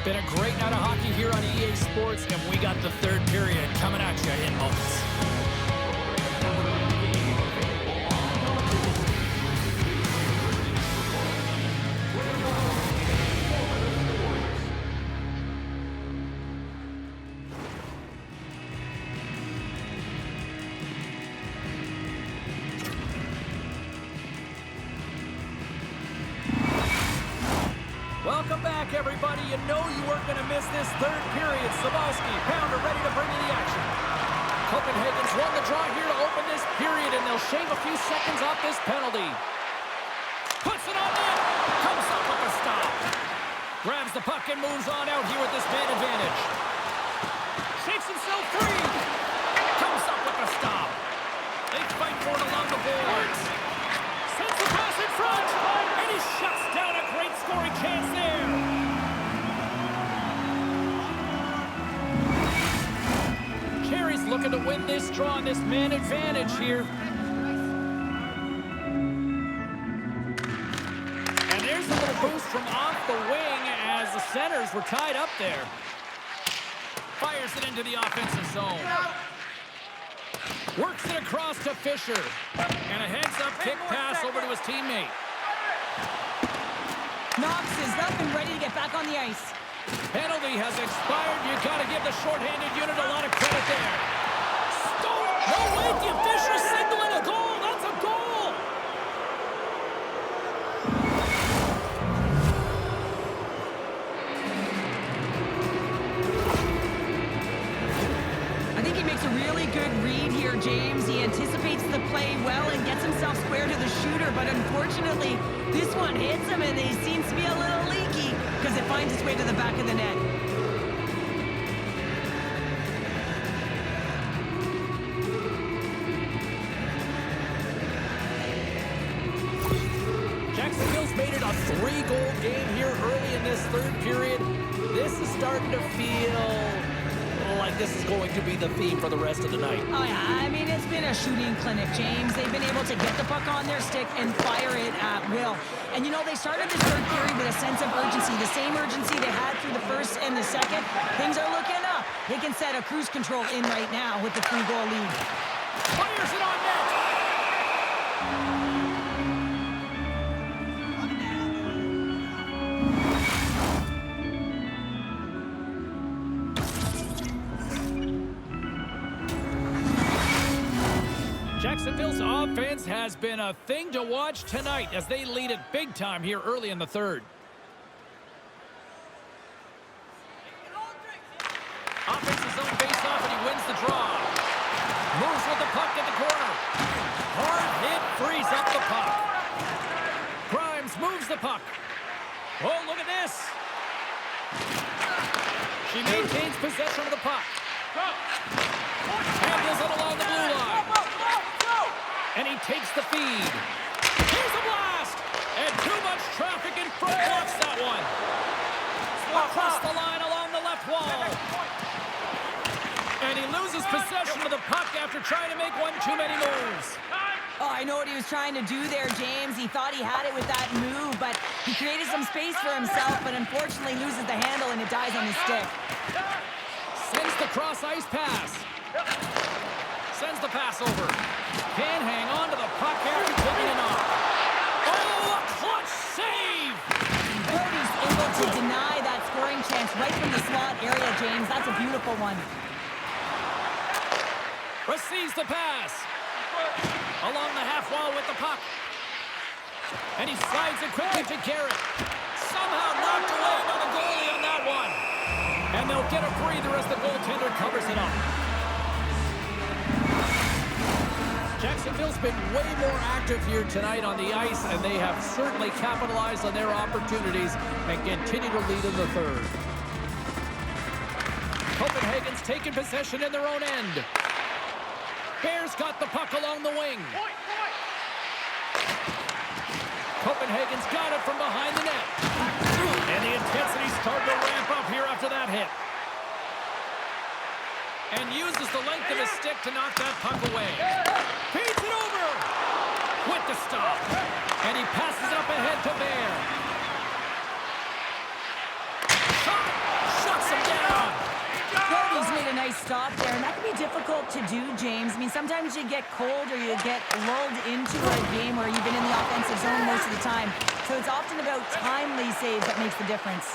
Been a great night of hockey here on EA Sports, and we got the third period coming at you in moments. Welcome back, everybody. You know you weren't going to miss this third period. Sabalski, Pounder ready to bring you the action. Copenhagen's won the draw here to open this period, and they'll shave a few seconds off this penalty. Puts it on net. Comes up with a stop. Grabs the puck and moves on out here with this man advantage. Shakes himself free. Comes up with a stop. They fight for it along the boards. Sends the pass in front. And he shuts down a great scoring chance there. Cherry's looking to win this draw on this man advantage here. And there's a little boost from off the wing as the centers were tied up there. Fires it into the offensive zone. Works it across to Fisher. And a heads-up kick pass over to his teammate. Knox is up and ready to get back on the ice. Penalty has expired. You got to give the shorthanded unit a lot of credit there. Stolen. No, wait, the official signaling a goal. That's a goal. I think he makes a really good read here, James. He anticipates the play well and gets himself square to the shooter, but unfortunately, this one hits him and he seems to be a little leaky because it finds its way to the back of the net. Jacksonville's made it a 3-goal game here early in this third period. This is starting to feel like this is going to be the theme for the rest of the night. Oh, yeah. I mean, it's been a shooting clinic, James. They've been able to get the puck on their stick and fire it at will. And, you know, they started this third period with a sense of urgency, the same urgency they had through the first and the second. Things are looking up. They can set a cruise control in right now with the 3-goal lead. Fires it on net. Jacksonville's offense has been a thing to watch tonight as they lead it big time here early in the third. Offensive zone face-off, and he wins the draw. Moves with the puck at the corner. Hard hit, frees up the puck. Grimes moves the puck. Oh, look at this. She maintains possession of the puck. Handles it along the blue line. And he takes the feed. Here's a blast! And too much traffic in front blocks that one. Across the line along the left wall. And he loses possession of the puck after trying to make one too many moves. Oh, I know what he was trying to do there, James. He thought he had it with that move, but he created some space for himself, but unfortunately loses the handle and it dies on his stick. Sends the cross-ice pass. Sends the pass over. Can't hang on to the puck after taking it off. Oh, a clutch save! Brody's able to deny that scoring chance right from the slot area, James. That's a beautiful one. Receives the pass. Along the half wall with the puck. And he slides it quickly to Garrett. Somehow knocked away by the goalie on that one. And they'll get a breather as the goaltender covers it up. Jacksonville's been way more active here tonight on the ice, and they have certainly capitalized on their opportunities and continue to lead in the third. Copenhagen's taken possession in their own end. Bears got the puck along the wing. Copenhagen's got it from behind the net. And the intensity's starting to ramp up here after that hit. And uses the length of his stick to knock that puck away. Feeds it over with the stop. And he passes up ahead to Bear. Shot! Shuts him down. Brody's made a nice stop there, and that can be difficult to do, James. I mean, sometimes you get cold or you get lulled into a game where you've been in the offensive zone most of the time. So it's often about timely saves that makes the difference.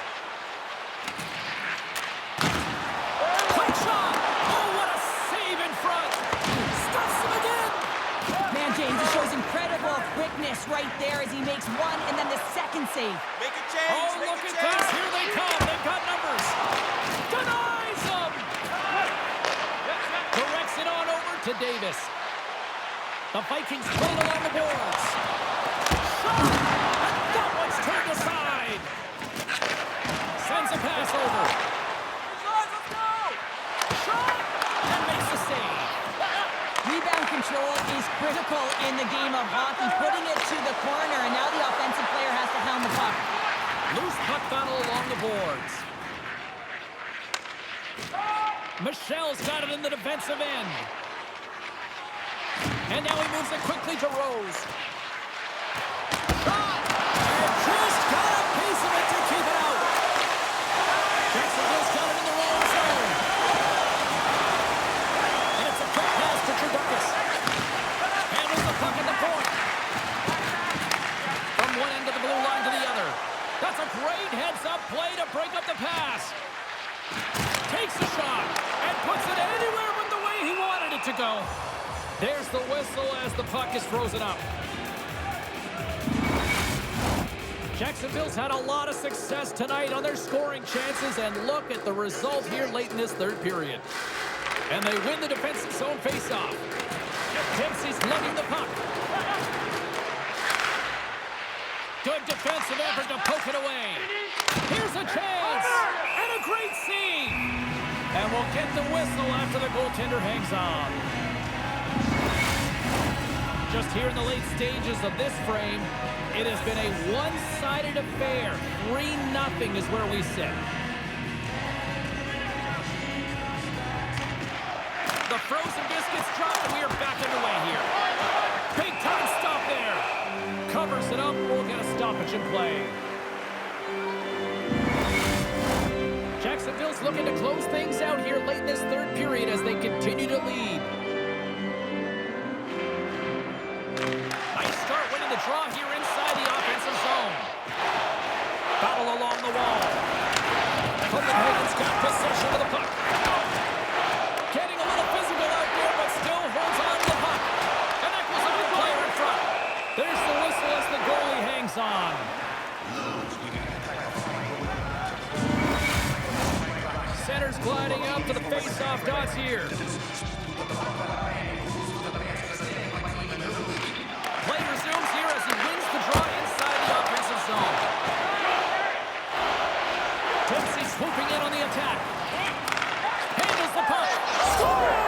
Quick shot! Oh, what a save in front! Stuffs him again! Man, James, it shows incredible quickness right there as he makes one and then the second save. Make a change! Oh, look at this! Here they come! They've got numbers! Denies them! Directs it on over to Davis. The Vikings put it along the boards. Shot! And that one's turned aside! Sends a pass over. Shot! And makes the save. Rebound control is critical in the game of hockey, putting it to the corner, and now the offensive player has to hound the puck. Loose puck battle along the boards. Michelle's got it in the defensive end. And now he moves it quickly to Rose. Shot! And just got a piece of it to keep it out. Jacksonville's got it in the wrong zone. And it's a quick pass to Trudakis. Handles the puck at the point. From one end of the blue line to the other. That's a break up the pass. Takes a shot and puts it anywhere but the way he wanted it to go. There's the whistle as the puck is frozen up. Jacksonville's had a lot of success tonight on their scoring chances, and look at the result here late in this third period. And they win the defensive zone faceoff. Dempsey's lugging the puck. Good defensive effort to poke it away. Here's a chance, and a great save. And we'll get the whistle after the goaltender hangs on. Just here in the late stages of this frame, it has been a one-sided affair. 3-0 is where we sit. The frozen biscuits drop, and we are back underway here. Big time stop there. Covers it up. We'll get a stoppage in play. Jacksonville's looking to close things out here late in this third period as they continue to lead. Nice start winning the draw here inside the offensive zone. Battle along the wall. Copenhagen's got possession of the puck. Getting a little physical out there, but still holds on to the puck. And that goes up the player in front. There's the whistle as the goalie hangs on. Center's gliding out to the face-off dots here. Play resumes here as he wins the draw inside the offensive zone. Dempsey swooping in on the attack. Handles the puck. Scores!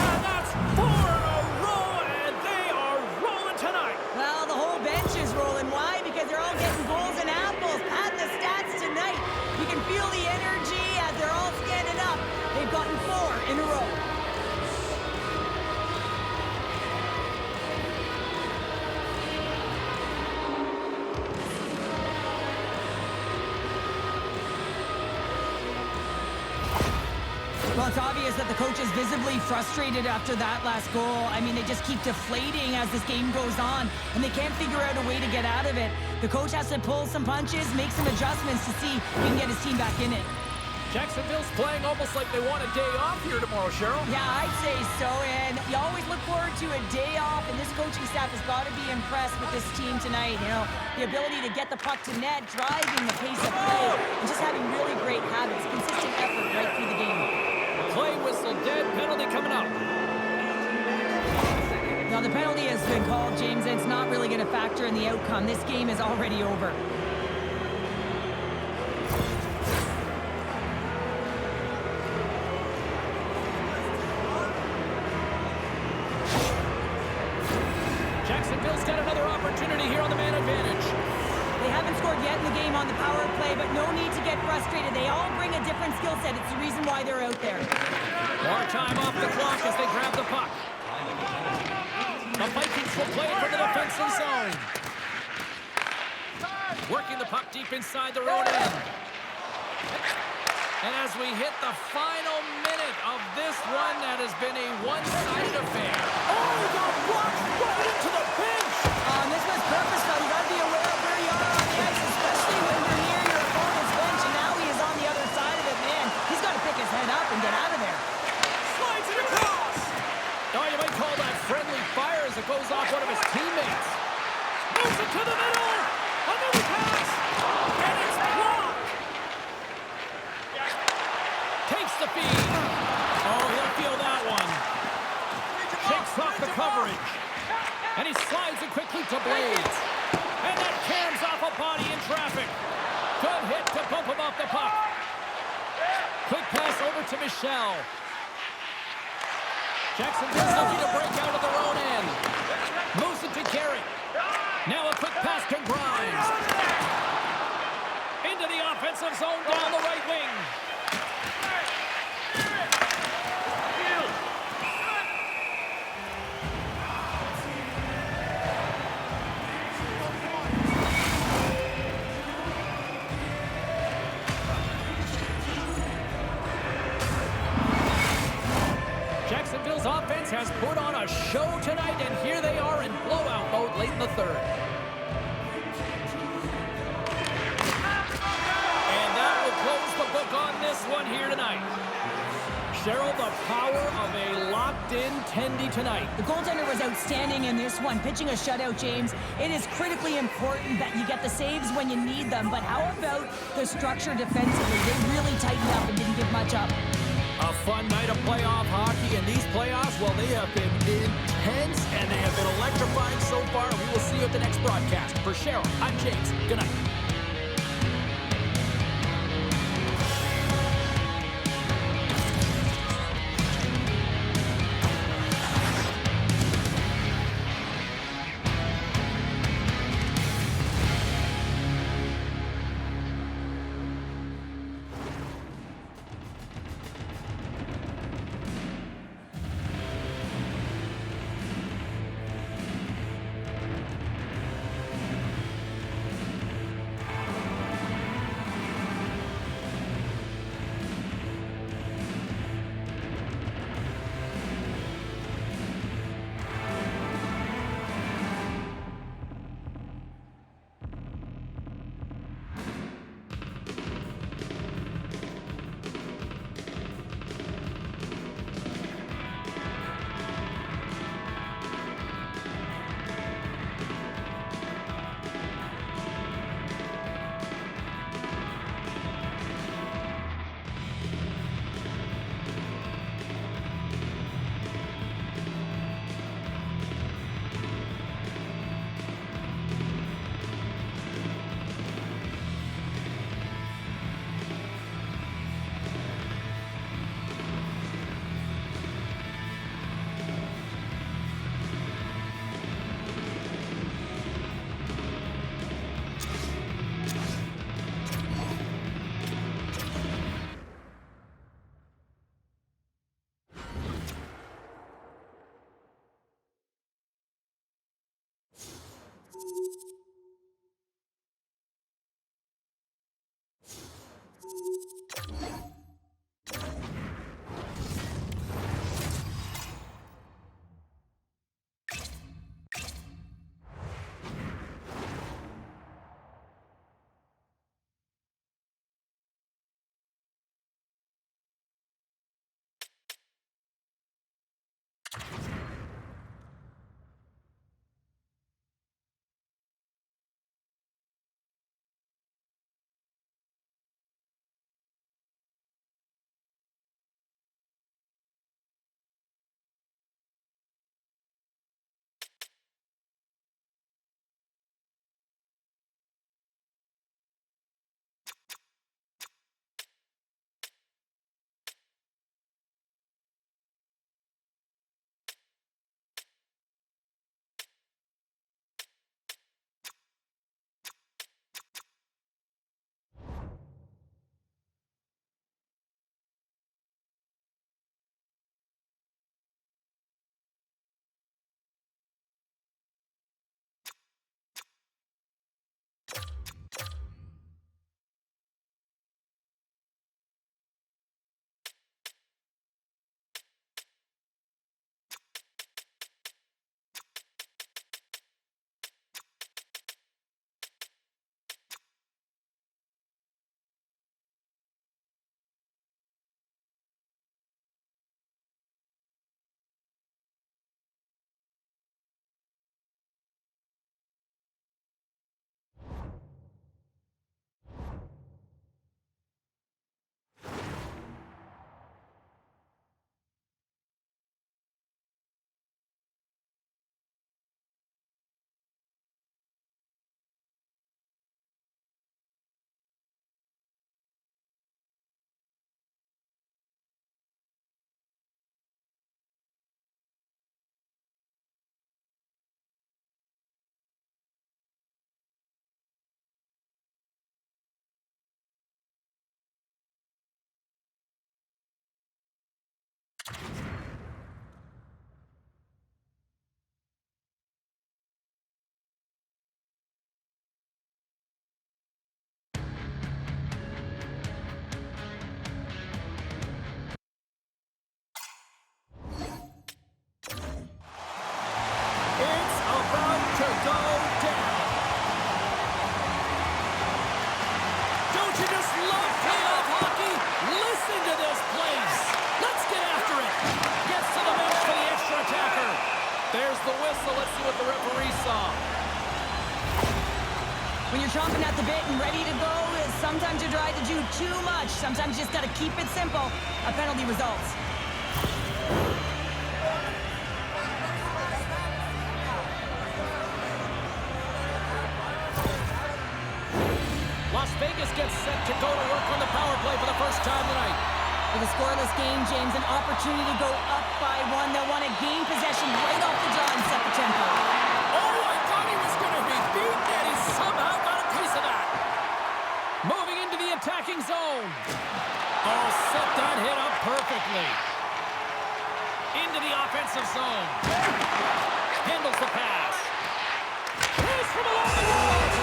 And that's 4 in a row, and they are rolling tonight. Well, the whole bench is rolling. Why? Because they're all getting goals and apples. Pat the stats tonight. You can feel the energy as they're all standing up. They've gotten 4 in a row. Well, it's obvious that the coach is visibly frustrated after that last goal. I mean, they just keep deflating as this game goes on, and they can't figure out a way to get out of it. The coach has to pull some punches, make some adjustments to see if he can get his team back in it. Jacksonville's playing almost like they want a day off here tomorrow, Cheryl. Yeah, I'd say so, and you always look forward to a day off, and this coaching staff has got to be impressed with this team tonight. You know, the ability to get the puck to net, driving the pace of play, and just having really great habits, consistent effort right through the game. Play whistle dead, penalty coming up. Now, the penalty has been called, James, and it's not really going to factor in the outcome. This game is already over. Jacksonville's got another opportunity here on the man advantage. They haven't scored yet in the game on the power play, but no need to get frustrated. They all bring a different skill set. It's the reason why they're out there. More time off the clock as they grab the puck. The Vikings will play it from the defensive zone. Working the puck deep inside their own end. And as we hit the final minute of this one, that has been a one-sided affair. Oh, he got blocked right into the bench! This was purposeful. You got to be aware of where you are on the ice, especially when you're near your opponent's bench, and now he is on the other side of it, man. He's got to pick his head up and get out of there. Slides it across! Oh, you might call that friendly fire as it goes off one of his teammates. Moves it to the middle! Another pass! And it's blocked! Takes the feed. Oh, he'll feel that one. Shakes off the coverage. And he slides it quickly to Blades. And that cams off a body in traffic. Good hit to bump him off the puck. Quick pass over to Michel. Jacksonville's looking to break out of their own end. Moves it to Garrett. Now a quick pass to Grimes. Into the offensive zone down the right wing. Jacksonville's offense has put on a show tonight, and here they are in blowout mode late in the third. one here tonight. Cheryl, the power of a locked-in Tendy tonight. The goaltender was outstanding in this one, pitching a shutout, James. It is critically important that you get the saves when you need them, but how about the structure defensively? They really tightened up and didn't give much up. A fun night of playoff hockey, and these playoffs, well, they have been intense, and they have been electrifying so far. We will see you at the next broadcast. For Cheryl, I'm James. Good night. there's the whistle. Let's see what the referee saw. When you're chomping at the bit and ready to go, sometimes you try to do too much. Sometimes you just got to keep it simple. A penalty results. Las Vegas gets set to go to work on the power play for the first time tonight. With a scoreless game, James, an opportunity to go up by one. They'll want to gain possession right off the draw and set the tempo. Oh, I thought he was going to be beaten, and he somehow got a piece of that. Moving into the attacking zone. Oh, set that hit up perfectly. Into the offensive zone. Handles the pass. Plays from along the wall.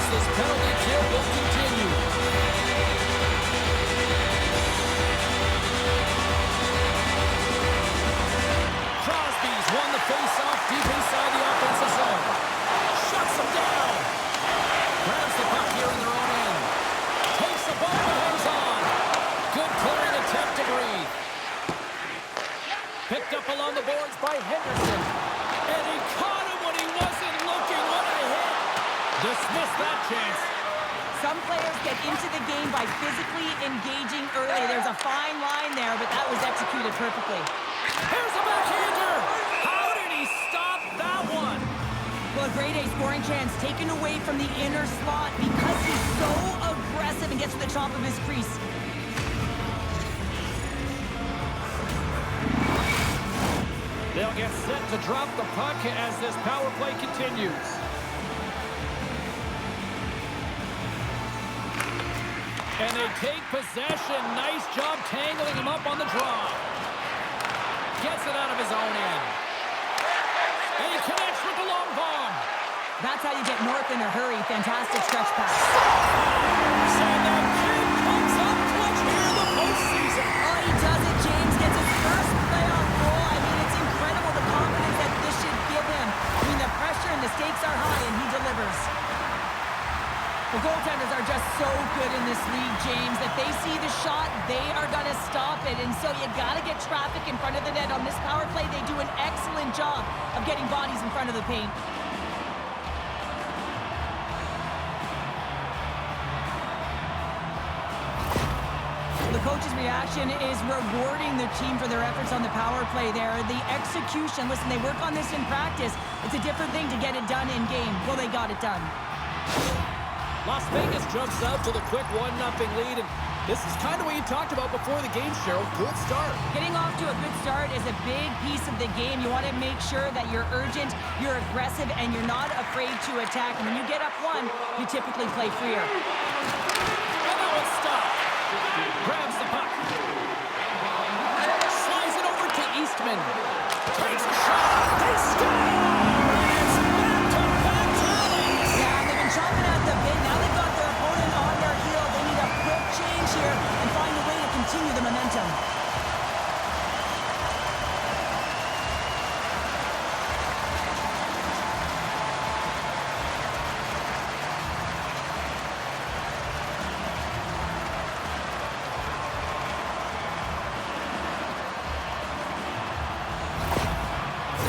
This penalty kill will continue. Crosby's won the face-off deep inside the offensive zone. Shuts him down. Grabs the puck here in their own end. Takes the ball and hangs on. Good clearing attempt to breathe. Picked up along the boards by Henderson. And he caught him when he wasn't looking. What a hit. Dismiss that chance. Some players get into the game by physically engaging early. There's a fine line there, but that was executed perfectly. Here's a backhander. How did he stop that one? Well, a grade A scoring chance taken away from the inner slot because he's so aggressive and gets to the top of his crease. They'll get set to drop the puck as this power play continues. And they take possession. Nice job tangling him up on the draw. Gets it out of his own end. And he connects with the long bomb. That's how you get north in a hurry. Fantastic stretch pass. And that kid comes up clutch here in the postseason. Oh, he does it, James. Gets his first playoff goal. I mean, it's incredible the confidence that this should give him. I mean, the pressure and the stakes are high, and he delivers. The goaltenders are just so good in this league, James. If they see the shot, they are going to stop it. And so you got to get traffic in front of the net. On this power play, they do an excellent job of getting bodies in front of the paint. The coach's reaction is rewarding the team for their efforts on the power play there. The execution, listen, they work on this in practice. It's a different thing to get it done in game. Well, they got it done. Las Vegas jumps out to the quick 1-0 lead, and this is kind of what you talked about before the game, Cheryl. Good start. Getting off to a good start is a big piece of the game. You want to make sure that you're urgent, you're aggressive, and you're not afraid to attack. And when you get up one, you typically play freer. And that one's stopped. Grabs the puck. Slides it over to Eastman. Takes a shot. They score! It's back-to-back tallies. Yeah, they've been chomping at the bit. Now they've got their opponent on their heel. They need a quick change here and find a way to continue the momentum.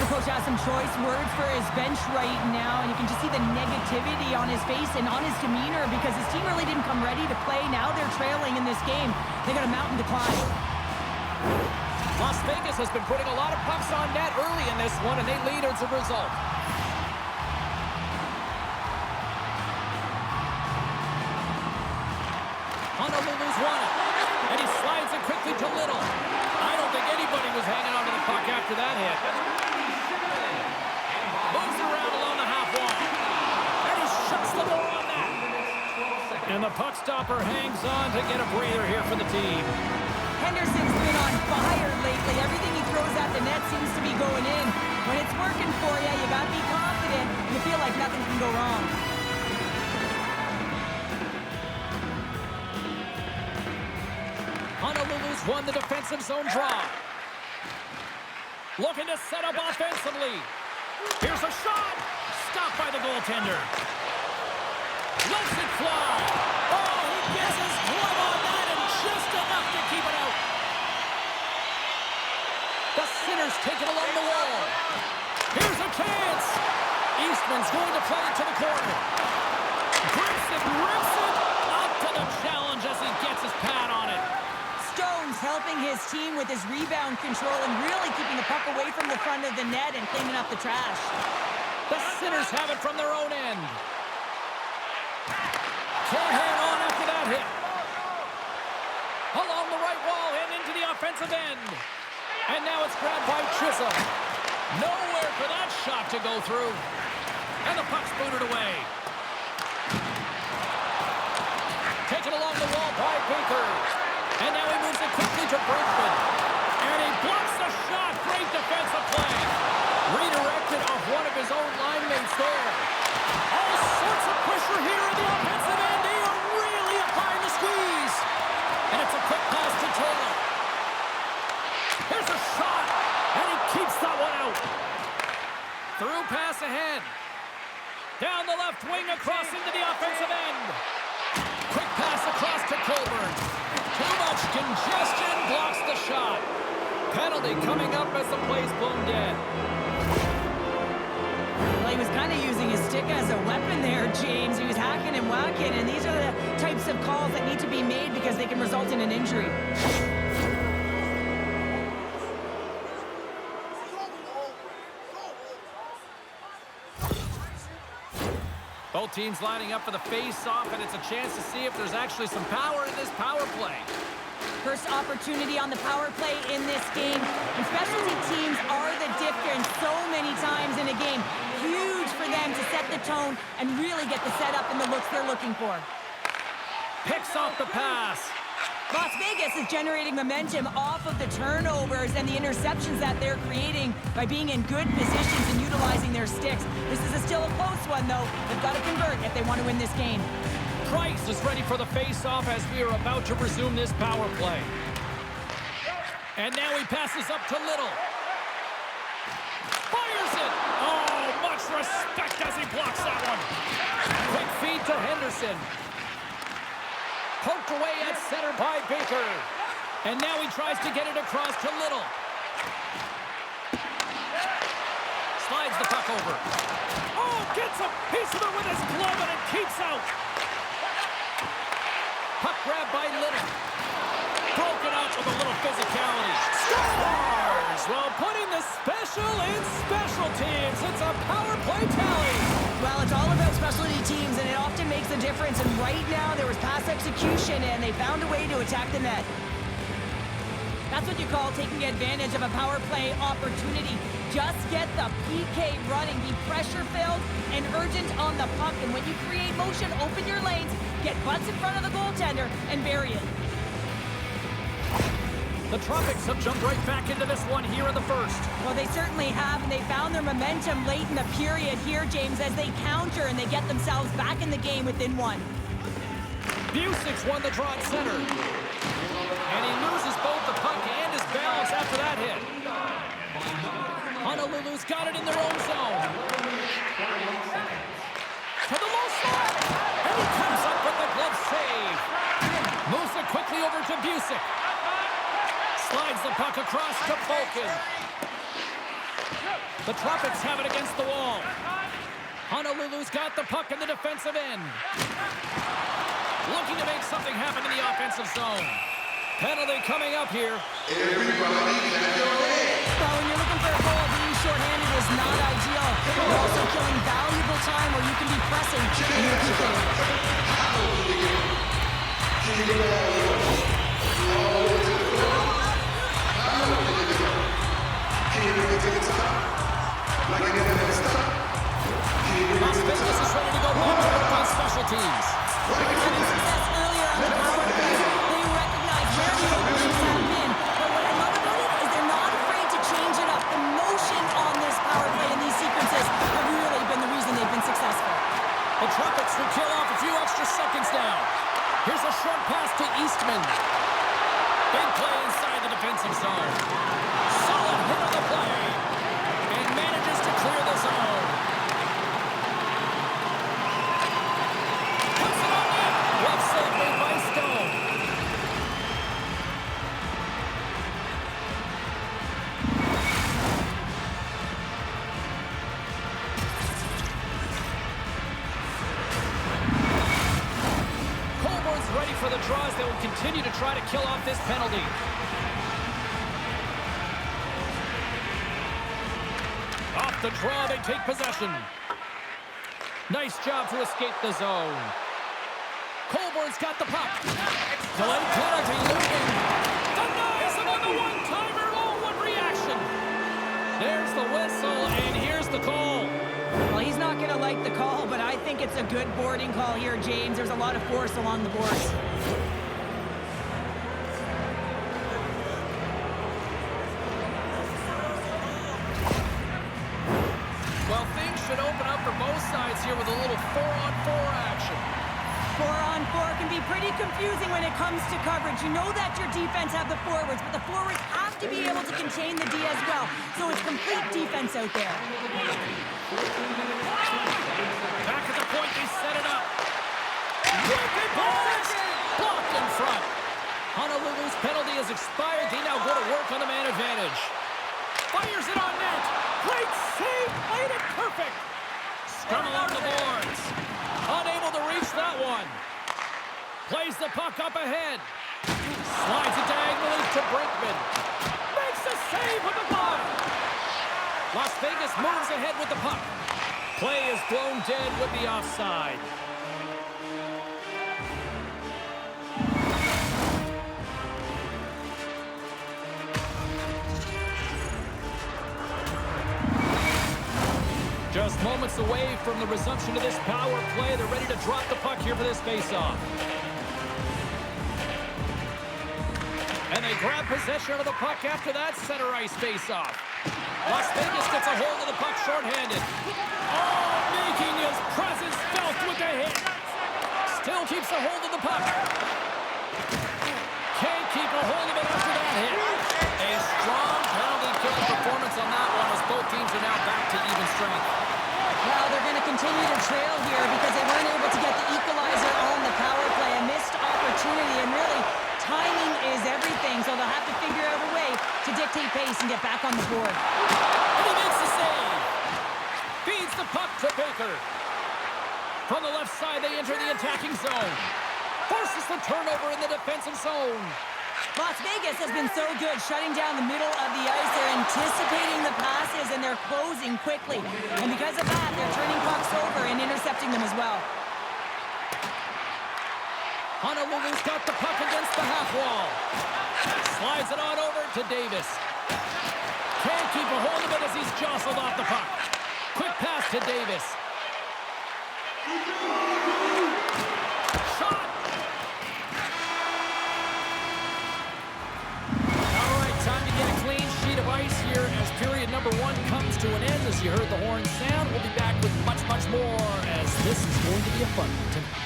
Coach has some choice words for his bench right now, and you can just see the negativity on his face and on his demeanor because his team really didn't come ready to play. Now they're trailing in this game. They got a mountain to climb. Las Vegas has been putting a lot of pucks on net early in this one, and they lead as a result. Honolulu's won it, and he slides it quickly to Little. I don't think anybody was hanging on to the puck after that hit. Moves around along the half wall. And he shuts the door on that. And the puck stopper hangs on to get a breather here for the team. Henderson's been on fire lately. Everything he throws at the net seems to be going in. When it's working for you, you got to be confident. You feel like nothing can go wrong. Honolulu's won the defensive zone draw. Looking to set up offensively. Here's a shot. Stopped by the goaltender. Lets it fly. Oh, he gets his glove on that and just enough to keep it out. The Sinners take it along the wall. Here's a chance. Eastman's going to play it to the corner. Grips it, rips it. Up to the challenge as he gets his pad on it. Stones helping his team with his rebound control and really keeping the puck away from the front of the net and cleaning up the trash. The Sinners have it from their own end. Can't hang on after that hit. Along the right wall and into the offensive end. And now it's grabbed by Chisholm. Nowhere for that shot to go through. And the puck's booted away. Taken along the wall by Baker. And now he moves it quickly to Brinkman. And he blocks the shot. Great defensive play. Redirected off one of his own line mates there. All sorts of pressure here in the offensive end. They are really applying the squeeze. And it's a quick pass to Taylor. Here's a shot. And he keeps that one out. Through pass ahead. Down the left wing across into the offensive end. Quick pass across to Coburn. Too much congestion blocks the shot. Penalty coming up as the play's blown dead. Well, he was kind of using his stick as a weapon there, James. He was hacking and whacking, and these are the types of calls that need to be made because they can result in an injury. Both teams lining up for the face-off, and it's a chance to see if there's actually some power in this power play. First opportunity on the power play in this game. And specialty teams are the difference so many times in a game. Huge for them to set the tone and really get the setup and the looks they're looking for. Picks off the pass. Las Vegas is generating momentum off of the turnovers and the interceptions that they're creating by being in good positions and utilizing their sticks. This is still a close one, though. They've got to convert if they want to win this game. Price is ready for the face-off as we are about to resume this power play. And now he passes up to Little. Fires it! Oh, much respect as he blocks that one. Quick feed to Henderson. Poked away at center by Baker. And now he tries to get it across to Little. Slides the puck over. Oh, gets a piece of it with his glove and it keeps out. Puck grabbed by Little. Broken up with a little physicality. Scores! While putting the special in special teams. It's a power play tally. Well, it's all about specialty teams, and it often makes a difference. And right now, there was pass execution, and they found a way to attack the net. That's what you call taking advantage of a power play opportunity. Just get the PK running, be pressure-filled and urgent on the puck. And when you create motion, open your lanes, get butts in front of the goaltender, and bury it. The Tropics have jumped right back into this one here in the first. Well, they certainly have, and they found their momentum late in the period here, James, as they counter and they get themselves back in the game within one. Busic's won the draw at center. And he loses both the puck and his balance after that hit. Honolulu's got it in their own zone. To the low slot. And he comes up with the glove save. Moves it quickly over to Busic. Slides the puck across to Bolkin. The Tropics have it against the wall. Honolulu's got the puck in the defensive end. Looking to make something happen in the offensive zone. Penalty coming up here. Everybody clap your hands. Well, when you're looking for a goal, being shorthanded is not ideal. You're also killing valuable time where you can be pressing in your PK. Las Vegas is ready to go back to work on special teams. Having success earlier on the power play, they recognize where the openings have been. But what I love about it is they're not afraid to change it up. The motion on this power play and these sequences have really been the reason they've been successful. The Tropics will kill off a few extra seconds now. Here's a short pass to Eastman. Big play inside the defensive zone. Solid hit on the play. draws, they will continue to try to kill off this penalty. Off the draw, they take possession. Nice job to escape the zone. Colborne's got the puck. Delayed penalty looming. Denies him on the one-timer. Oh, what reaction. There's the whistle, and here's the call. Well, he's not going to like the call, but I think it's a good boarding call here, James. There's a lot of force along the boards. Well, things should open up for both sides here with a little 4-on-4 action. 4-on-4 can be pretty confusing when it comes to coverage. You know that your defense have the forwards, but the forwards have to be able to contain the D as well. So it's complete defense out there. Back at the point, they set it up. Wicked pass! Blocked in front. Honolulu's penalty has expired. They now go to work on the man advantage. Fires it on net. Great save. Played it perfect. Scrum along the boards. Unable to reach that one. Plays the puck up ahead. Slides it diagonally to Brinkman. Makes a save with the glove. Las Vegas moves ahead with the puck. Play is blown dead with the offside. Just moments away from the resumption of this power play. They're ready to drop the puck here for this faceoff. And they grab possession of the puck after that center ice faceoff. Las Vegas gets a hold of the puck shorthanded. Oh, making his presence felt with the hit. Still keeps a hold of the puck. Can't keep a hold of it after that hit. A strong penalty kill performance on that one as both teams are now back to even strength. Well, they're going to continue to trail here because they weren't able to get the equalizer on the power play. A missed opportunity, and really, timing is everything, so they'll have to figure out a way to dictate pace and get back on the board. And he makes the save. Feeds the puck to Baker. From the left side, they enter the attacking zone. Forces the turnover in the defensive zone. Las Vegas has been so good shutting down the middle of the ice. They're anticipating the passes, and they're closing quickly. And because of that, they're turning pucks over and intercepting them as well. Honolulu's got the puck against the half wall. Slides it on over to Davis. Can't keep a hold of it as he's jostled off the puck. Quick pass to Davis. Shot! All right, time to get a clean sheet of ice here as period number 1 comes to an end. As you heard the horn sound, we'll be back with much, much more as this is going to be a fun one tonight.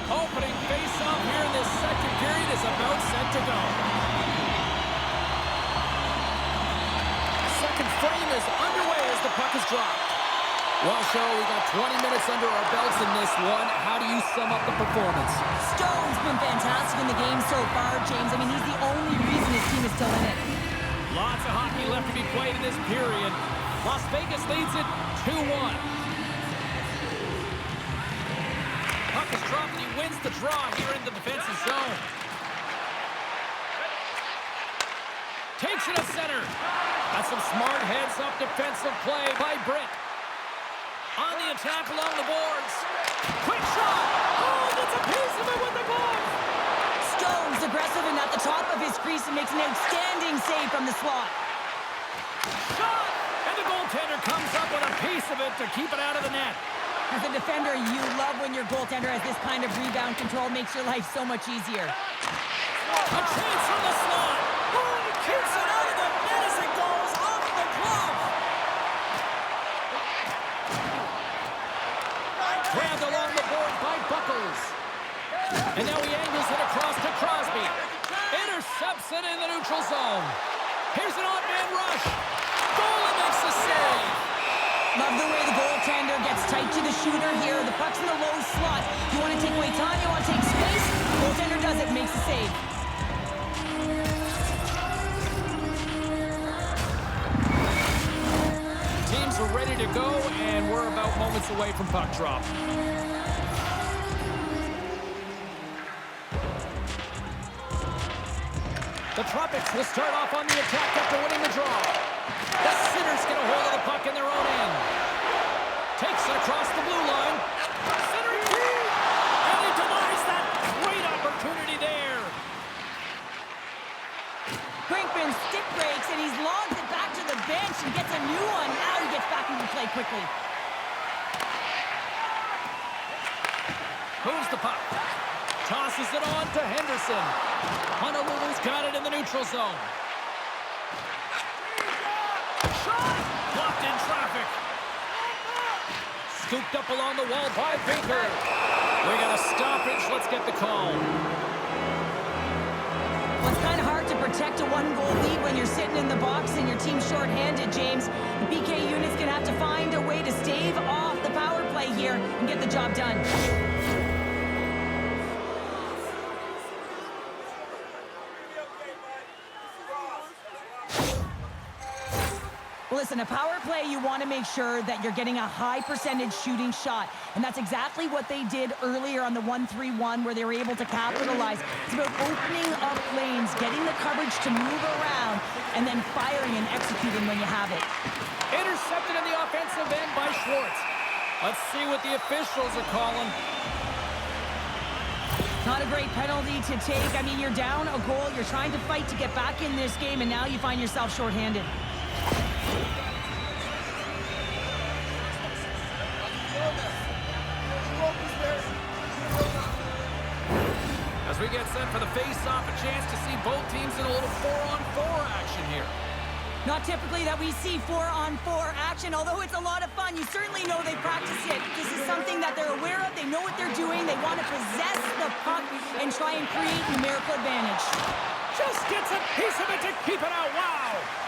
Opening face-off here in this second period is about set to go. Second frame is underway as the puck is dropped. Well, Cheryl, we got 20 minutes under our belts in this one. How do you sum up the performance? Stone's been fantastic in the game so far, James. I mean, he's the only reason his team is still in it. Lots of hockey left to be played in this period. Las Vegas leads it 2-1. Puck is dropped and he wins the draw here in the defensive zone. Takes it to center. That's some smart heads-up defensive play by Britt. On the attack along the boards. Quick shot. Oh, gets a piece of it with the glove. Stone's aggressive and at the top of his crease and makes an outstanding save from the slot. Shot. And the goaltender comes up with a piece of it to keep it out of the net. As a defender, you love when your goaltender has this kind of rebound control. Makes your life so much easier. A chance from the slot. Oh, he keeps it out of the net as it goes off the glove. Grabbed along the board by Buckles. And now he angles it across to Crosby. Intercepts it in the neutral zone. Here's an odd man rush. Goalie makes the save. Love the way the goaltender gets tight to the shooter here. The puck's in the low slot. You want to take away time, you want to take space. Goaltender does it, makes a save. Teams are ready to go, and we're about moments away from puck drop. The Tropics will start off on the attack after winning the draw. The Sinners get a hold of the puck in their own end. Takes it across the blue line. Centering key! And he denies that great opportunity there. Brinkman stick breaks, and he's logged it back to the bench and gets a new one. Now he gets back into play quickly. Moves the puck. Tosses it on to Henderson. Honolulu's got it in the neutral zone. Shot! Blocked in traffic. Scooped up along the wall by Baker. We got a stoppage. Let's get the call. Well, it's kind of hard to protect a one-goal lead when you're sitting in the box and your team's shorthanded, James. The PK unit's going to have to find a way to stave off the power play here and get the job done. Listen, a power play, you want to make sure that you're getting a high percentage shooting shot. And that's exactly what they did earlier on the 1-3-1 where they were able to capitalize. It's about opening up lanes, getting the coverage to move around, and then firing and executing when you have it. Intercepted in the offensive end by Schwartz. Let's see what the officials are calling. Not a great penalty to take. I mean, you're down a goal. You're trying to fight to get back in this game, and now you find yourself shorthanded. As we get set for the face-off, a chance to see both teams in a little 4-on-4 action here. Not typically that we see 4-on-4 action, although it's a lot of fun. You certainly know they practice it. This is something that they're aware of. They know what they're doing. They want to possess the puck and try and create numerical advantage. Just gets a piece of it to keep it out. Wow!